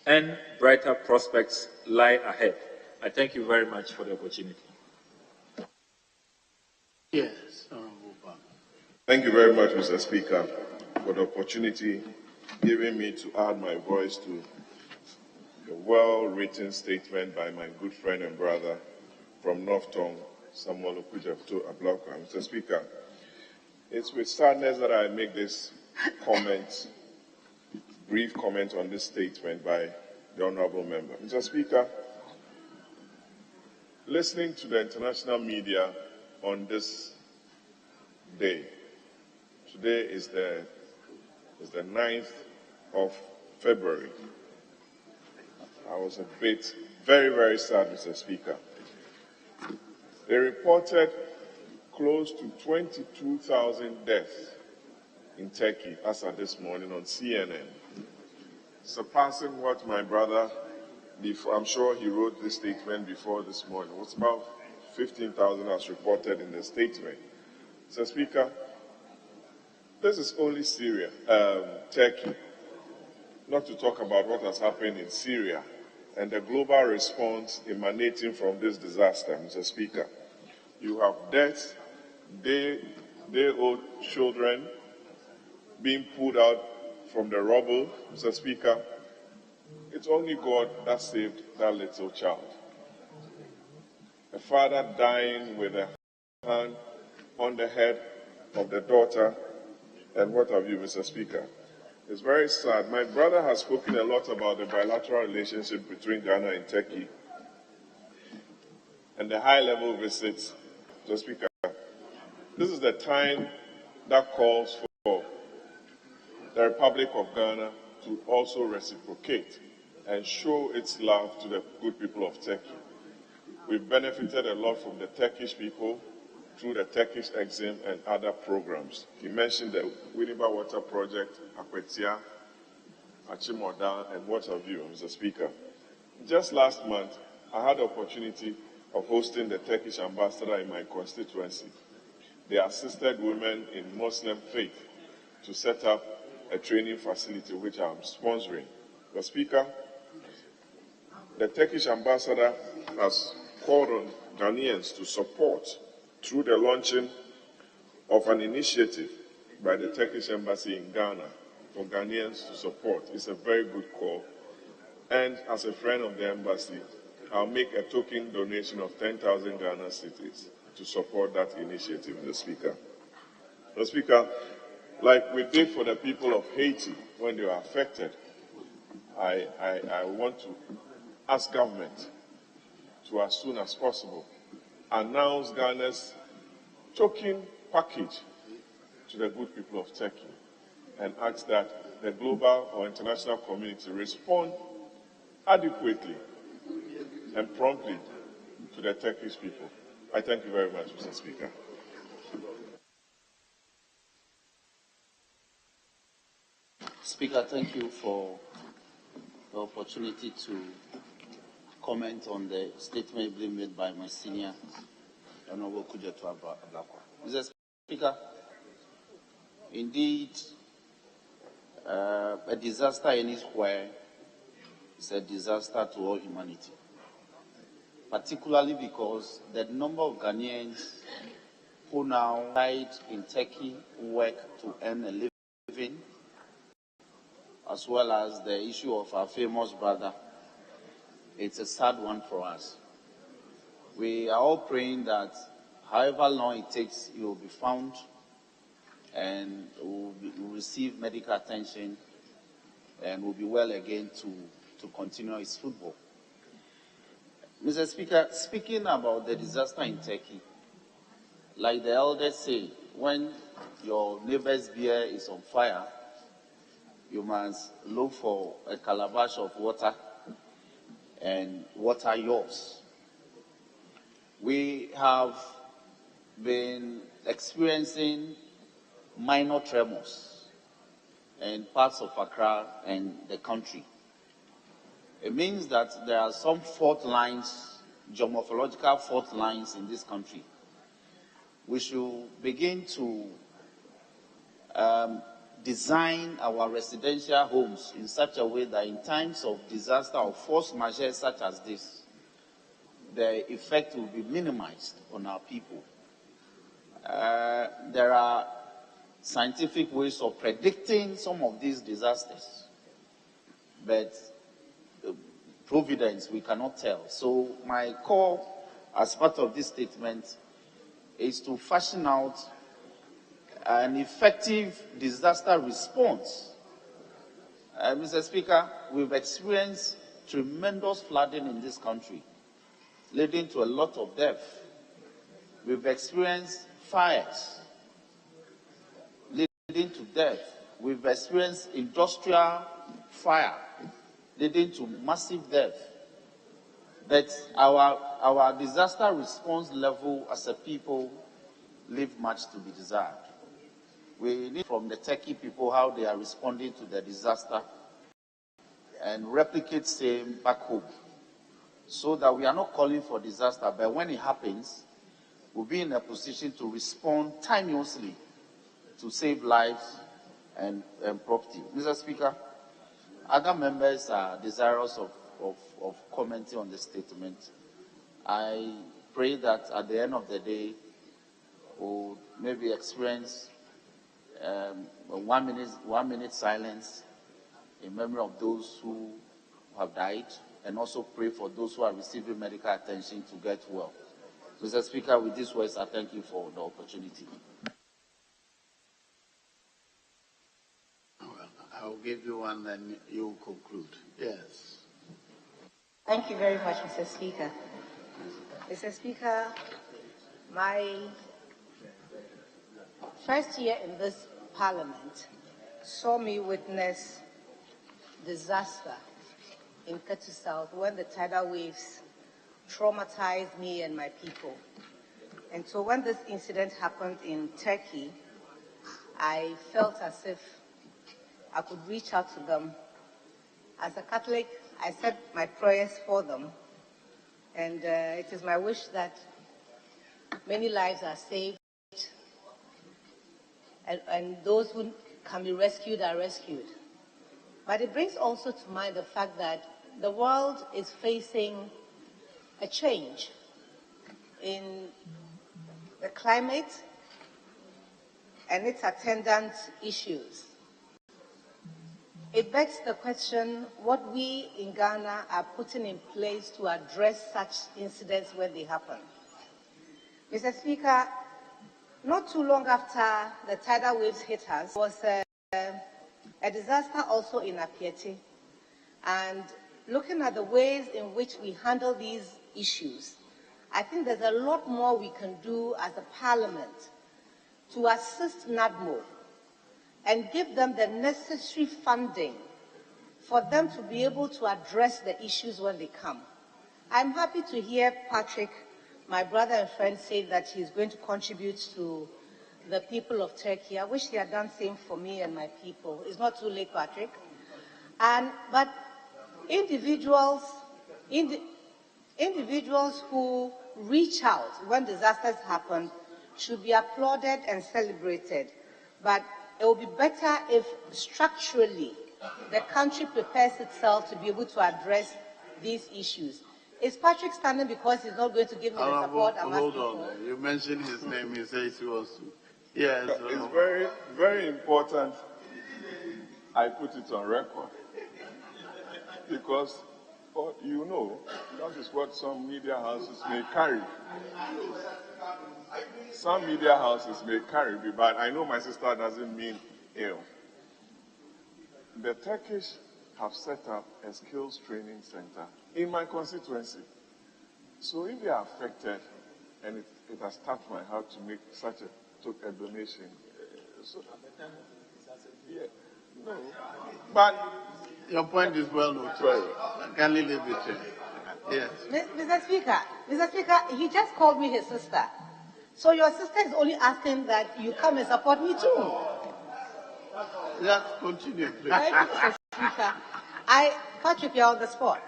and brighter prospects lie ahead. I thank you very much for the opportunity. Yes, Honorable Ban. Thank you very much, Mr. Speaker, for the opportunity given me to add my voice to a well-written statement by my good friend and brother from North Tongue, Samuel Okudzeto Ablauka. Mr. Speaker, it's with sadness that I make this brief comment on this statement by the Honorable Member. Mr. Speaker, listening to the international media on this day, today is the 9th of February. I was a bit very, very sad, Mr. Speaker. They reported close to 22,000 deaths in Turkey as of this morning on CNN, surpassing what my brother, I'm sure he wrote this statement before this morning. It was about 15,000 as reported in the statement. Mr. Speaker, this is only Turkey, not to talk about what has happened in Syria and the global response emanating from this disaster, Mr. Speaker. You have deaths, day-old children being pulled out from the rubble, Mr. Speaker. It's only God that saved that little child. A father dying with a hand on the head of the daughter, and what have you, Mr. Speaker. It's very sad. My brother has spoken a lot about the bilateral relationship between Ghana and Turkey and the high-level visits, Mr. Speaker. This is the time that calls for the Republic of Ghana to also reciprocate and show its love to the good people of Turkey. We've benefited a lot from the Turkish people through the Turkish Exim and other programs. He mentioned the Winneba Water Project, Akwetia, Achimoda, and what have you, Mr. Speaker. Just last month, I had the opportunity of hosting the Turkish ambassador in my constituency. They assisted women in Muslim faith to set up a training facility which I'm sponsoring. Mr. Speaker, the Turkish ambassador has called on Ghanaians to support through the launching of an initiative by the Turkish Embassy in Ghana for Ghanaians to support. It's a very good call. And as a friend of the embassy, I'll make a token donation of 10,000 Ghana cedis to support that initiative, Mr. Speaker. Mr. Speaker, like we did for the people of Haiti when they were affected, I want to ask government to, as soon as possible, announce Ghana's token package to the good people of Turkey and ask that the global or international community respond adequately and promptly to the Turkish people. I thank you very much, Mr. Speaker. Speaker, thank you for the opportunity to comment on the statement being made by my senior, Honorable Kujetu Ablakwa. Mr. Speaker, indeed, a disaster anywhere is a disaster to all humanity, particularly because the number of Ghanaians who now reside in Turkey work to earn a living, as well as the issue of our famous brother. It's a sad one for us. We are all praying that however long it takes, he will be found and will receive medical attention and will be well again to continue his football. Mr. Speaker, speaking about the disaster in Turkey, like the elders say, when your neighbor's beer is on fire, you must look for a calabash of water and water yours. We have been experiencing minor tremors in parts of Accra and the country. It means that there are some fault lines, geomorphological fault lines in this country. We should begin to design our residential homes in such a way that in times of disaster or force majeure such as this, the effect will be minimized on our people. There are scientific ways of predicting some of these disasters, but providence, we cannot tell. So my call as part of this statement is to fashion out an effective disaster response. Mr. Speaker, we've experienced tremendous flooding in this country, leading to a lot of death. We've experienced fires, leading to death. We've experienced industrial fire, leading to massive death. But our disaster response level as a people leave much to be desired. We need from the Turkey people how they are responding to the disaster and replicate same back home, so that we are not calling for disaster, but when it happens, we'll be in a position to respond timeously to save lives and property. Mr. Speaker, other members are desirous of commenting on the statement. I pray that at the end of the day, we'll maybe experience 1 minute silence in memory of those who have died, and also pray for those who are receiving medical attention to get well. Mr. Speaker, with these words, I thank you for the opportunity. Well, I'll give you one, then you conclude. Yes. Thank you very much, Mr. Speaker. Mr. Speaker, my first year in this Parliament saw me witness disaster in Ketu South when the tidal waves traumatized me and my people. And so when this incident happened in Turkey, I felt as if I could reach out to them. As a Catholic, I said my prayers for them. And it is my wish that many lives are saved and those who can be rescued are rescued. But it brings also to mind the fact that the world is facing a change in the climate and its attendant issues. It begs the question what we in Ghana are putting in place to address such incidents when they happen. Mr. Speaker, not too long after the tidal waves hit us was a disaster also in Apieti. And looking at the ways in which we handle these issues, I think there's a lot more we can do as a Parliament to assist NADMO and give them the necessary funding for them to be able to address the issues when they come. I'm happy to hear Patrick, my brother and friend, say that he's going to contribute to the people of Turkey. I wish he had done the same for me and my people. It's not too late, Patrick. But individuals who reach out when disasters happen should be applauded and celebrated. But it would be better if structurally the country prepares itself to be able to address these issues. Is Patrick standing because he's not going to give me the support I'm asking for? Hold on. You mentioned his name. He says he wants to. Yes. It's very, very important I put it on record. Because, you know, that is what some media houses may carry. Some media houses may carry, but I know my sister doesn't mean ill. The Turkish have set up a skills training center in my constituency. So if they are affected, and it has touched my heart to make such a donation. No. But your point is well noted. Can you leave it here? Yes. Mr. Speaker, he just called me his sister. So your sister is only asking that you come and support me too. Yes, continue, please. Thank you, Mr. Speaker. Patrick, you're on the spot.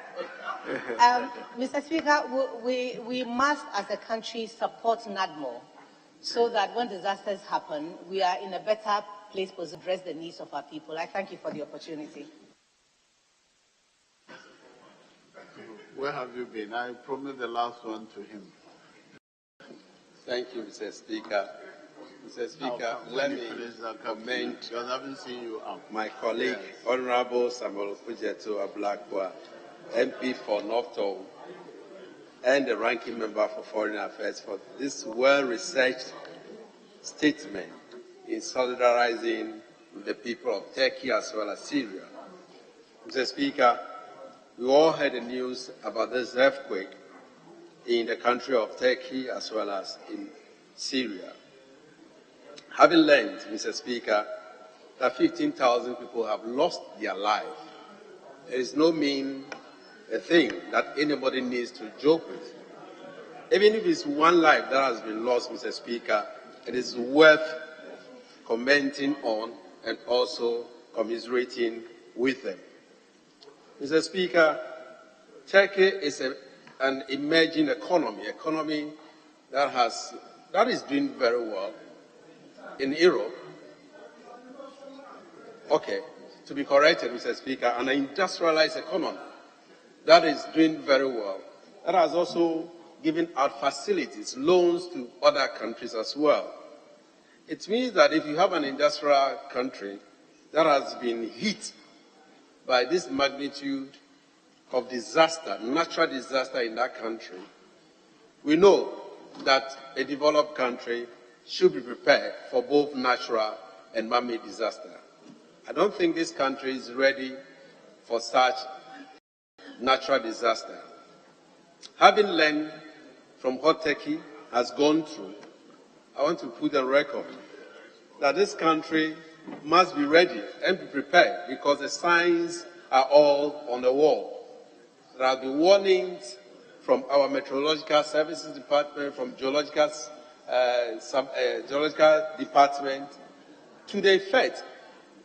Mr. Speaker, we must, as a country, support NADMO so that when disasters happen, we are in a better place to address the needs of our people. I thank you for the opportunity. Where have you been? I promised the last one to him. Thank you, Mr. Speaker. Mr. Speaker, let me commend because I haven't seen you out. My colleague, Honorable Samuel Fujeto Ablakwa, MP for Northtown, and the ranking member for Foreign Affairs for this well-researched statement in solidarizing with the people of Turkey as well as Syria. Mr. Speaker, we all heard the news about this earthquake in the country of Turkey as well as in Syria. Having learned, Mr. Speaker, that 15,000 people have lost their life, there is no mean a thing that anybody needs to joke with. Even if it's one life that has been lost, Mr. Speaker, it is worth commenting on and also commiserating with them. Mr. Speaker, Turkey is an emerging economy that is doing very well in Europe. Okay, to be corrected, Mr. Speaker, an industrialized economy. that is doing very well, that has also given out facilities, loans to other countries as well. It means that if you have an industrial country that has been hit by this magnitude of disaster, natural disaster in that country, we know that a developed country should be prepared for both natural and man-made disaster. I don't think this country is ready for such natural disaster. Having learned from what Turkey has gone through, I want to put on record that this country must be ready and be prepared because the signs are all on the wall. There have been warnings from our meteorological services department, from geological department, to the effect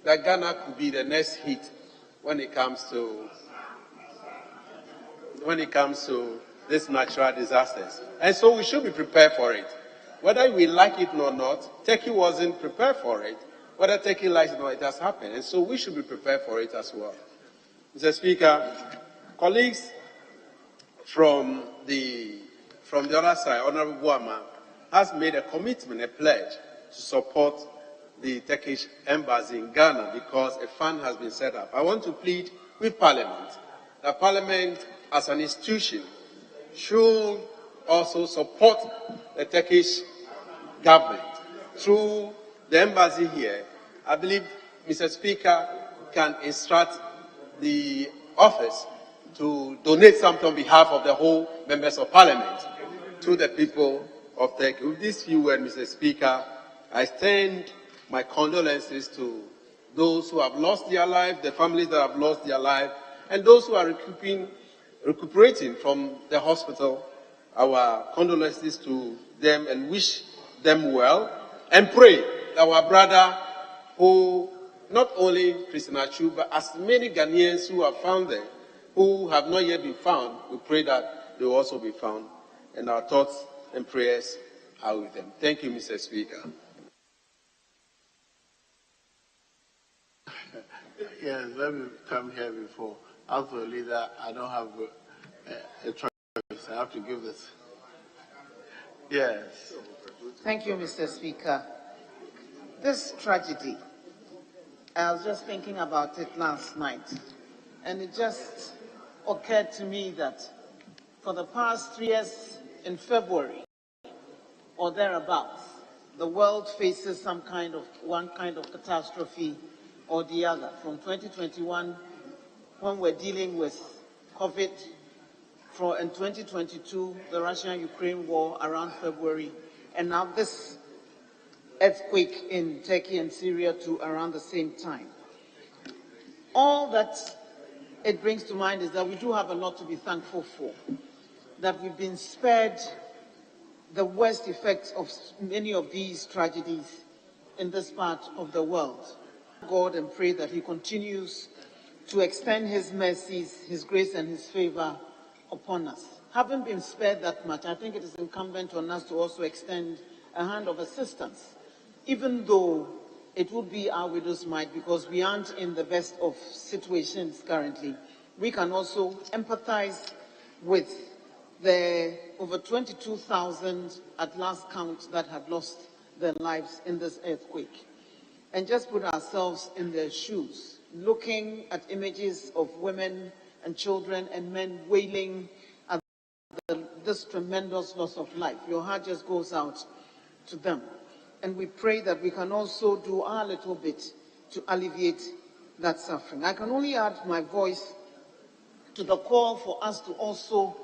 that Ghana could be the next hit when it comes to these natural disasters. And so we should be prepared for it. Whether we like it or not, Turkey wasn't prepared for it. Whether Turkey likes it or not, it has happened. And so we should be prepared for it as well. Mr. Speaker, colleagues from the other side, Honorable Buama, has made a commitment, a pledge to support the Turkish embassy in Ghana because a fund has been set up. I want to plead with Parliament that Parliament as an institution should also support the Turkish government through the embassy here. I believe Mr. Speaker can instruct the office to donate something on behalf of the whole members of Parliament to the people of Turkey. With this few words, Mr. Speaker, I extend my condolences to those who have lost their life, the families that have lost their life, and those who are recuperating from the hospital. Our condolences to them and wish them well, and pray that our brother, who not only Christian Achu, but as many Ghanaians who are found there, who have not yet been found, we pray that they will also be found. And our thoughts and prayers are with them. Thank you, Mr. Speaker. Yes, let me come here before. As a leader, I don't have a choice. I have to give this. Yes. Thank you, Mr. Speaker. This tragedy, I was just thinking about it last night, and it just occurred to me that for the past 3 years in February or thereabouts, the world faces one kind of catastrophe or the other. From 2021, when we're dealing with COVID, in 2022, the Russia-Ukraine war around February, and now this earthquake in Turkey and Syria too around the same time. All that it brings to mind is that we do have a lot to be thankful for, that we've been spared the worst effects of many of these tragedies in this part of the world. God, and pray that He continues to extend His mercies, His grace and His favor upon us. Having been spared that much, I think it is incumbent on us to also extend a hand of assistance, even though it would be our widow's mite because we aren't in the best of situations currently. We can also empathize with the over 22,000 at last count that had lost their lives in this earthquake, and just put ourselves in their shoes, looking at images of women and children and men wailing at this tremendous loss of life. Your heart just goes out to them. And we pray that we can also do our little bit to alleviate that suffering. I can only add my voice to the call for us to also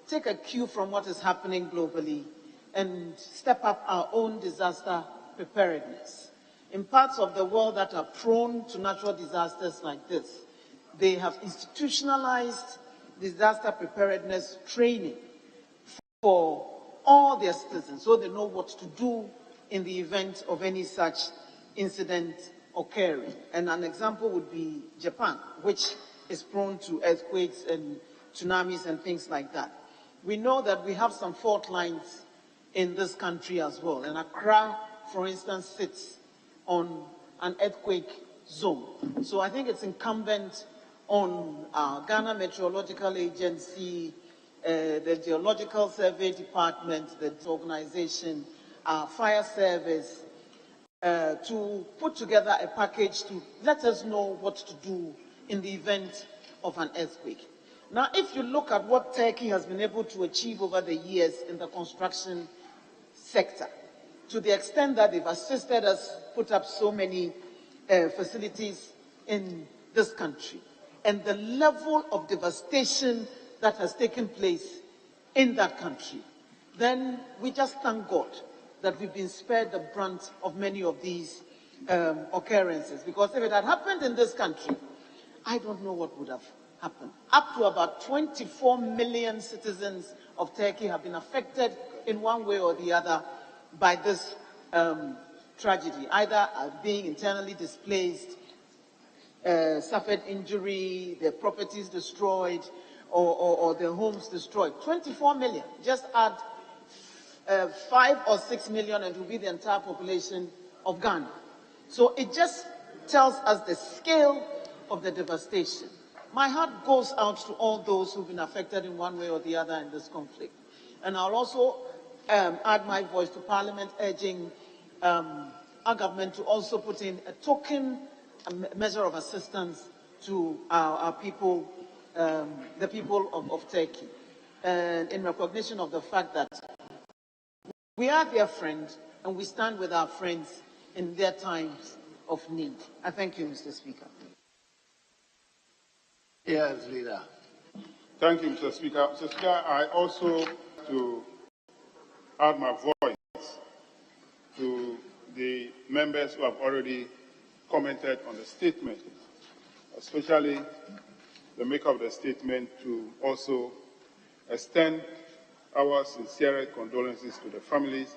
take a cue from what is happening globally and step up our own disaster preparedness. In parts of the world that are prone to natural disasters like this, they have institutionalized disaster preparedness training for all their citizens so they know what to do in the event of any such incident occurring. And an example would be Japan, which is prone to earthquakes and tsunamis and things like that. We know that we have some fault lines in this country as well. And Accra, for instance, sits on an earthquake zone. So I think it's incumbent on Ghana Meteorological Agency, the Geological Survey Department, the organization, fire service, to put together a package to let us know what to do in the event of an earthquake. Now, if you look at what Turkey has been able to achieve over the years in the construction sector, to the extent that they've assisted us put up so many facilities in this country, and the level of devastation that has taken place in that country, then we just thank God that we've been spared the brunt of many of these occurrences. Because if it had happened in this country, I don't know what would have happened. Up to about 24 million citizens of Turkey have been affected in one way or the other by this tragedy, either being internally displaced, suffered injury, their properties destroyed, or their homes destroyed. 24 million. Just add 5 or 6 million and it will be the entire population of Ghana. So it just tells us the scale of the devastation. My heart goes out to all those who've been affected in one way or the other in this conflict. And I'll also add my voice to Parliament urging our government to also put in a token measure of assistance to our people, the people of Turkey, and in recognition of the fact that we are their friends and we stand with our friends in their times of need. I thank you, Mr. Speaker. Yes, Leader. Thank you, Mr. Speaker. Mr. Speaker, I also to add my voice to the members who have already commented on the statement, especially the maker of the statement, to also extend our sincere condolences to the families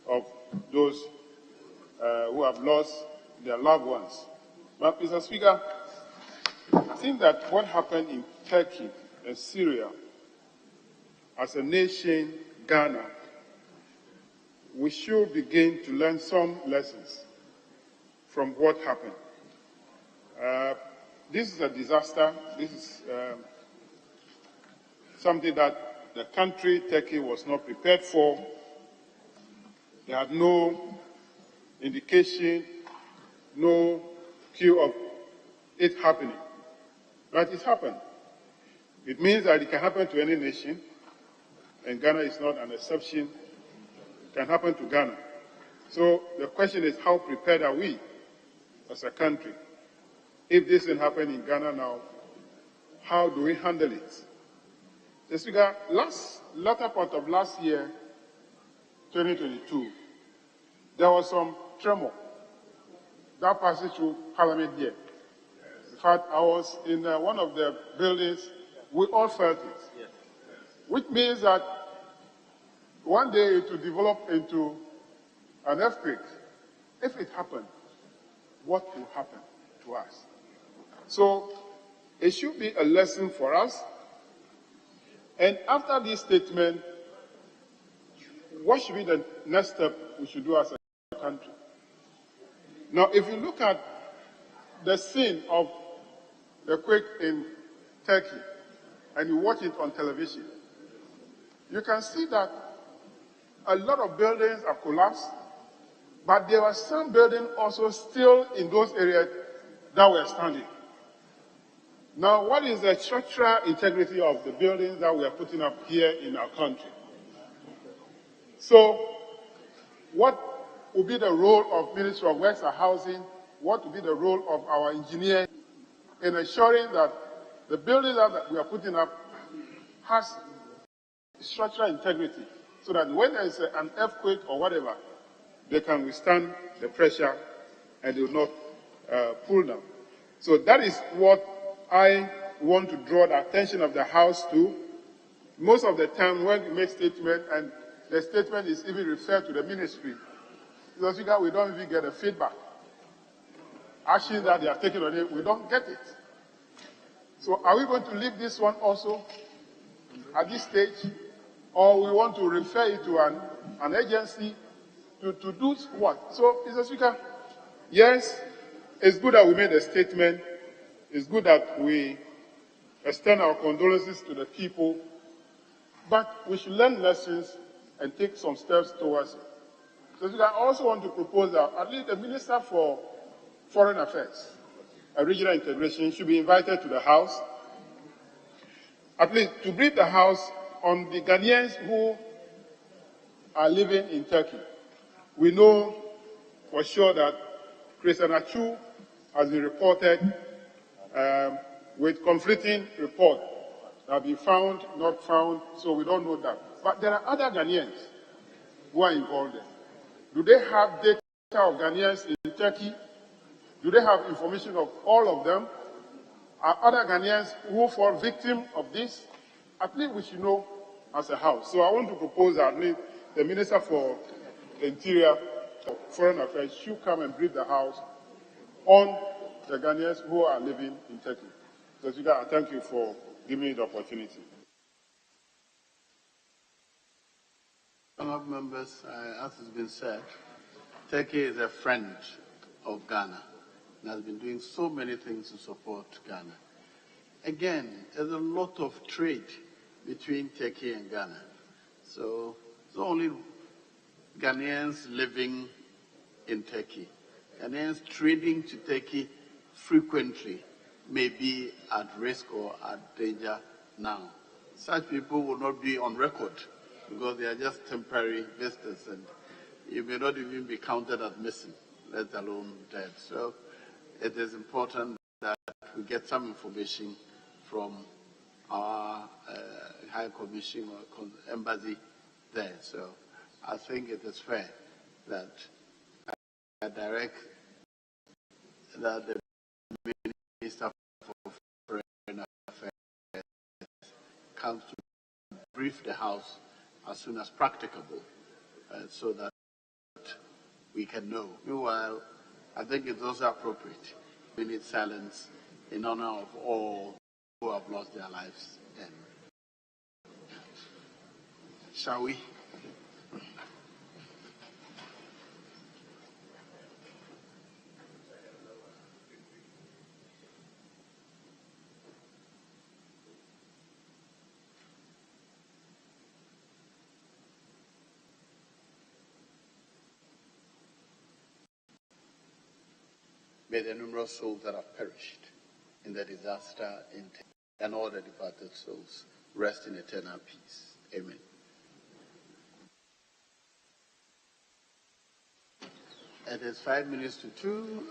of those who have lost their loved ones. But, Mr. Speaker, I think that what happened in Turkey and Syria, as a nation, Ghana, we should begin to learn some lessons from what happened. This is a disaster. This is something that the country, Turkey, was not prepared for. They had no indication, no cue of it happening. But it happened. It means that it can happen to any nation, and Ghana is not an exception. It can happen to Ghana. So the question is, how prepared are we as a country? If this can happen in Ghana now, how do we handle it? Mr. Speaker, latter part of last year, 2022, there was some tremor that passed through Parliament here. In fact, I was in one of the buildings. We all felt it, which means that one day it will develop into an earthquake. If it happened, what will happen to us? So it should be a lesson for us. And after this statement, what should be the next step we should do as a country? Now, if you look at the scene of the quake in Turkey and you watch it on television, you can see that a lot of buildings have collapsed, but there were some buildings also still in those areas that were standing. Now, what is the structural integrity of the buildings that we are putting up here in our country? So, what will be the role of Ministry of Works and Housing? What will be the role of our engineers in ensuring that the buildings that we are putting up has structural integrity, so that when there is an earthquake or whatever, they can withstand the pressure and they will not pull down. So that is what I want to draw the attention of the House to. Most of the time when we make statement and the statement is even referred to the ministry, Mr. Speaker, we don't even get a feedback. Actions that they are taking on it, we don't get it. So are we going to leave this one also at this stage, or we want to refer it to an agency to do what? So, Mr. Speaker, yes, it's good that we made a statement, It's good that we extend our condolences to the people, but we should learn lessons and take some steps towards it. So I also want to propose that at least the Minister for Foreign Affairs and Regional Integration should be invited to the House, at least to brief the House on the Ghanaians who are living in Turkey. We know for sure that Christian Achu has been reported with conflicting reports that have been found, not found, so we don't know that. But there are other Ghanaians who are involved there. Do they have data of Ghanaians in Turkey? Do they have information of all of them? Are other Ghanaians who fall victim of this? At least we should know as a House. So I want to propose that at least the Minister for the Interior, Foreign Affairs should come and brief the House on the Ghanaians who are living in Turkey. So Speaker, I thank you for giving me the opportunity. Honourable members, as has been said, Turkey is a friend of Ghana and has been doing so many things to support Ghana. Again, there's a lot of trade between Turkey and Ghana. So it's not only Ghanaians living in Turkey. Ghanaians trading to Turkey frequently may be at risk or at danger now. Such people will not be on record because they are just temporary visitors and you may not even be counted as missing, let alone dead. So it is important that we get some information from our High Commission or embassy there. So I think it is fair that I direct that the Minister for Foreign Affairs comes to brief the House as soon as practicable so that we can know. Meanwhile, I think it's also appropriate we need silence in honor of all who have lost their lives. And shall we? May the numerous souls that have perished in the disaster and all the departed souls rest in eternal peace. Amen. It is 5 minutes to 2.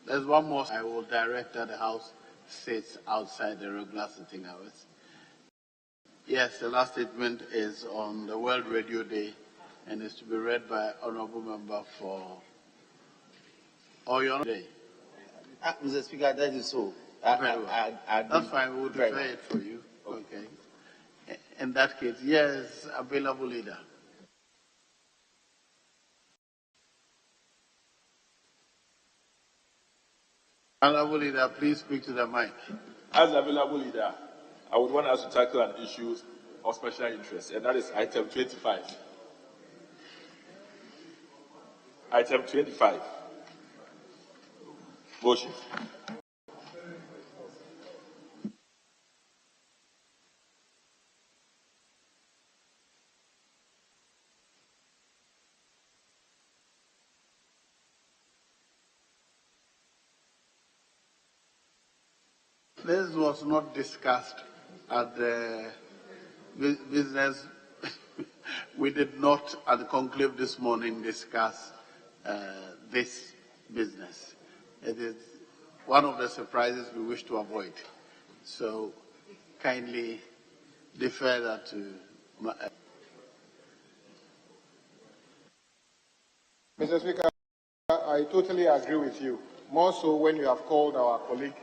There's one more. I will direct that the House sits outside the regular sitting hours. Yes, the last statement is on the World Radio Day and is to be read by Honorable Member for Oyo Day. Mr. Speaker, that is so. That's fine, we'll defer it for you. Okay. In that case, yes, available leader. Honorable leader, please speak to the mic. As available leader, I would want us to tackle an issue of special interest, and that is item 25. Item 25. Motion. This was not discussed at the business. We did not, at the conclave this morning, discuss this business. It is one of the surprises we wish to avoid. So kindly defer that to Mr. Speaker, I totally agree with you. More so when you have called our colleague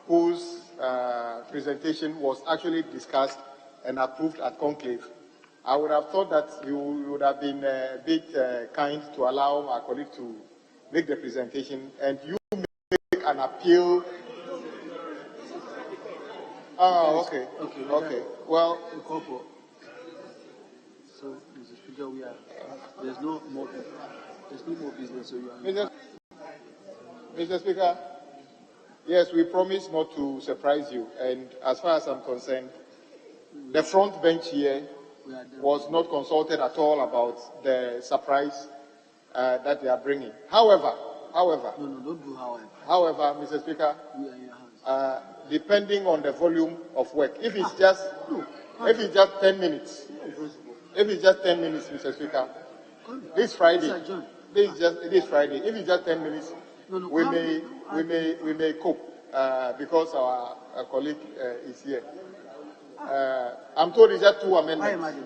whose presentation was actually discussed and approved at conclave. I would have thought that you would have been a bit kind to allow our colleague to make the presentation and you make an appeal. Oh, okay. Okay. Well, so, Mr. Speaker, there's no more business, so you are. Mr. Speaker, Yes, we promise not to surprise you. And as far as I'm concerned, the front bench here was not consulted at all about the surprise that they are bringing. However, Mr. Speaker, depending on the volume of work, if it's just 10 minutes, Mr. Speaker, this Friday, this Friday, if it's just 10 minutes, we may cope because our colleague is here. I'm told it's just 2 amendments.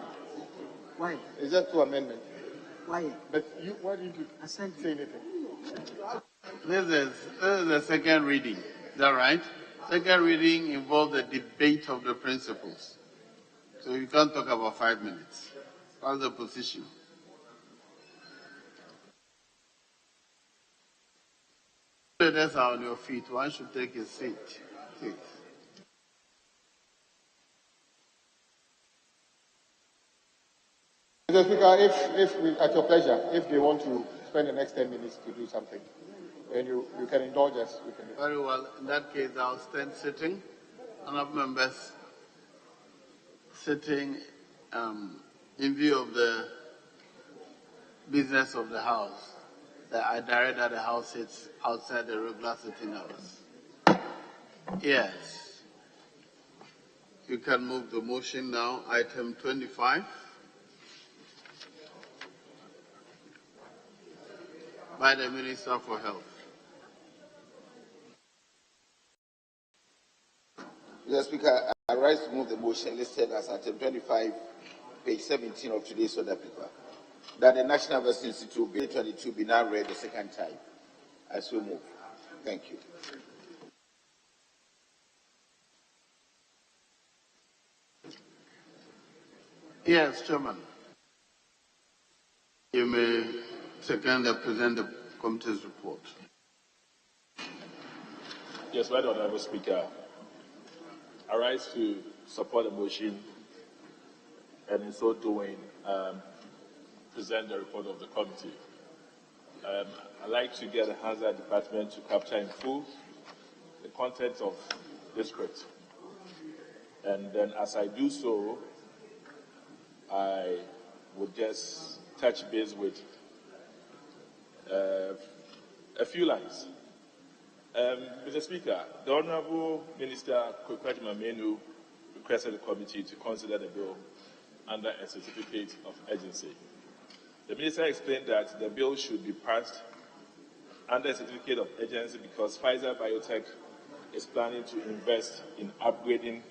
Why? It's just 2 amendments. Why? But why didn't you say anything? This is the second reading. Is that right? Second reading involves the debate of the principles. So you can't talk about 5 minutes. That's the position. Leaders are on your feet. One should take a seat, please. Mr. Speaker, at your pleasure, if they want to spend the next 10 minutes to do something, and you can indulge us. Very well. In that case, I'll stand sitting. Honourable members sitting in view of the business of the House. I direct that the House sits outside the regular sitting hours. Yes. You can move the motion now. Item 25. By the Minister for Health. Mr. Speaker, I rise to move the motion listed as item 25, page 17 of today's order paper, that the National Vaccine Institute Bill 22 be now read the second time. I so move. Thank you. Yes, Chairman. You may second and present the committee's report. Yes, Right Honourable Speaker. I rise to support the motion and in so doing present the report of the committee. I'd like to get the Hazard Department to capture in full the contents of this script. And then as I do so, I would just touch base with a few lines. Mr. Speaker, the Honourable Minister Kwekwaji Menu requested the committee to consider the bill under a certificate of urgency. The Minister explained that the bill should be passed under a certificate of urgency because Pfizer Biotech is planning to invest in upgrading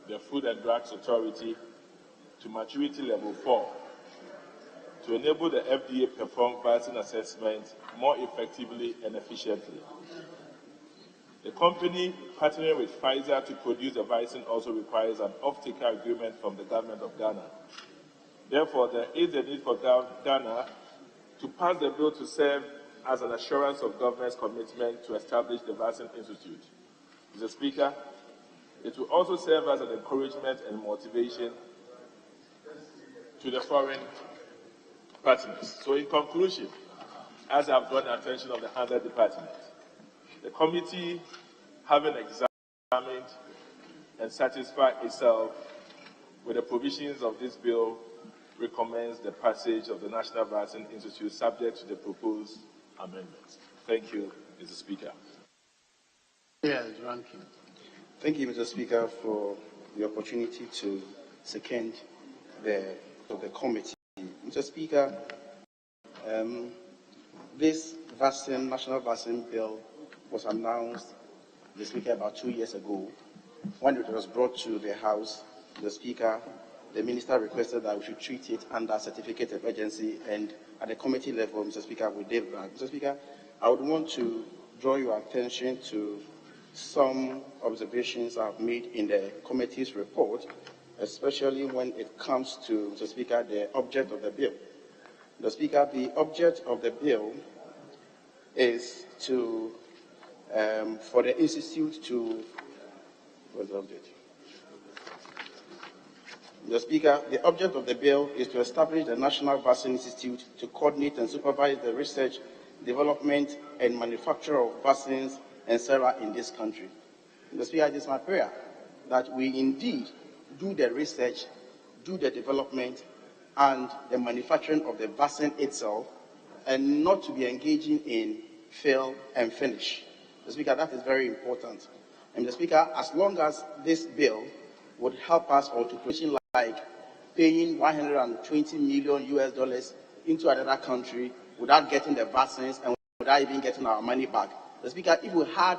the Food and Drugs Authority to maturity level 4 to enable the FDA to perform vaccine assessment more effectively and efficiently. The company partnering with Pfizer to produce the vaccine also requires an off-taker agreement from the government of Ghana. Therefore, there is a need for Ghana to pass the bill to serve as an assurance of government's commitment to establish the Vaccine Institute. Mr. Speaker, it will also serve as an encouragement and motivation to the foreign partners. So in conclusion, as I've drawn the attention of the Hazard Department, the committee, having examined and satisfied itself with the provisions of this bill, recommends the passage of the National Vaccine Institute subject to the proposed amendments. Thank you, Mr. Speaker. Yes, Ranking. Thank you, Mr. Speaker, for the opportunity to second the committee. Mr. Speaker, this national vaccine bill was announced, Mr. Speaker, about 2 years ago. When it was brought to the House, the Speaker, the Minister requested that we should treat it under certificate of urgency, and at the committee level, Mr. Speaker, we did that. Mr. Speaker, I would want to draw your attention to some observations I've made in the committee's report, especially when it comes to, Mr. Speaker, the object of the bill. Mr. Speaker, the object of the bill is to, for the Institute to, what's the object? Mr. Speaker, the object of the bill is to establish the National Vaccine Institute to coordinate and supervise the research, development, and manufacture of vaccines and Sarah in this country. Mr. Speaker, it is my prayer that we indeed do the research, do the development, and the manufacturing of the vaccine itself, and not to be engaging in fill and finish. Mr. Speaker, that is very important. And Mr. Speaker, as long as this bill would help us or to position like paying $120 million US into another country without getting the vaccines and without even getting our money back. Mr. Speaker, if we had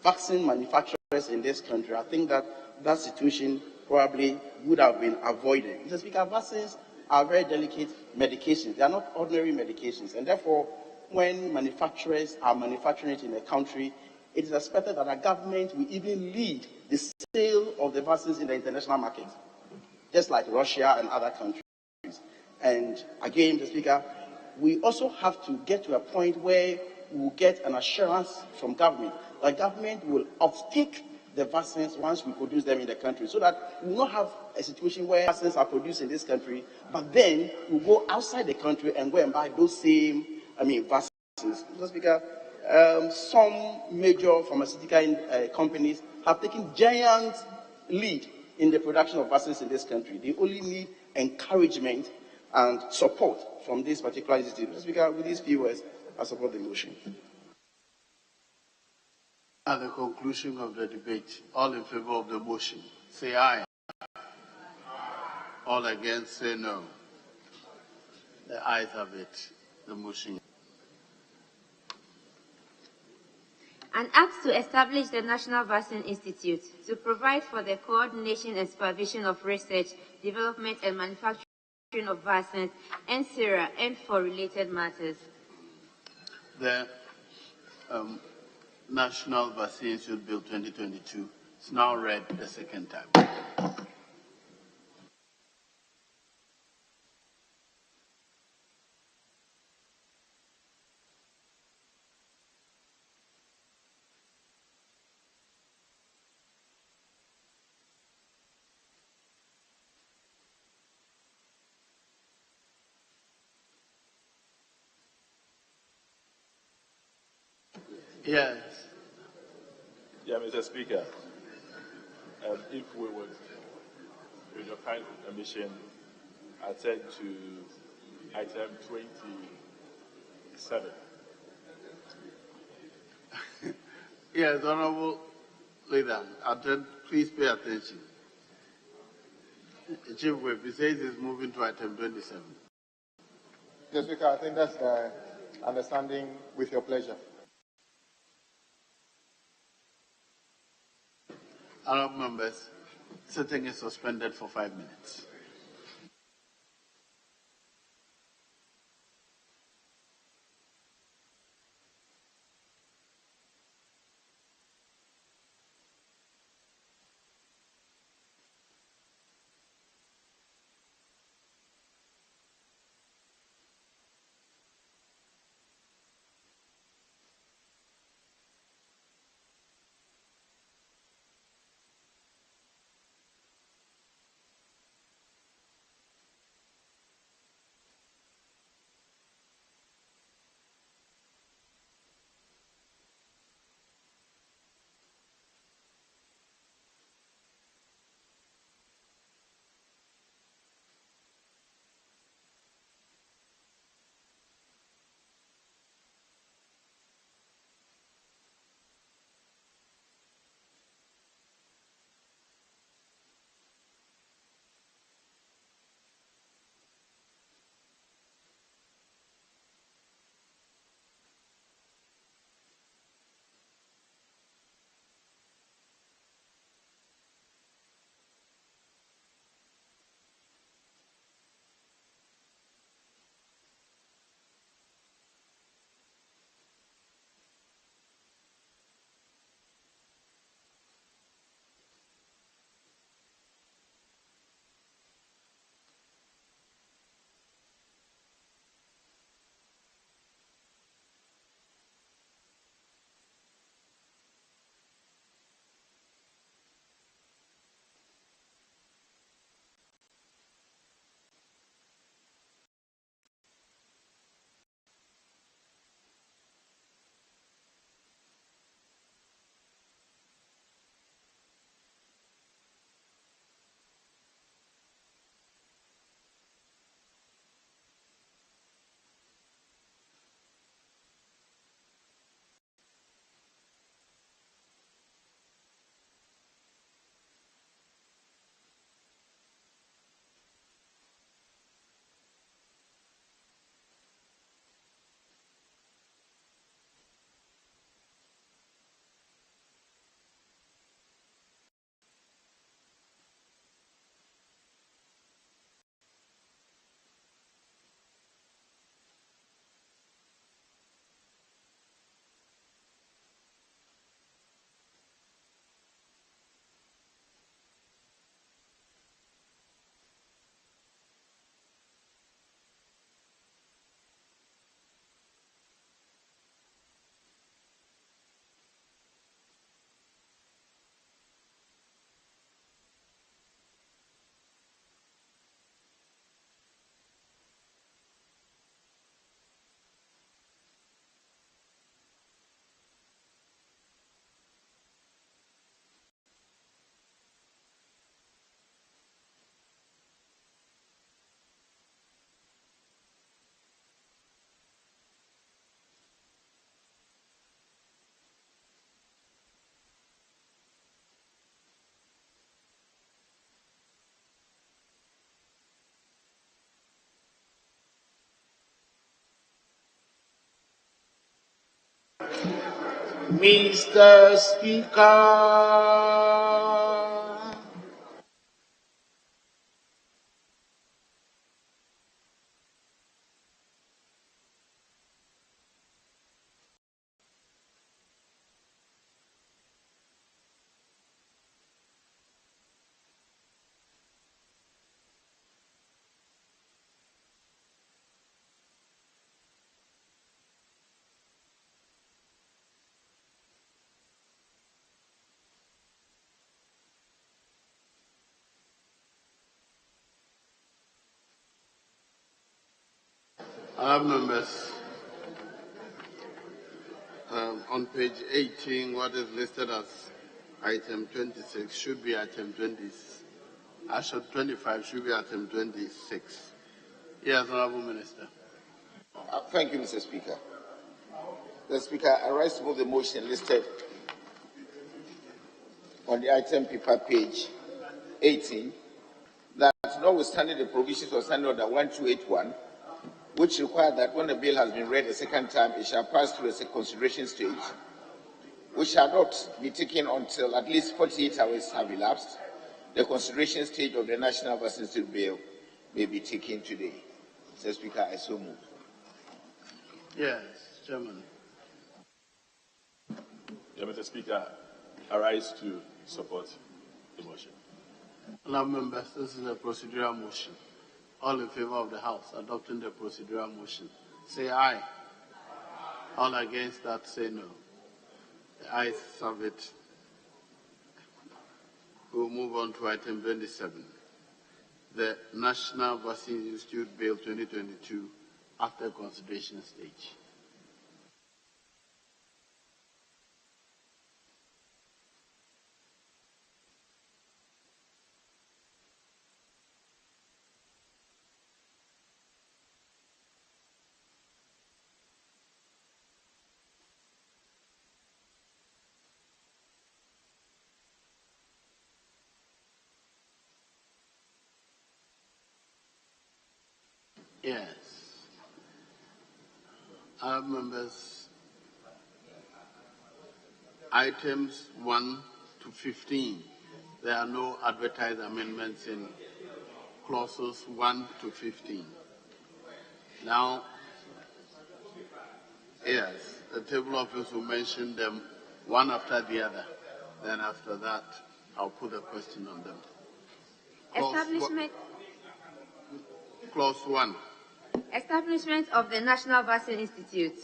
vaccine manufacturers in this country, I think that that situation probably would have been avoided. Mr. Speaker, vaccines are very delicate medications. They are not ordinary medications. And therefore, when manufacturers are manufacturing it in a country, it is expected that our government will even lead the sale of the vaccines in the international market, just like Russia and other countries. And again, Mr. Speaker, we also have to get to a point where we will get an assurance from government that government will uptake the vaccines once we produce them in the country, so that we will not have a situation where vaccines are produced in this country, but then we go outside the country and go and buy those same, vaccines. Mr. Speaker, some major pharmaceutical companies have taken giant lead in the production of vaccines in this country. They only need encouragement and support from this particular institute. Mr. Speaker, with these few words, I support the motion. At the conclusion of the debate, all in favor of the motion, say aye. All against, say no. The ayes have it. The motion. An act to establish the National Vaccine Institute to provide for the coordination and supervision of research, development, and manufacturing of vaccines and sera and for related matters. The National Vaccine Institute Bill 2022 is now read the second time. Yes. Yeah, Mr. Speaker, if we would, with your kind permission, attend to item 27. Yes, Honorable Leader, please pay attention. Chief Whip, he says he's moving to item 27. Mr. Speaker, I think that's the understanding with your pleasure. Honorable members, sitting is suspended for 5 minutes. Mr. Speaker. Members, on page 18, what is listed as item 26 should be item 20. 25 should be item 26. Yes, Honorable Minister. Thank you, Mr. Speaker. Mr. Speaker, I rise to move the motion listed on the item paper page 18 that notwithstanding the provisions of Standing Order 1281, which require that when the bill has been read a second time, it shall pass through a consideration stage, which shall not be taken until at least 48 hours have elapsed. The consideration stage of the National Vaccine Bill may be taken today. Mr. Speaker, I so move. Yes, Chairman. Yeah, Mr. Speaker, I rise to support the motion. Honourable Members, this is a procedural motion. All in favour of the House adopting the procedural motion, say aye. All against that, say no. The ayes have it. We'll move on to item 27. The National Vaccine Institute Bill 2022 after consideration stage. Yes. Our members, items 1 to 15, there are no advertised amendments in clauses 1 to 15. Now, yes, the table office will mention them one after the other. Then after that, I'll put a question on them. Clause 1. Establishment of the National Vaccine Institute.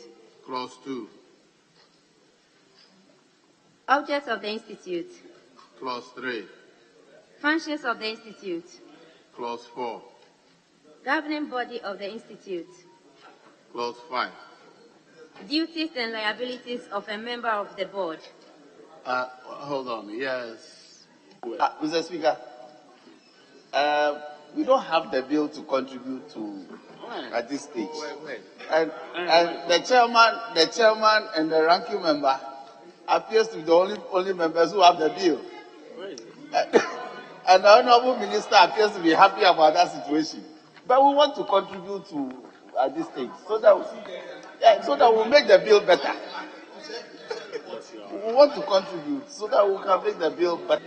Clause 2. Objects of the Institute. Clause 3. Functions of the Institute. Clause 4. Governing body of the Institute. Clause 5. Duties and liabilities of a member of the board. Hold on, yes. Mr. Speaker, we don't have the bill to contribute to at this stage. And the chairman and the ranking member appears to be the only members who have the bill. And the honorable minister appears to be happy about that situation. But we want to contribute to at this stage so that we'll make the bill better. We want to contribute so that we can make the bill better.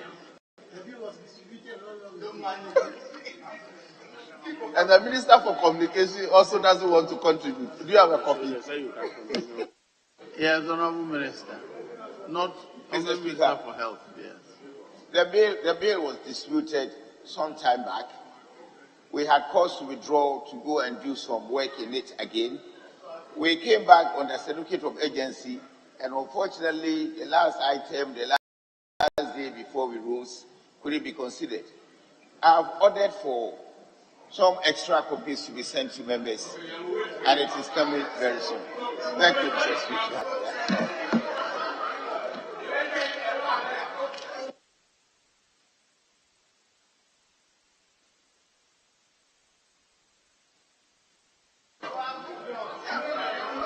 And the Minister for Communication also doesn't want to contribute. Do you have a copy? Yes, Honorable Minister. Not Mr. Minister for Health, yes. The bill was disputed some time back. We had cause to withdraw to go and do some work in it again. We came back on the certificate of agency, and unfortunately, the last item, the last day before we rose, couldn't be considered. I've ordered for some extra copies to be sent to members, and it is coming very soon. Thank you, Mr. Speaker.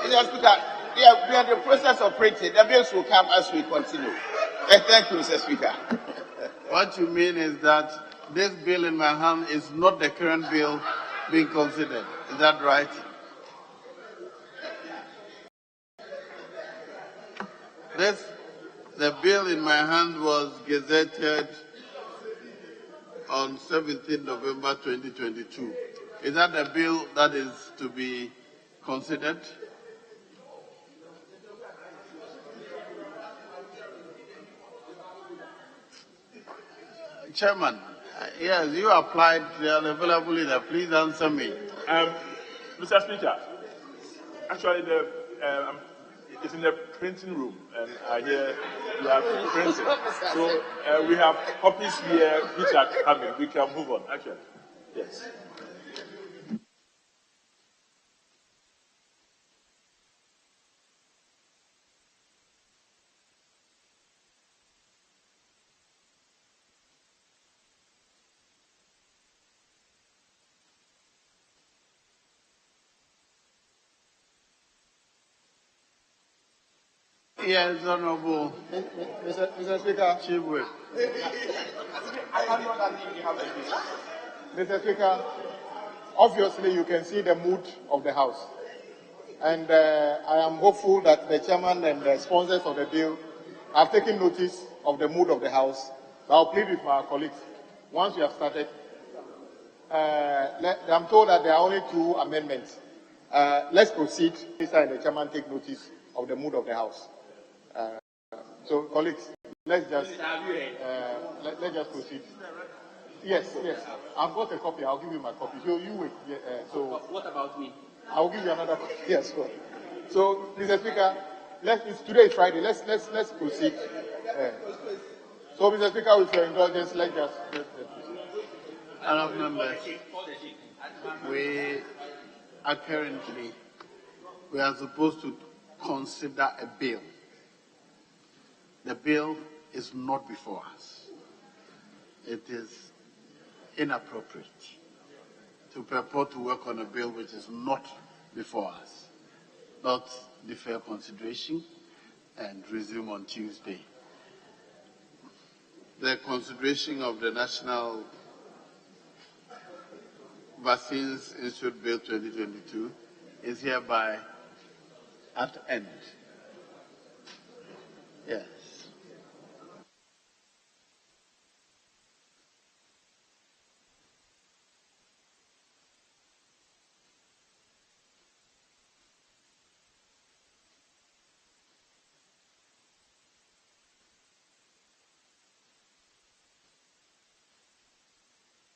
Mr. Speaker, we are in the process of printing. The bills will come as we continue. Thank you, Mr. Speaker. What you mean is that this bill in my hand is not the current bill being considered. Is that right? The bill in my hand was gazetted on 17 November 2022. Is that the bill that is to be considered? Chairman, yes, you applied, they are available in there. Please answer me. Mr. Speaker, actually, it's in the printing room, and I hear you are printing. So we have copies here which are coming. We can move on, actually. Yes. Yes, Honorable. Mr. Speaker. Chibwe. Mr. Speaker, obviously you can see the mood of the House. And I am hopeful that the chairman and the sponsors of the bill have taken notice of the mood of the House. So I'll plead with my colleagues. Once we have started, I'm told that there are only 2 amendments. Let's proceed. Mr. and the chairman take notice of the mood of the House. So, colleagues, let's just proceed. Yes. I've got a copy. I'll give you my copy. So you wait. So what about me? I'll give you another copy. Yes, go. So, Mr. Speaker, today is Friday. Let's proceed. So, Mr. Speaker, with your indulgence, let's proceed. Honourable members, we are supposed to consider a bill. The bill is not before us. It is inappropriate to purport to work on a bill which is not before us. Not defer consideration and resume on Tuesday. The consideration of the National Vaccines Institute Bill 2022 is hereby at end. Yes.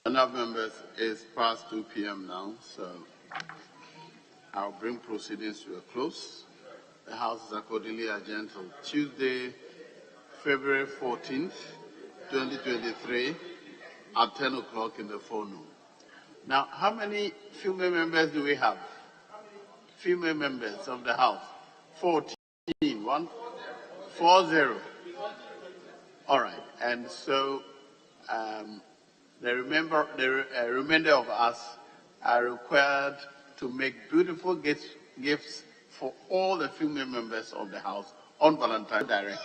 Enough members, it's past 2 p.m. now, so I'll bring proceedings to a close. The House is accordingly adjourned till Tuesday, February 14th, 2023 at 10 o'clock in the forenoon. Now, how many female members do we have? Female members of the House? 14. 40. All right. And so the remainder of us are required to make beautiful gifts for all the female members of the House on Valentine's Direct.